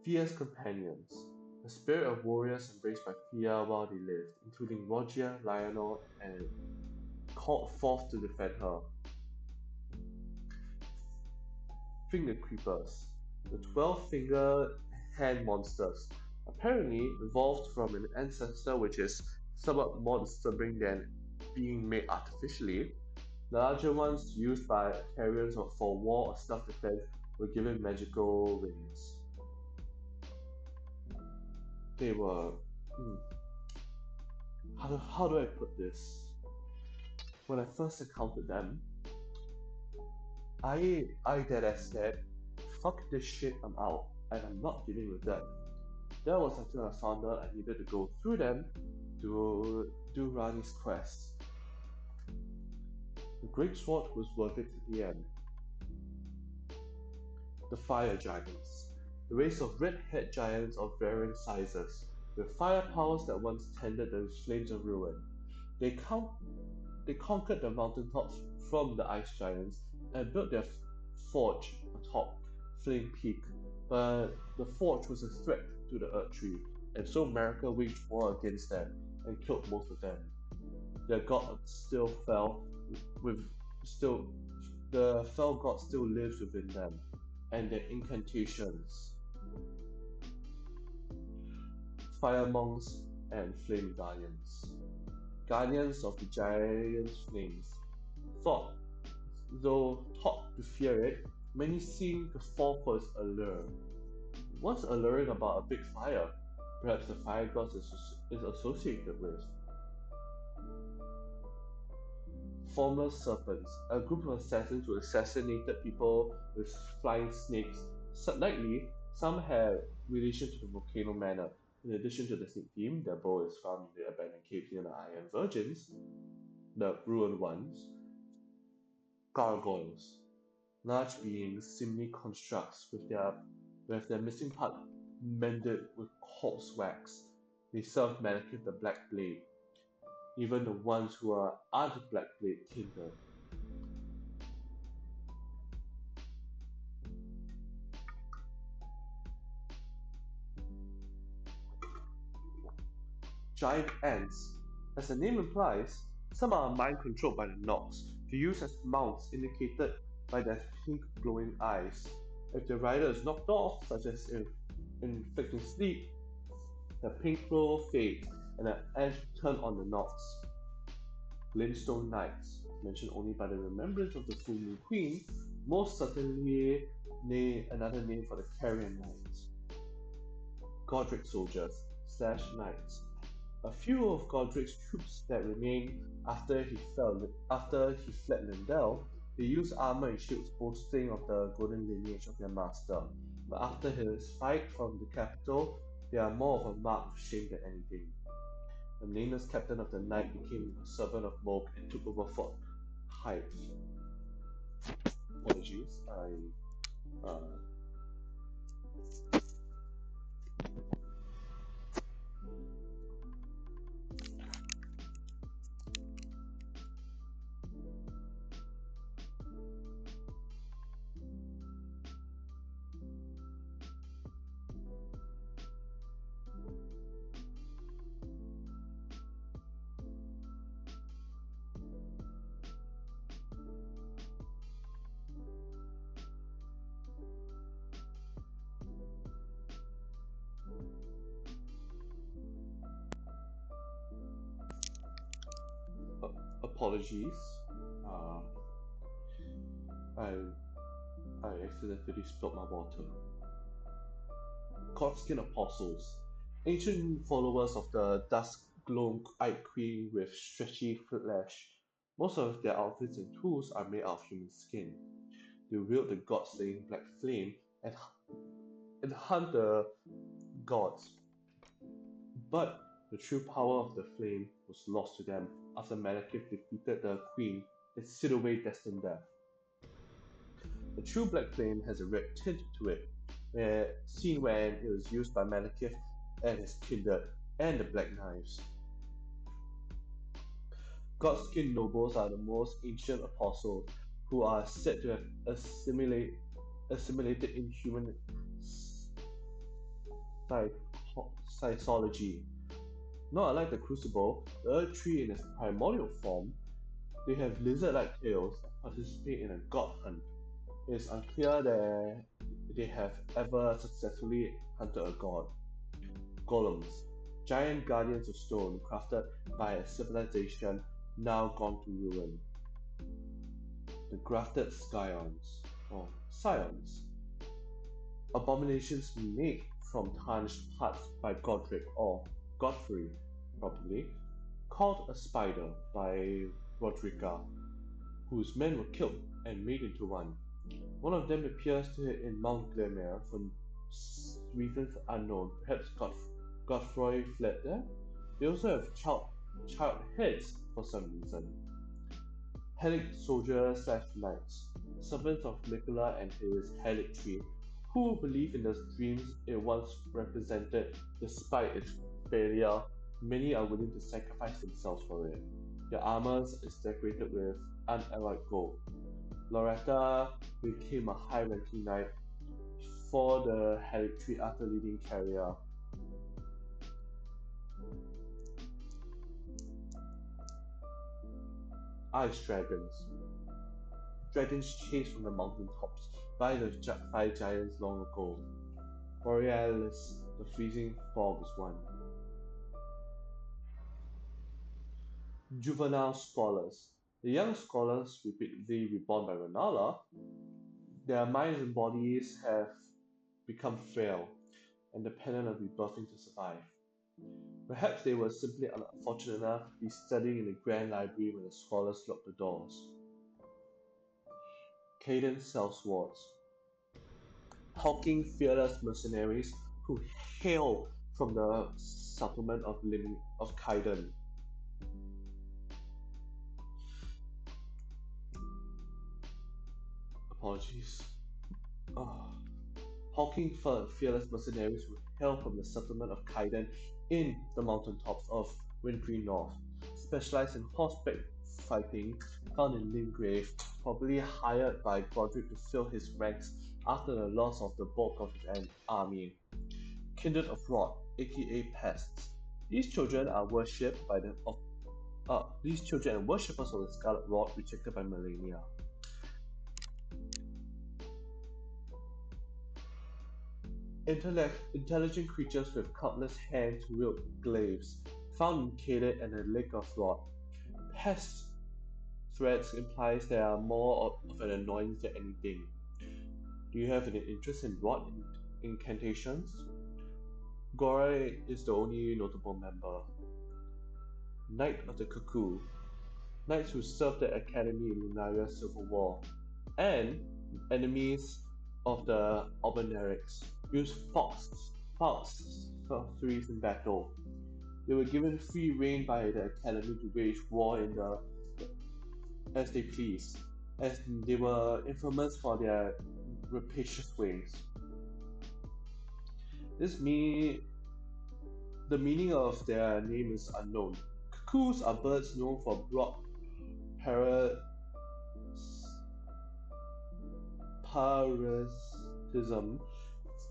Fia's companions, the spirit of warriors embraced by Fia while they lived, including Rogia, Lionel, and called forth to defend her. Finger Creepers, the 12-finger hand monsters, apparently evolved from an ancestor which is somewhat more disturbing than being made artificially. The larger ones used by carriers for war or self-defense were given magical wings. They were. Hmm, how do I put this? When I first encountered them, I that I said, fuck this shit, I'm out, and I'm not dealing with them. That was until I found out I needed to go through them to do Rani's quest. The Great Sword was worth it in the end. The Fire Giants, the race of red-haired giants of varying sizes, with fire powers that once tended the flames of ruin. They, con- they conquered the mountaintops from the ice giants and built their forge atop Flame Peak, but the forge was a threat to the Earth Tree, and so America waged war against them and killed most of them. Their god still fell with still the fell god still lives within them. and their incantations, fire monks and flame guardians. Guardians of the giant's flames. Thought, though taught to fear it, many seem to fall for its allure. What's alluring about a big fire? Perhaps the fire gods is associated with formless serpents, a group of assassins who assassinated people with flying snakes. Likely, some have relation to the volcano manor. In addition to the snake theme, their bow is found in the abandoned caves near the Iron Virgins, the ruined ones, gargoyles, large beings seemingly constructs with their missing part mended with corpse wax. They serve Malekith the Black Blade, even the ones who aren't Black Blade kindred. Giant ants. As the name implies, some are mind controlled by the Nox to use as mounts indicated by their pink glowing eyes. If the rider is knocked off, such as in inflicting sleep, the pink glow fades and the ants turn on the Nox. Glintstone Knights, mentioned only by the remembrance of the full moon queen, most certainly another name for the carrion knights. Godric soldiers slash knights. A few of Godric's troops that remained after he fled Lindell, they used armor and shields boasting of the golden lineage of their master. But after his fight from the capital, they are more of a mark of shame than anything. The nameless captain of the night became a servant of Moog and took over Fort Hythe. Apologies, uh, apologies. Uh, I I accidentally spilled my water. Codskin Apostles, ancient followers of the dusk-eyed queen with stretchy flesh. Most of their outfits and tools are made out of human skin. They wield the god-slaying black flame and hunt the gods. But the true power of the flame was lost to them after Malekith defeated the queen and sealed away destined death. The true black flame has a red tint to it, seen when it was used by Malekith and his kindred and the Black Knives. Godskin nobles are the most ancient apostles who are said to have assimilated in human psychology. Not unlike the Crucible, the Earth Tree in its primordial form, they have lizard-like tails and participate in a god hunt. It is unclear that they have ever successfully hunted a god. Golems, giant guardians of stone crafted by a civilization now gone to ruin. The grafted scions, or scions, abominations made from tarnished parts by Godric or Godfrey, probably, called a spider by Roderica, whose men were killed and made into one. One of them appears to in Mount Glemere for reasons unknown. Perhaps Godfrey fled there. They also have child heads for some reason. Hellic soldiers slash knights, servants of Nicola and his Hellic tree, who believe in the dreams it once represented. Despite its failure, many are willing to sacrifice themselves for it. Their armor is decorated with unalloyed gold. Loretta became a high-ranking knight for the Hellic tree after leading Carrier. Ice dragons. Dragons chased from the mountaintops by the fire giants long ago. Borealis, the freezing fog is one. Juvenile scholars. The young scholars, repeatedly reborn by Renala, their minds and bodies have become frail and dependent on rebirthing to survive. Perhaps they were simply unfortunate enough to be studying in the grand library when the scholars locked the doors. Cadence sellswords. Hulking, fearless mercenaries who hail from the settlement of Kaiden. Apologies. Oh. Hulking, fearless mercenaries who hail from the settlement of Kaiden in the mountaintops of wintry north, specialized in horseback fighting, found in Lingrave, probably hired by Godric to fill his ranks after the loss of the bulk of his army. Kindred of Rot, aka pests. These children are worshipped by these children and worshippers of the Scarlet Rod rejected by millennia. Intelligent creatures with countless hands wield glaives, found in Cadet and the Lake of Rot. Pest threats implies they are more of an annoyance than anything. Do you have any interest in Rot incantations? Gorai is the only notable member. Knight of the Cuckoo. Knights who served the Academy in Lunaria's Civil War, and enemies of the Albinaurics use fox sorceries in battle. They were given free rein by the Academy to wage war as they pleased, as they were infamous for their rapacious ways. This mean the meaning of their name is unknown. Cuckoos are birds known for broad para- parasitism.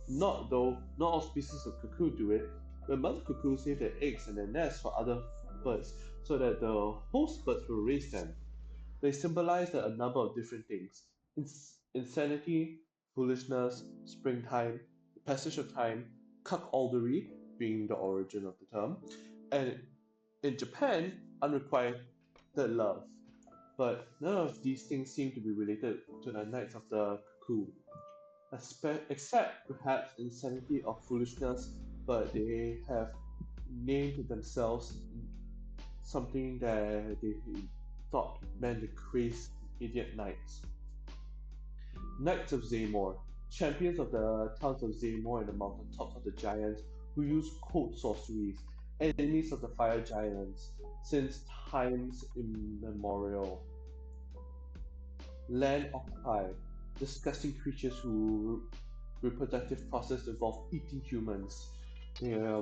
Not all species of cuckoo do it. The mother cuckoos save their eggs and their nests for other birds so that the host birds will raise them. They symbolize a number of different things: insanity, foolishness, springtime, the passage of time, cuckoldery being the origin of the term, and in Japan, unrequited love. But none of these things seem to be related to the Knights of the Cuckoo, except perhaps insanity or foolishness, but they have named themselves something that they thought meant the crazed idiot knights. Knights of Zaymor, champions of the towns of Zaymor and the mountaintops of the giants who use cold sorceries, enemies of the fire giants since times immemorial. Land Octopi, disgusting creatures whose reproductive process involve eating humans. Uh,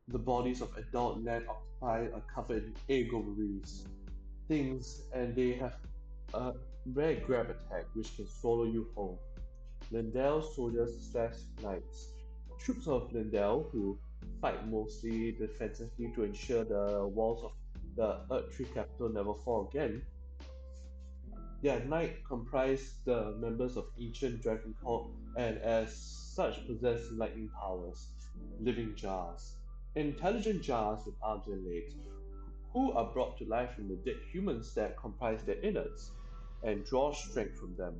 the bodies of adult land octopi are covered in egg ovaries, things, and they have a rare grab attack which can swallow you whole. Lindell soldiers slash knights. Troops of Lindell who fight mostly defensively to ensure the walls of the Earth Tree capital never fall again. Their knight comprise the members of ancient dragon cult and as such possess lightning powers, living jars. Intelligent jars with arms and legs, who are brought to life from the dead humans that comprise their innards, and draw strength from them.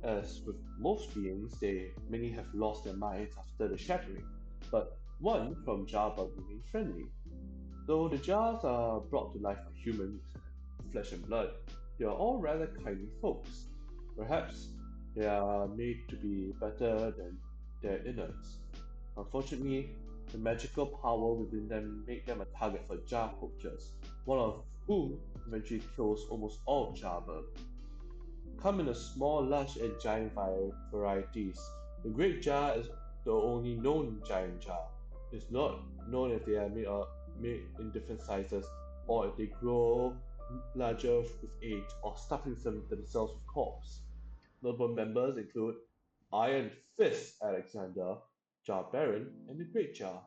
As with most beings, many have lost their minds after the shattering, but one from Java remains friendly. Though the jars are brought to life by humans, flesh and blood, they are all rather kindly folks. Perhaps they are made to be better than their innards. Unfortunately, the magical power within them make them a target for jar poachers, one of whom eventually kills almost all Java. Come in a small, large, and giant varieties. The Great Jar is the only known giant jar. It's not known if they are made in different sizes or if they grow larger with age or stuffing themselves with corpse. Notable members include Iron Fist Alexander, Jar Baron, and the Great Jar.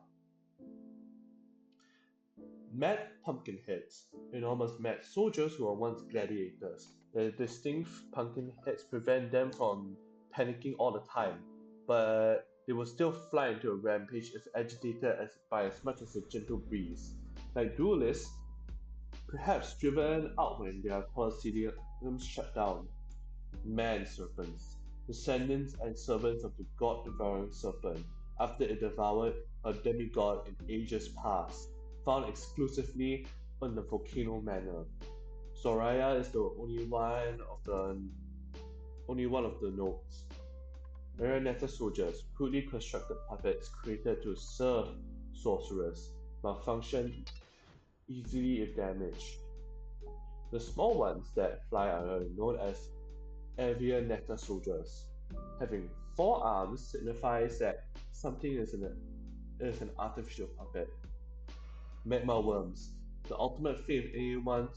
Mad pumpkinheads, enormous mad soldiers who were once gladiators. Their distinct pumpkin heads prevent them from panicking all the time, but they will still fly into a rampage if agitated by as much as a gentle breeze. Like duelists, perhaps driven out when their colosseums shut down. Man serpents, descendants and servants of the god-devouring serpent, after it devoured a demigod in ages past, found exclusively on the volcano manor. Soraya is the only one of the nodes. Marionette soldiers, crudely constructed puppets created to serve sorcerers, malfunction easily if damaged. The small ones that fly are known as Avionetta soldiers. Having four arms signifies that something is an artificial puppet. Magma worms, the ultimate fate of anyone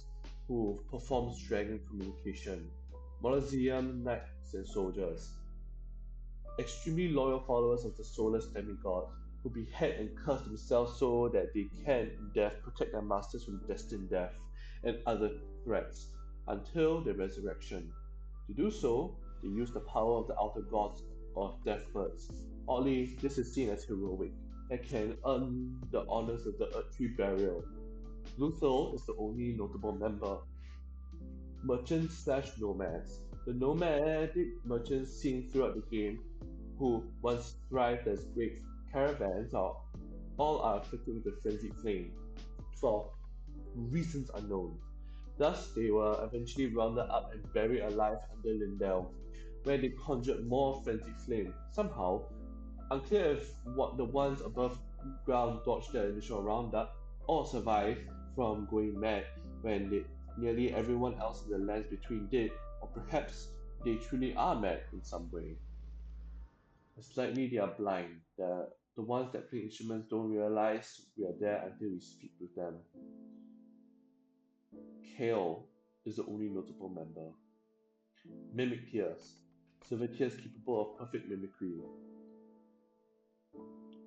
who performs dragon communication. Mausoleum knights and soldiers, extremely loyal followers of the soulless demigod, who behead and curse themselves so that they can, in death, protect their masters from destined death and other threats until their resurrection. To do so, they use the power of the outer gods of death birds. Oddly, this is seen as heroic and can earn the honors of the earthly burial. Luthor is the only notable member. Merchants slash nomads. The nomadic merchants seen throughout the game, who once thrived as great caravans, all are afflicted with the frenzied flame, for reasons unknown. Thus, they were eventually rounded up and buried alive under Lindell, where they conjured more frenzied flame. Somehow, unclear if what the ones above ground dodged their initial roundup or survived from going mad when nearly everyone else in the lands between did, or perhaps they truly are mad in some way. It's likely they are blind. The ones that play instruments don't realize we are there until we speak with them. Kale is the only notable member. Mimic Tears. Servitors capable of perfect mimicry.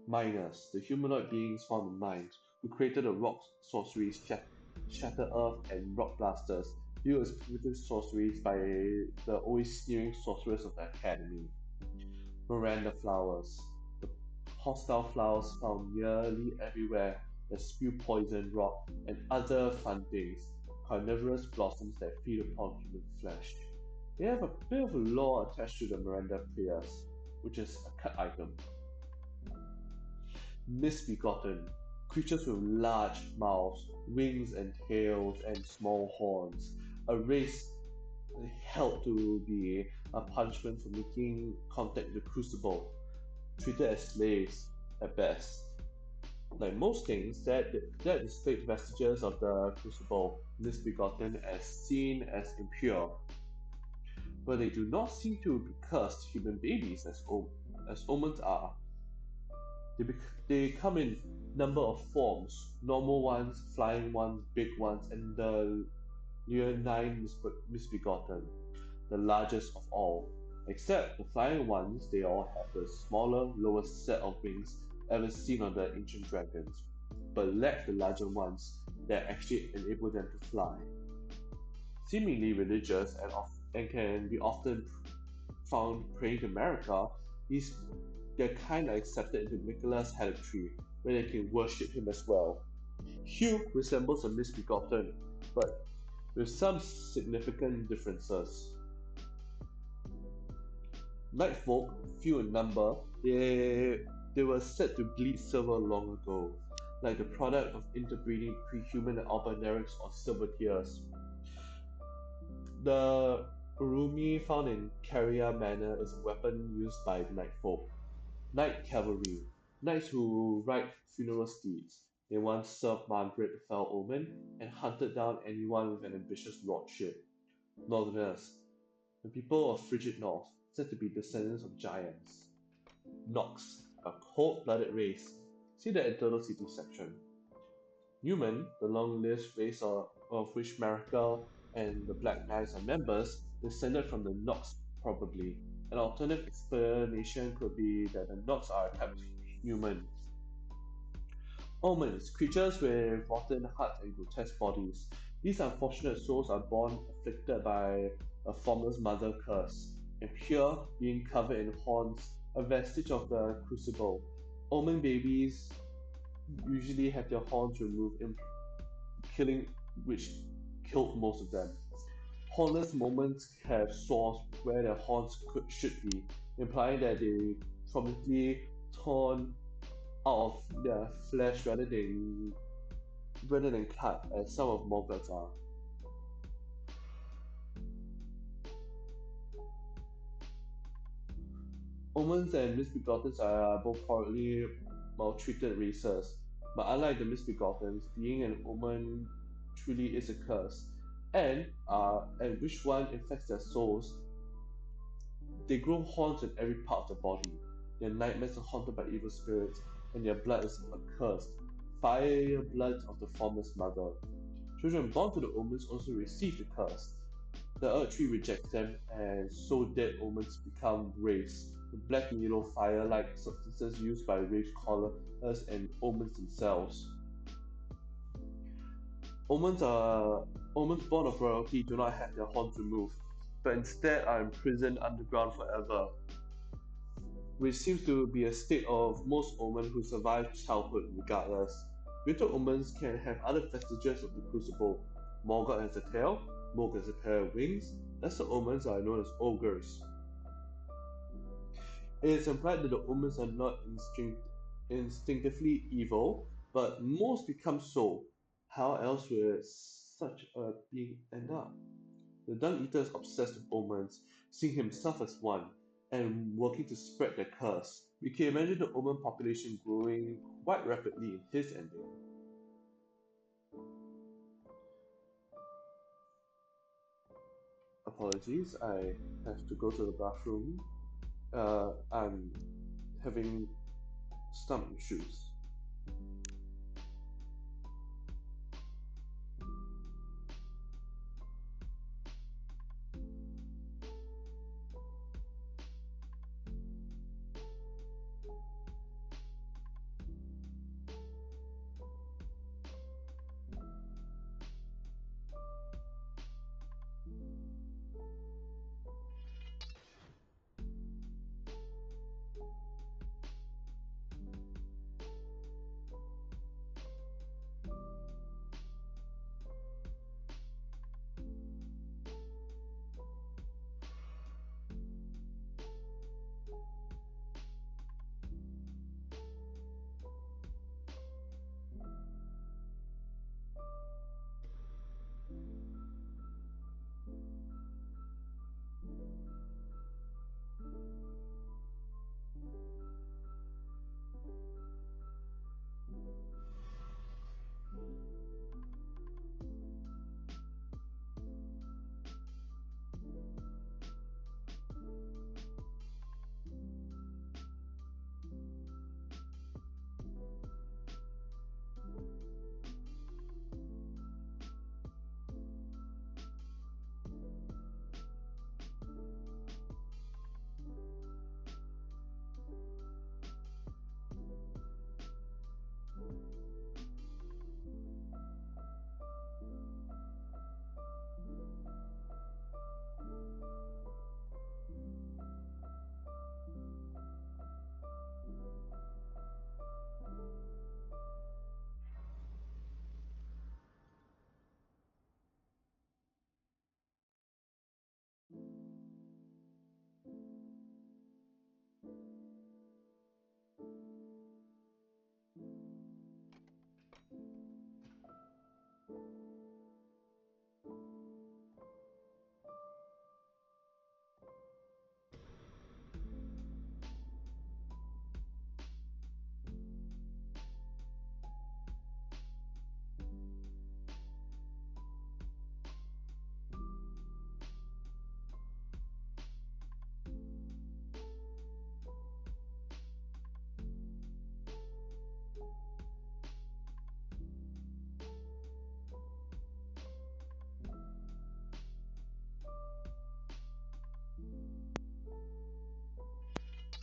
Miners, the humanoid beings found in mines, who created the rock sorceries Shatter Earth and Rock Blasters, viewed as primitive sorceries by the always sneering sorcerers of the Academy. Miranda flowers, the hostile flowers found nearly everywhere that spew poison, rot, and other fun things, carnivorous blossoms that feed upon human flesh. They have a bit of a lore attached to the Miranda prayers, which is a cut item. Misbegotten, creatures with large mouths, wings and tails, and small horns. A race held to be a punishment for making contact with the crucible, treated as slaves at best. Like most things, that displayed vestiges of the crucible, misbegotten as seen as impure, but they do not seem to be cursed human babies as omens are. They come in number of forms, normal ones, flying ones, big ones, and the leonine misbegotten, the largest of all. Except the flying ones, they all have the smaller, lowest set of wings ever seen on the ancient dragons, but lack the larger ones that actually enable them to fly. Seemingly religious and can be often found praying to America, these their kind are accepted into Nicholas' tree, where they can worship him as well. Hugh resembles a misbegotten, but with some significant differences. Nightfolk, few in number, they were said to bleed silver long ago, like the product of interbreeding pre-human albinarics or silvertears. The Urumi found in Carrier Manor is a weapon used by Nightfolk. Night Cavalry, knights who ride funeral steeds. They once served Margaret the Fell Omen and hunted down anyone with an ambitious lordship. Northerners, the people of frigid north, said to be descendants of giants. Nox, a cold-blooded race. See the Eternal City section. Human, the long-lived race of which Miracle and the Black Knights are members, descended from the Nox probably. An alternate explanation could be that the Nox are a type of human. Omens, creatures with rotten hearts and grotesque bodies. These unfortunate souls are born afflicted by a formless mother curse. and here being covered in horns, a vestige of the crucible. Omen babies usually have their horns removed, killing which killed most of them. Hornless moments have sores where their should be, implying that they probably torn out of their flesh rather than cut, as some of Morgoths are. Omens and Misbegottens are both horribly maltreated races, but unlike the Misbegottens, being an Omen truly is a curse. And which one infects their souls, they grow horns in every part of the body. Their nightmares are haunted by evil spirits, and their blood is accursed. Fire blood of the formless mother. Children born to the omens also receive the curse. The earth tree rejects them, and so dead omens become wraiths, with black and yellow fire-like substances used by wraith callers and omens themselves. Omens are Omens born of royalty do not have their horns removed, but instead are imprisoned underground forever, which seems to be a state of most omen who survive childhood regardless. Greater omens can have other vestiges of the crucible. Morgoth has a tail, Morg has a pair of wings. Lesser omens are known as ogres. It is implied that the omens are not instinctively evil, but most become so. How else would such a being end up? The Dung Eater is obsessed with omens, seeing himself as one, and working to spread the curse. We can imagine the omen population growing quite rapidly in his ending. Apologies, I have to go to the bathroom. I'm having stomach issues.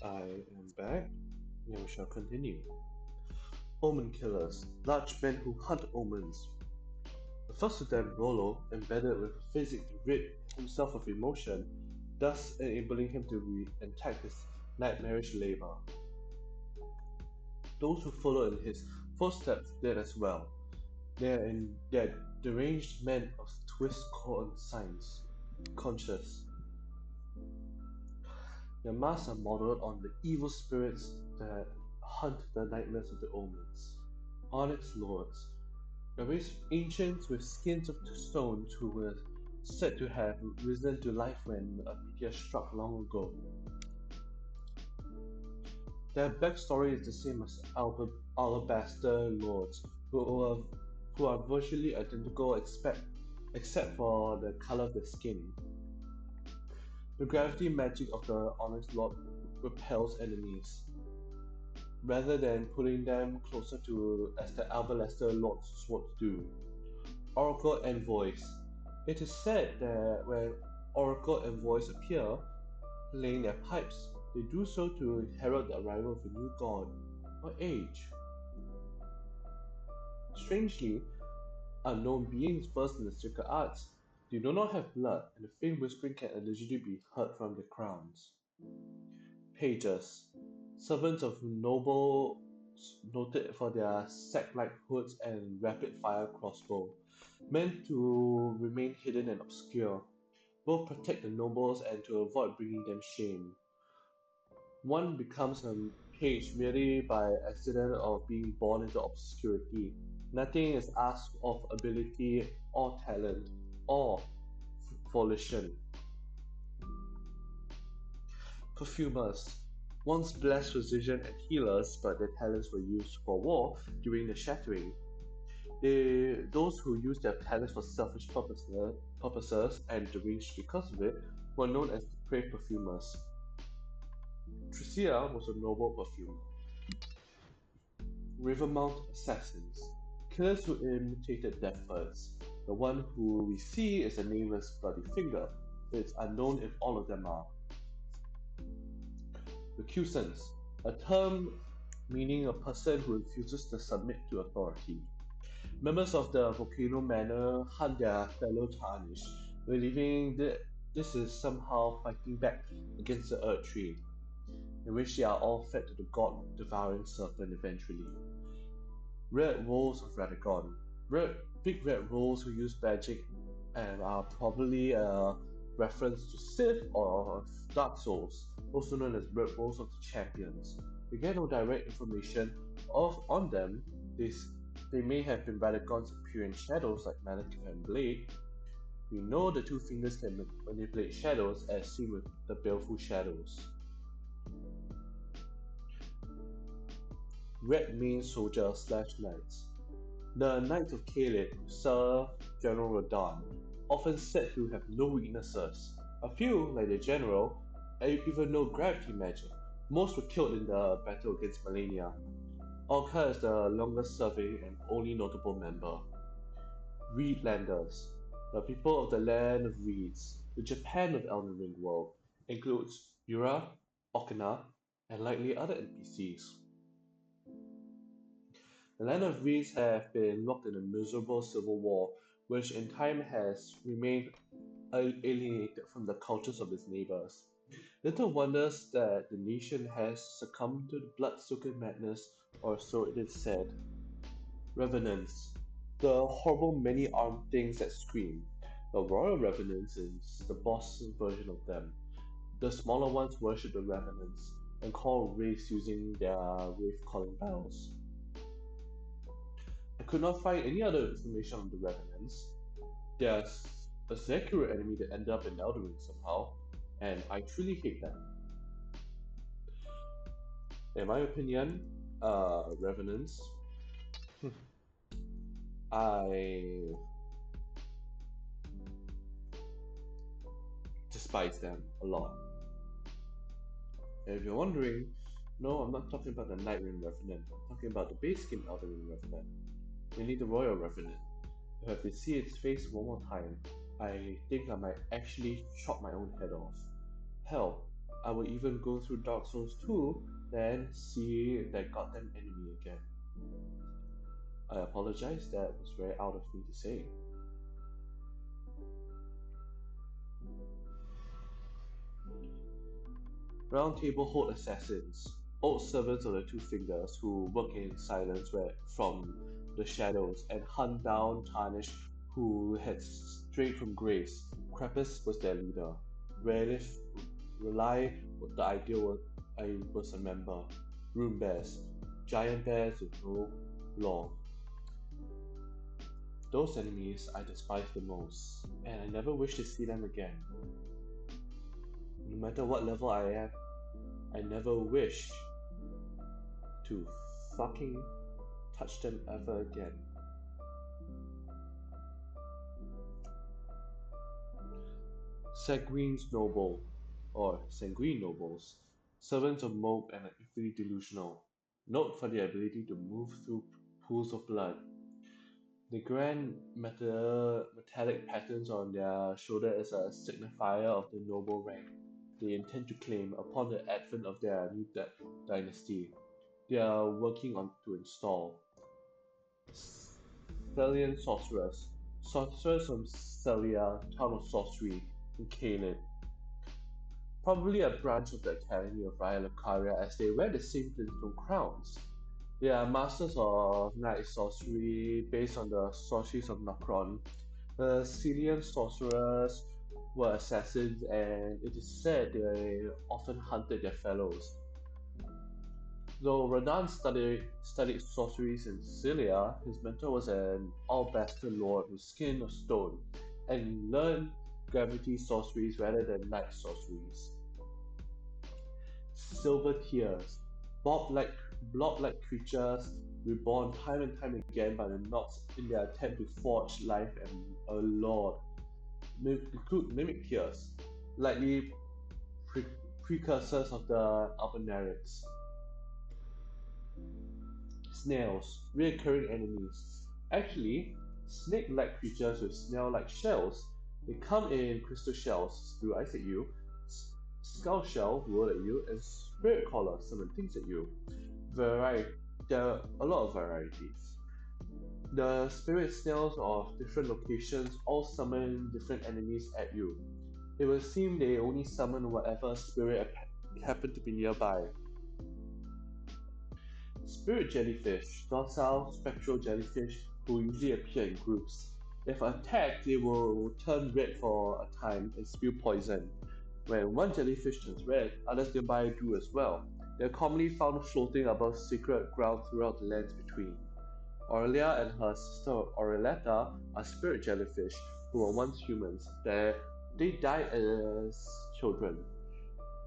I am back, and we shall continue. Omen killers, large men who hunt omens. The first of them, Rollo, embedded with physics to rid himself of emotion, thus enabling him to attack his nightmarish labor. Those who followed in his footsteps did as well. They're deranged men of twist conscious. Their masks are modeled on the evil spirits that hunt the nightmares of the omens. Onyx lords, the race of ancients with skins of stone who were said to have risen to life when a meteor struck long ago. Their backstory is the same as Alabaster Lords, who are virtually identical except for the color of their skin. The gravity magic of the Onyx Lord repels enemies, rather than pulling them closer to as the Alabaster Lord's swords do. Oracle Envoys. It is said that when Oracle Envoys appear, playing their pipes, they do so to herald the arrival of a new god or age. Strangely, unknown beings versed in the secret arts, they do not have blood, and the faint whispering can allegedly be heard from their crowns. Pages, servants of nobles noted for their sack-like hoods and rapid-fire crossbow, meant to remain hidden and obscure, both protect the nobles and to avoid bringing them shame. One becomes a page merely by accident of being born into obscurity. Nothing is asked of ability or talent or volition. Perfumers, once blessed with vision and healers, but their talents were used for war during the Shattering. Those who used their talents for selfish purposes and deranged because of it were known as depraved perfumers. Tricia was a noble perfumer. Rivermount assassins, killers who imitated death birds. The one who we see is a nameless bloody finger. It's unknown if all of them are. Recusants, a term meaning a person who refuses to submit to authority. Members of the Volcano Manor hunt their fellow tarnished, believing that this is somehow fighting back against the Earth Tree, in which they are all fed to the god devouring serpent eventually. Red Wolves of Radagon. Big red wolves who use magic and are probably a reference to Sith or Dark Souls, also known as Red Wolves of the Champions. We get no direct information on them. They, they may have been Radagons appearing shadows like Malekith and Blade. We know the two fingers can manipulate shadows as seen with the Baleful Shadows. Red Main Soldier / Knights. The Knights of Kaled who serve General Radahn, often said to have no weaknesses. A few, like the General, even know gravity magic. Most were killed in the battle against Melania. Orca is the longest serving and only notable member. Reedlanders, the people of the Land of Reeds, the Japan of Elden Ring world, includes Yura, Okina, and likely other NPCs. The Land of Reeds have been locked in a miserable civil war, which in time has remained alienated from the cultures of its neighbors. Little wonders that the nation has succumbed to the blood-soaked madness, or so it is said. Revenants, the horrible many-armed things that scream. The Royal Revenants is the boss version of them. The smaller ones worship the Revenants and call wraiths using their wraith-calling bells. I could not find any other information on the Revenants. There's a Sekiro enemy that ended up in Elden Ring somehow, and I truly hate that. In my opinion, Revenants, I despise them a lot. And if you're wondering, no, I'm not talking about the Nightwing Revenant. I'm talking about the base skin Elden Ring Revenant. We need the Royal Revenant. If I have to see its face one more time, I think I might actually chop my own head off. Hell, I will even go through Dark Souls 2, then see that goddamn enemy again. I apologize, that was very out of me to say. Round Table hold assassins, old servants of the Two Fingers who work in silence from the shadows and hunt down tarnished who had strayed from grace. Krampus was their leader. Relief, Rely, the idea was a member. Room bears, giant bears with no law. Those enemies I despise the most, and I never wish to see them again. No matter what level I am, I never wish to fucking touch them ever again. Sanguine's Noble, or Sanguine Nobles, servants of Mope and are equally delusional. Note for their ability to move through pools of blood. The grand metallic patterns on their shoulder is a signifier of the noble rank they intend to claim upon the advent of their new dynasty. They are working on to install. Celian sorcerers. Sorcerers from Celia, town of sorcery, in Caelid. Probably a branch of the Academy of Raya Lucaria as they wear the same Flintstone crowns. They are masters of night sorcery based on the sorceries of Nokron. The Celian sorcerers were assassins and it is said they often hunted their fellows. Though Radan studied sorceries in Sicilia, his mentor was an alabaster lord with skin of stone, and learned gravity sorceries rather than night sorceries. Silver tears, blob-like blob-like creatures reborn time and time again by the Nox in their attempt to forge life and a lord. Include mimic tears, likely pre- precursors of the Albinaurics. Snails, recurring enemies. Actually, snake-like creatures with snail-like shells. They come in crystal shells, blue eyes at you, skull shell, roll at you, and spirit collar, summon things at you. Variety. There are a lot of varieties. The spirit snails of different locations all summon different enemies at you. It would seem they only summon whatever spirit happen to be nearby. Spirit jellyfish, docile spectral jellyfish who usually appear in groups. If attacked, they will turn red for a time and spew poison. When one jellyfish turns red, others nearby do as well. They are commonly found floating above sacred ground throughout the lands between. Aurelia and her sister Aureletta are spirit jellyfish who were once humans. They died as children.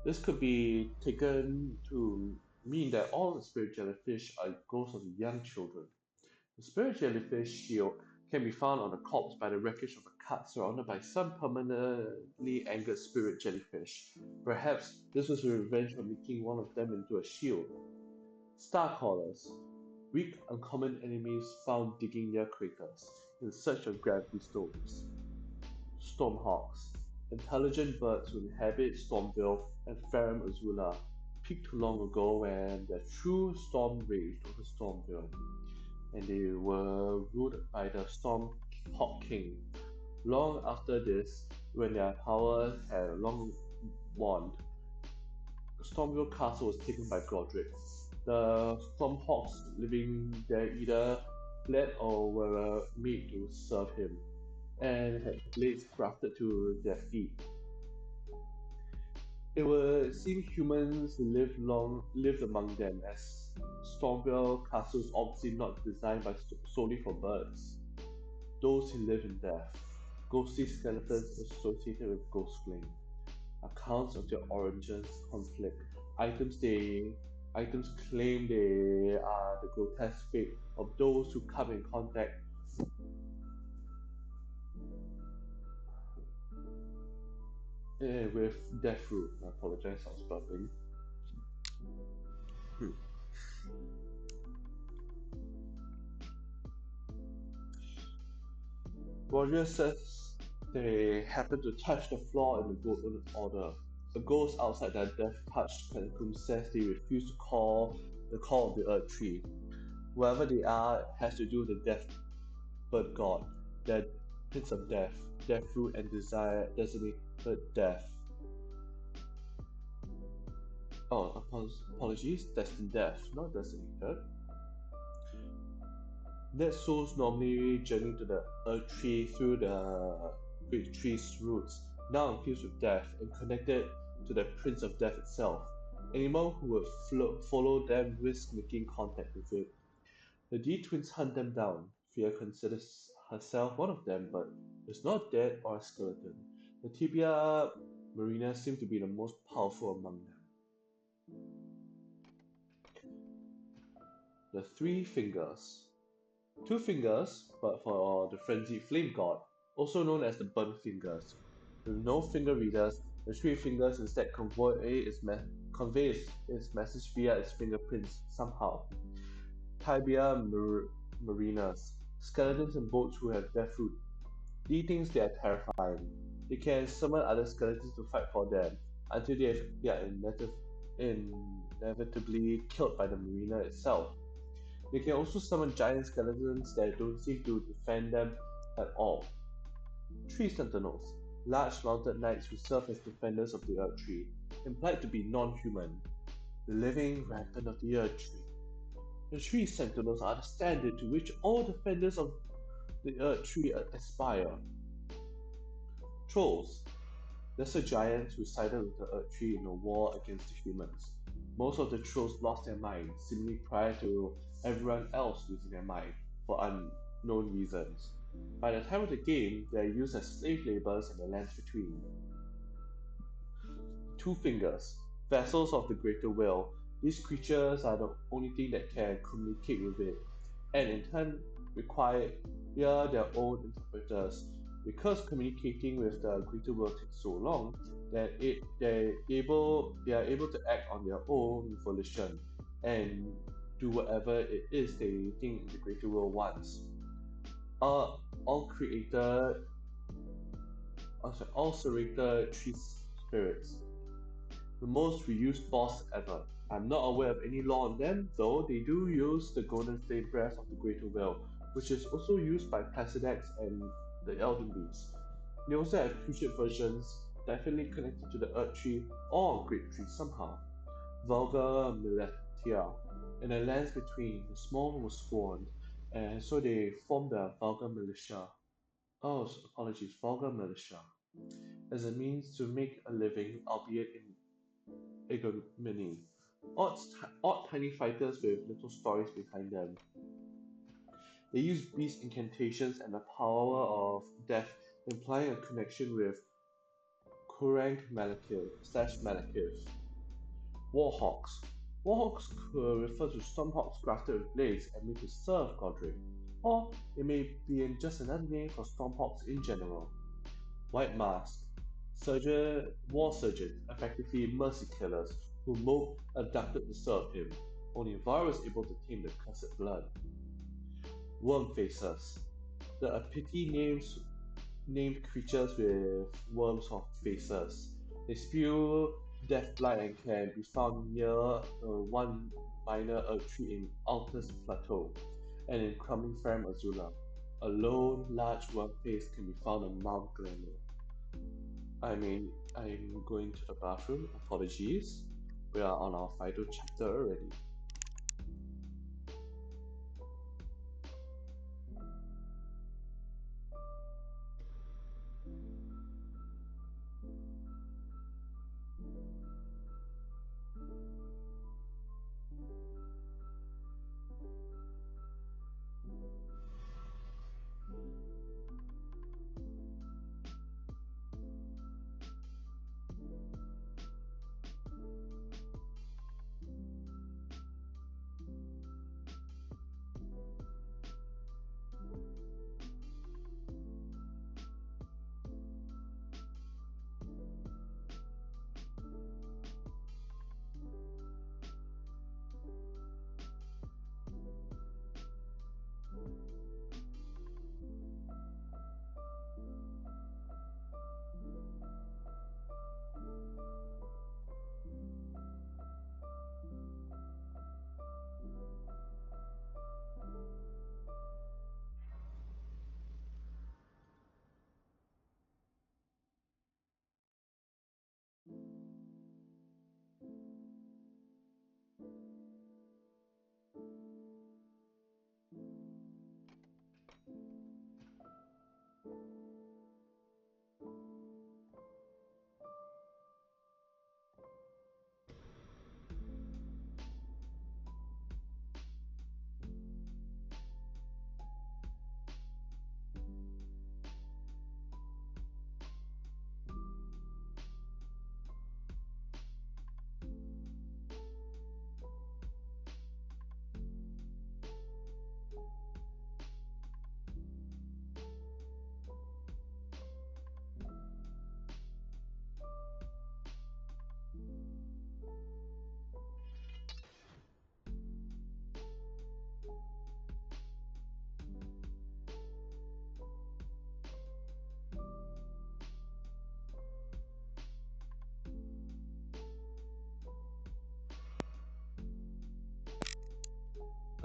This could be taken to mean that all the spirit jellyfish are ghosts of young children. The spirit jellyfish shield can be found on a corpse by the wreckage of a cart surrounded by some permanently angered spirit jellyfish. Perhaps this was a revenge for making one of them into a shield. Starcrawlers, weak, uncommon enemies found digging near craters in search of gravity stones. Stormhawks, intelligent birds who inhabit Stormville and Ferrum Azula, peaked long ago when the true storm raged over Stormville, and they were ruled by the Stormhawk King. Long after this, when their power had long waned, Stormville Castle was taken by Godric. The Stormhawks living there either fled or were made to serve him, and had blades grafted to their feet. It would seem humans lived among them, as Stormville Castle is obviously not designed solely for birds. Those who live in death, ghostly skeletons associated with Ghostflame, accounts of their origins conflict. Items they items claim they are the grotesque fate of those who come in contact with Deathroot. I apologize, I was burping. Hmm. Roger says they happen to touch the floor in the Golden Order. The ghost outside their death-touched catacomb says they refuse to call the call of the Earth Tree. Whoever they are has to do with the Death Bird God, their pits of death, death root and desire designated death. Oh, apologies, destined death, not designated. Dead souls normally journey to the earth tree through the great tree's roots, now infused with death and connected to the Prince of Death itself. Anyone who would follow them risk making contact with it. The D twins hunt them down. Fia considers herself one of them, but is not dead or a skeleton. The tibia marina seem to be the most powerful among them. The Three Fingers. Two fingers, but for the frenzied flame god, also known as the burnt fingers. With no finger readers, the three fingers instead conveys its message via its fingerprints somehow. Tibia marinas, skeletons and boats who have death root. Lee thinks they are terrifying. They can summon other skeletons to fight for them until they are inevitably killed by the marina itself. They can also summon giant skeletons that don't seem to defend them at all. Tree Sentinels, large mounted knights who serve as defenders of the Earth Tree, implied to be non-human, the living rampant of the Earth Tree. The Tree Sentinels are the standard to which all defenders of the Earth Tree aspire. Trolls, lesser giants who sided with the Earth Tree in a war against the humans. Most of the trolls lost their minds, seemingly prior to everyone else losing their mind, for unknown reasons. By the time of the game, they are used as slave laborers in the lands between. Two Fingers, vessels of the Greater Will. These creatures are the only thing that can communicate with it, and in turn require their own interpreters. Because communicating with the Greater Will takes so long, that they are able to act on their own volition and do whatever it is they think the Greater Will wants. All created, all surrender tree spirits, the most reused boss ever. I'm not aware of any law on them, though they do use the Golden Flame Breath of the Greater Will, which is also used by Placidex and the Elden Beast. They also have future versions, definitely connected to the Earth Tree or Great Tree somehow. Vulgar Militia. In the lands between, the small was spawned, and so they formed the Vulgar Militia. Oh, apologies, Vulgar Militia, as a means to make a living, albeit in ignominy. Odd tiny fighters with little stories behind them. They use beast incantations and the power of death, implying a connection with Kurank Malekith. Warhawks. Warhawks could refer to stormhawks grafted with blades and made to serve Godric, or it may be just another name for stormhawks in general. White Mask. War surgeons, effectively mercy killers, who Moog abducted to serve him. Only Var was able to tame the cursed blood. Worm Facers. The Apiti named creatures with worms of faces. They spew death blight and can be found near one minor earth tree in Altus Plateau and in Crumbling Farum Azula. A lone, large worm face can be found on Mount Glamour. I'm going to the bathroom. Apologies. We are on our final chapter already.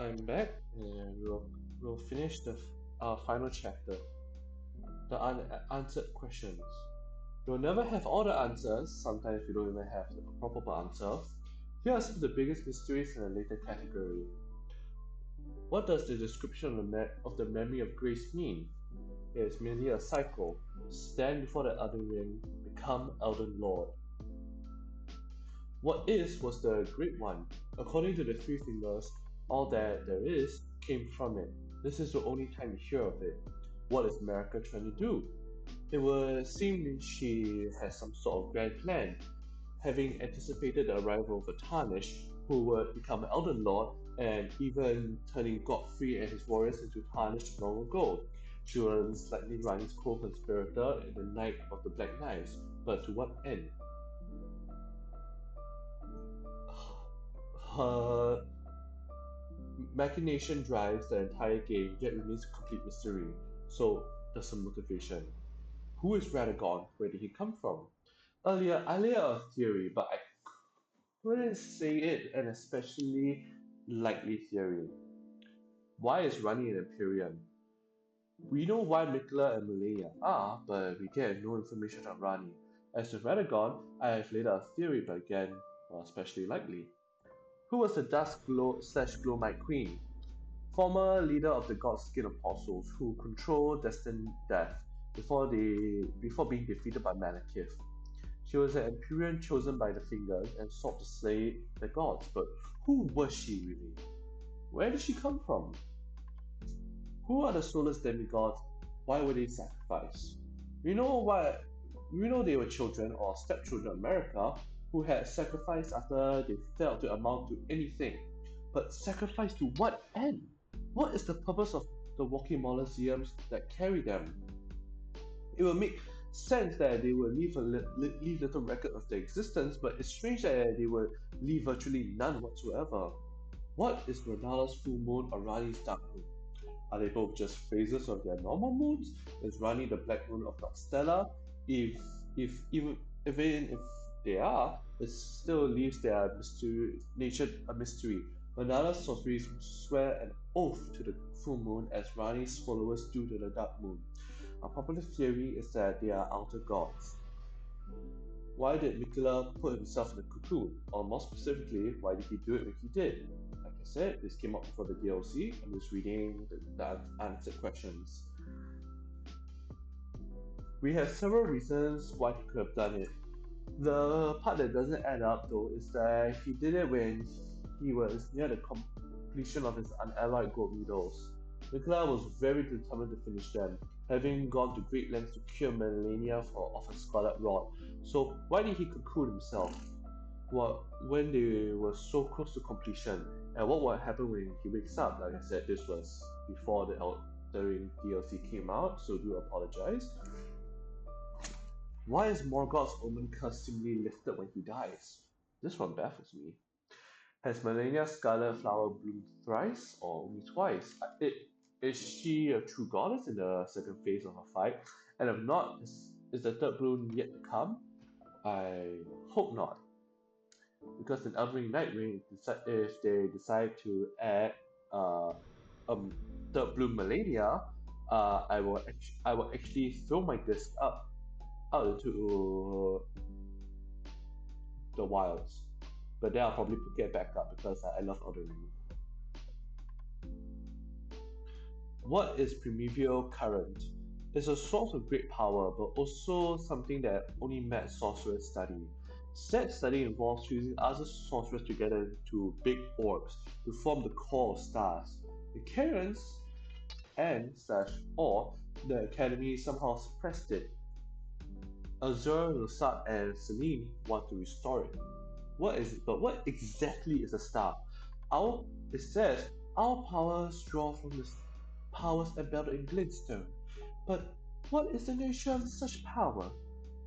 I'm back, and we'll finish the our final chapter, the unanswered questions. You'll never have all the answers. Sometimes you don't even have the proper answers. Here are some of the biggest mysteries in the later category. What does the description of the memory of grace mean? It is merely a cycle. Stand before the other ring, become Elden Lord. What is was the Great One. According to the Three Fingers, all that there is came from it. This is the only time you hear of it. What is America trying to do? It would seem that she has some sort of grand plan, having anticipated the arrival of a Tarnish, who would become Elden Lord, and even turning Godfrey and his warriors into tarnished normal gold. She was slightly Rani's co-conspirator in the Night of the Black Knives, but to what end? Her machination drives the entire game, yet remains a complete mystery. So, does her motivation? Who is Radagon? Where did he come from? Earlier, I laid out a theory, but I couldn't say it an especially likely theory. Why is Rani an Empyrean? We know why Mikla and Malaya are, but we get no information on Rani. As with Radagon, I have laid out a theory, but again, not especially likely. Who was the Dusk Glow slash Glowmite Queen? Former leader of the Godskin Apostles who controlled destined death before being defeated by Malekith. She was an Empyrean chosen by the Fingers and sought to slay the gods, but who was she really? Where did she come from? Who are the soulless demigods? Why were they sacrificed? We know what we know they were children or stepchildren of America who had sacrificed after they failed to amount to anything. But sacrificed to what end? What is the purpose of the walking mausoleums that carry them? It will make sense that they will leave little record of their existence, but it's strange that they will leave virtually none whatsoever. What is Renala's full moon or Rani's dark moon? Are they both just phases of their normal moons? Is Rani the black moon of Noxtella? If even if they are, it still leaves their nature a mystery. Renala's sorceries swear an oath to the full moon as Rani's followers do to the dark moon. A popular theory is that they are outer gods. Why did Mikula put himself in a cocoon? Or more specifically, why did he do it when he did? Like I said, this came up before the DLC. I'm just reading the unanswered questions. We have several reasons why he could have done it. The part that doesn't add up though is that he did it when he was near the completion of his unalloyed gold medals. Nikola was very determined to finish them, having gone to great lengths to cure Melania of a scarlet rot. So why did he cocoon himself? Well, when they were so close to completion, and what would happen when he wakes up? Like I said, this was before the Elden DLC came out, so do apologize. Why is Morgoth's omen curse seemingly lifted when he dies? This one baffles me. Has Melania's scarlet flower bloomed thrice or only twice? Is she a true goddess in the second phase of her fight? And if not, is the third bloom yet to come? I hope not. Because in Elden Ring Nightwing, if they decide to add uh, um, third bloom Melania, I will actually throw my disc up out into the wilds. But then I'll probably pick it back up because I love Elden Ring. What is Primeval Current? It's a source of great power, but also something that only mad sorcerers study. Said study involves fusing other sorcerers together into big orbs to form the core of stars. The Karens and slash or the Academy somehow suppressed it. Azure, Lusat, and Celine want to restore it. What is it? But what exactly is a star? Our it says our powers draw from the powers embedded in glintstone. But what is the nature of such power?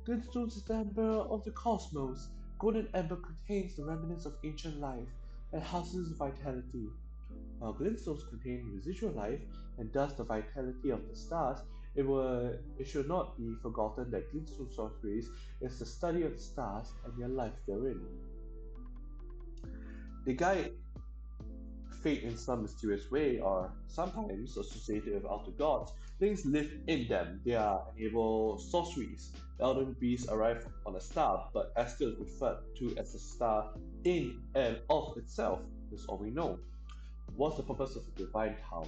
Glintstone is the ember of the cosmos. Golden ember contains the remnants of ancient life and houses vitality. While glintstones contain residual life and thus the vitality of the stars, it should not be forgotten that glintstone sorceries is the study of the stars and their life therein. The guide fate in some mysterious way are sometimes associated with outer gods, things live in them. They are enable sorceries. The Elden beast arrive on a star, but Esther is referred to as a star in and of itself. That's all we know. What's the purpose of a divine tower?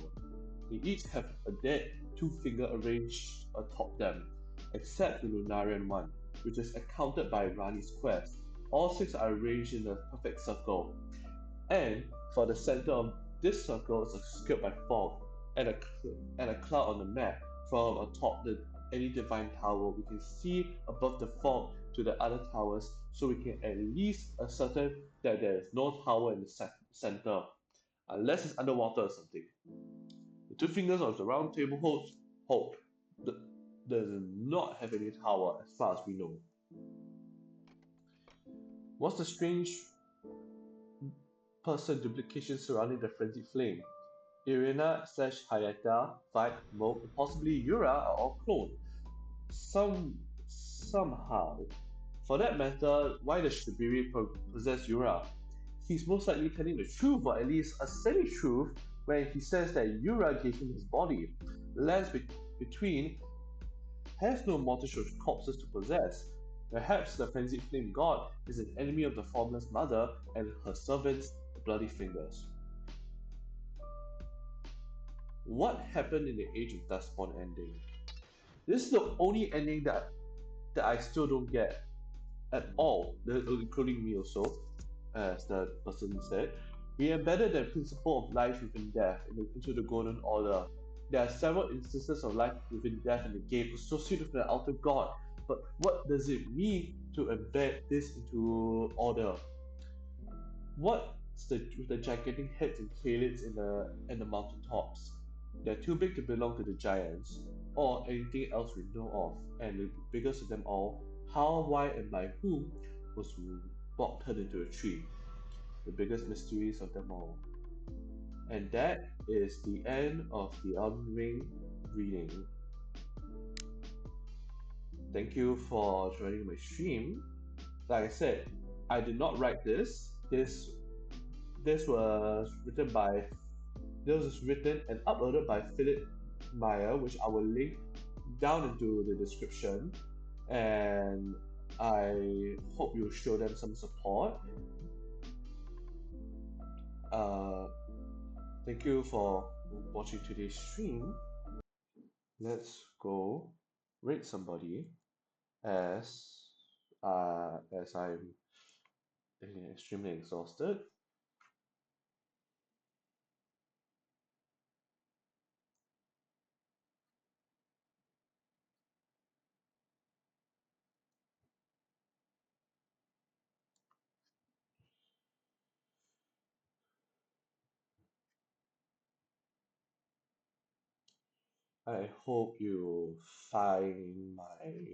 They each have a dead two-finger arranged atop them, except the Lunarian one, which is accounted by Rani's quest. All six are arranged in a perfect circle, and for the center of this circle is obscured by fog and and a cloud on the map. From atop any divine tower, we can see above the fog to the other towers, so we can at least ascertain that there is no tower in the center, unless it's underwater or something. The two fingers of the round table hold does not have any tower as far as we know. What's the strange person duplication surrounding the frenzied flame? Irina slash Hayata, Vibe, Moe, and possibly Yura are all cloned. Somehow. For that matter, why does Shibiri possess Yura? He's most likely telling the truth, or at least a semi-truth, when he says that Yura gave him his body. Lands between has no mortal corpses to possess. Perhaps the frenzied flame god is an enemy of the formless mother and her servants, the bloody fingers. What happened in the Age of Dustborn ending? This is the only ending that I still don't get at all, including me also, as the person said. We embedded the principle of life within death into the Golden Order. There are several instances of life within death in the game associated with the Outer God, but what does it mean to embed this into order? What's with the gigantic heads and tailets in the mountaintops? They're too big to belong to the giants, or anything else we know of, and the biggest of them all, how, why, and by whom was Bob turned into a tree? The biggest mysteries of them all. And that is the end of the Elden Ring reading. Thank you for joining my stream. Like I said, I did not write this. This was written by this was written and uploaded by Philip Meyer, which I will link down into the description. And I hope you show them some support. Uh, Thank you for watching today's stream. Let's go rate somebody as I'm extremely exhausted. I hope you find my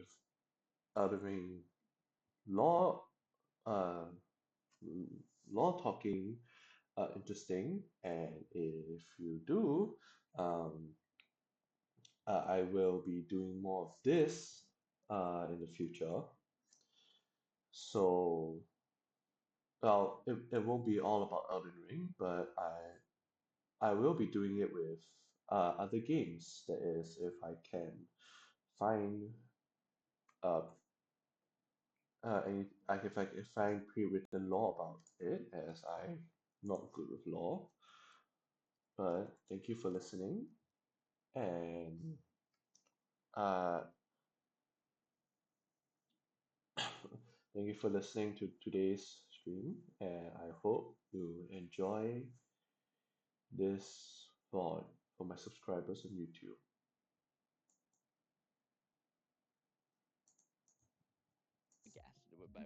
Elden law uh, law talking interesting, and if you do, um, I will be doing more of this in the future. So, well, it won't be all about Elden Ring, but I will be doing it with other games. That is, if I can find uh, if I can find pre-written law about it, as I'm not good with law. But thank you for listening, and uh, thank you for listening to today's stream, and I hope you enjoy this VOD for my subscribers on YouTube.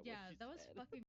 Yeah, that was fucking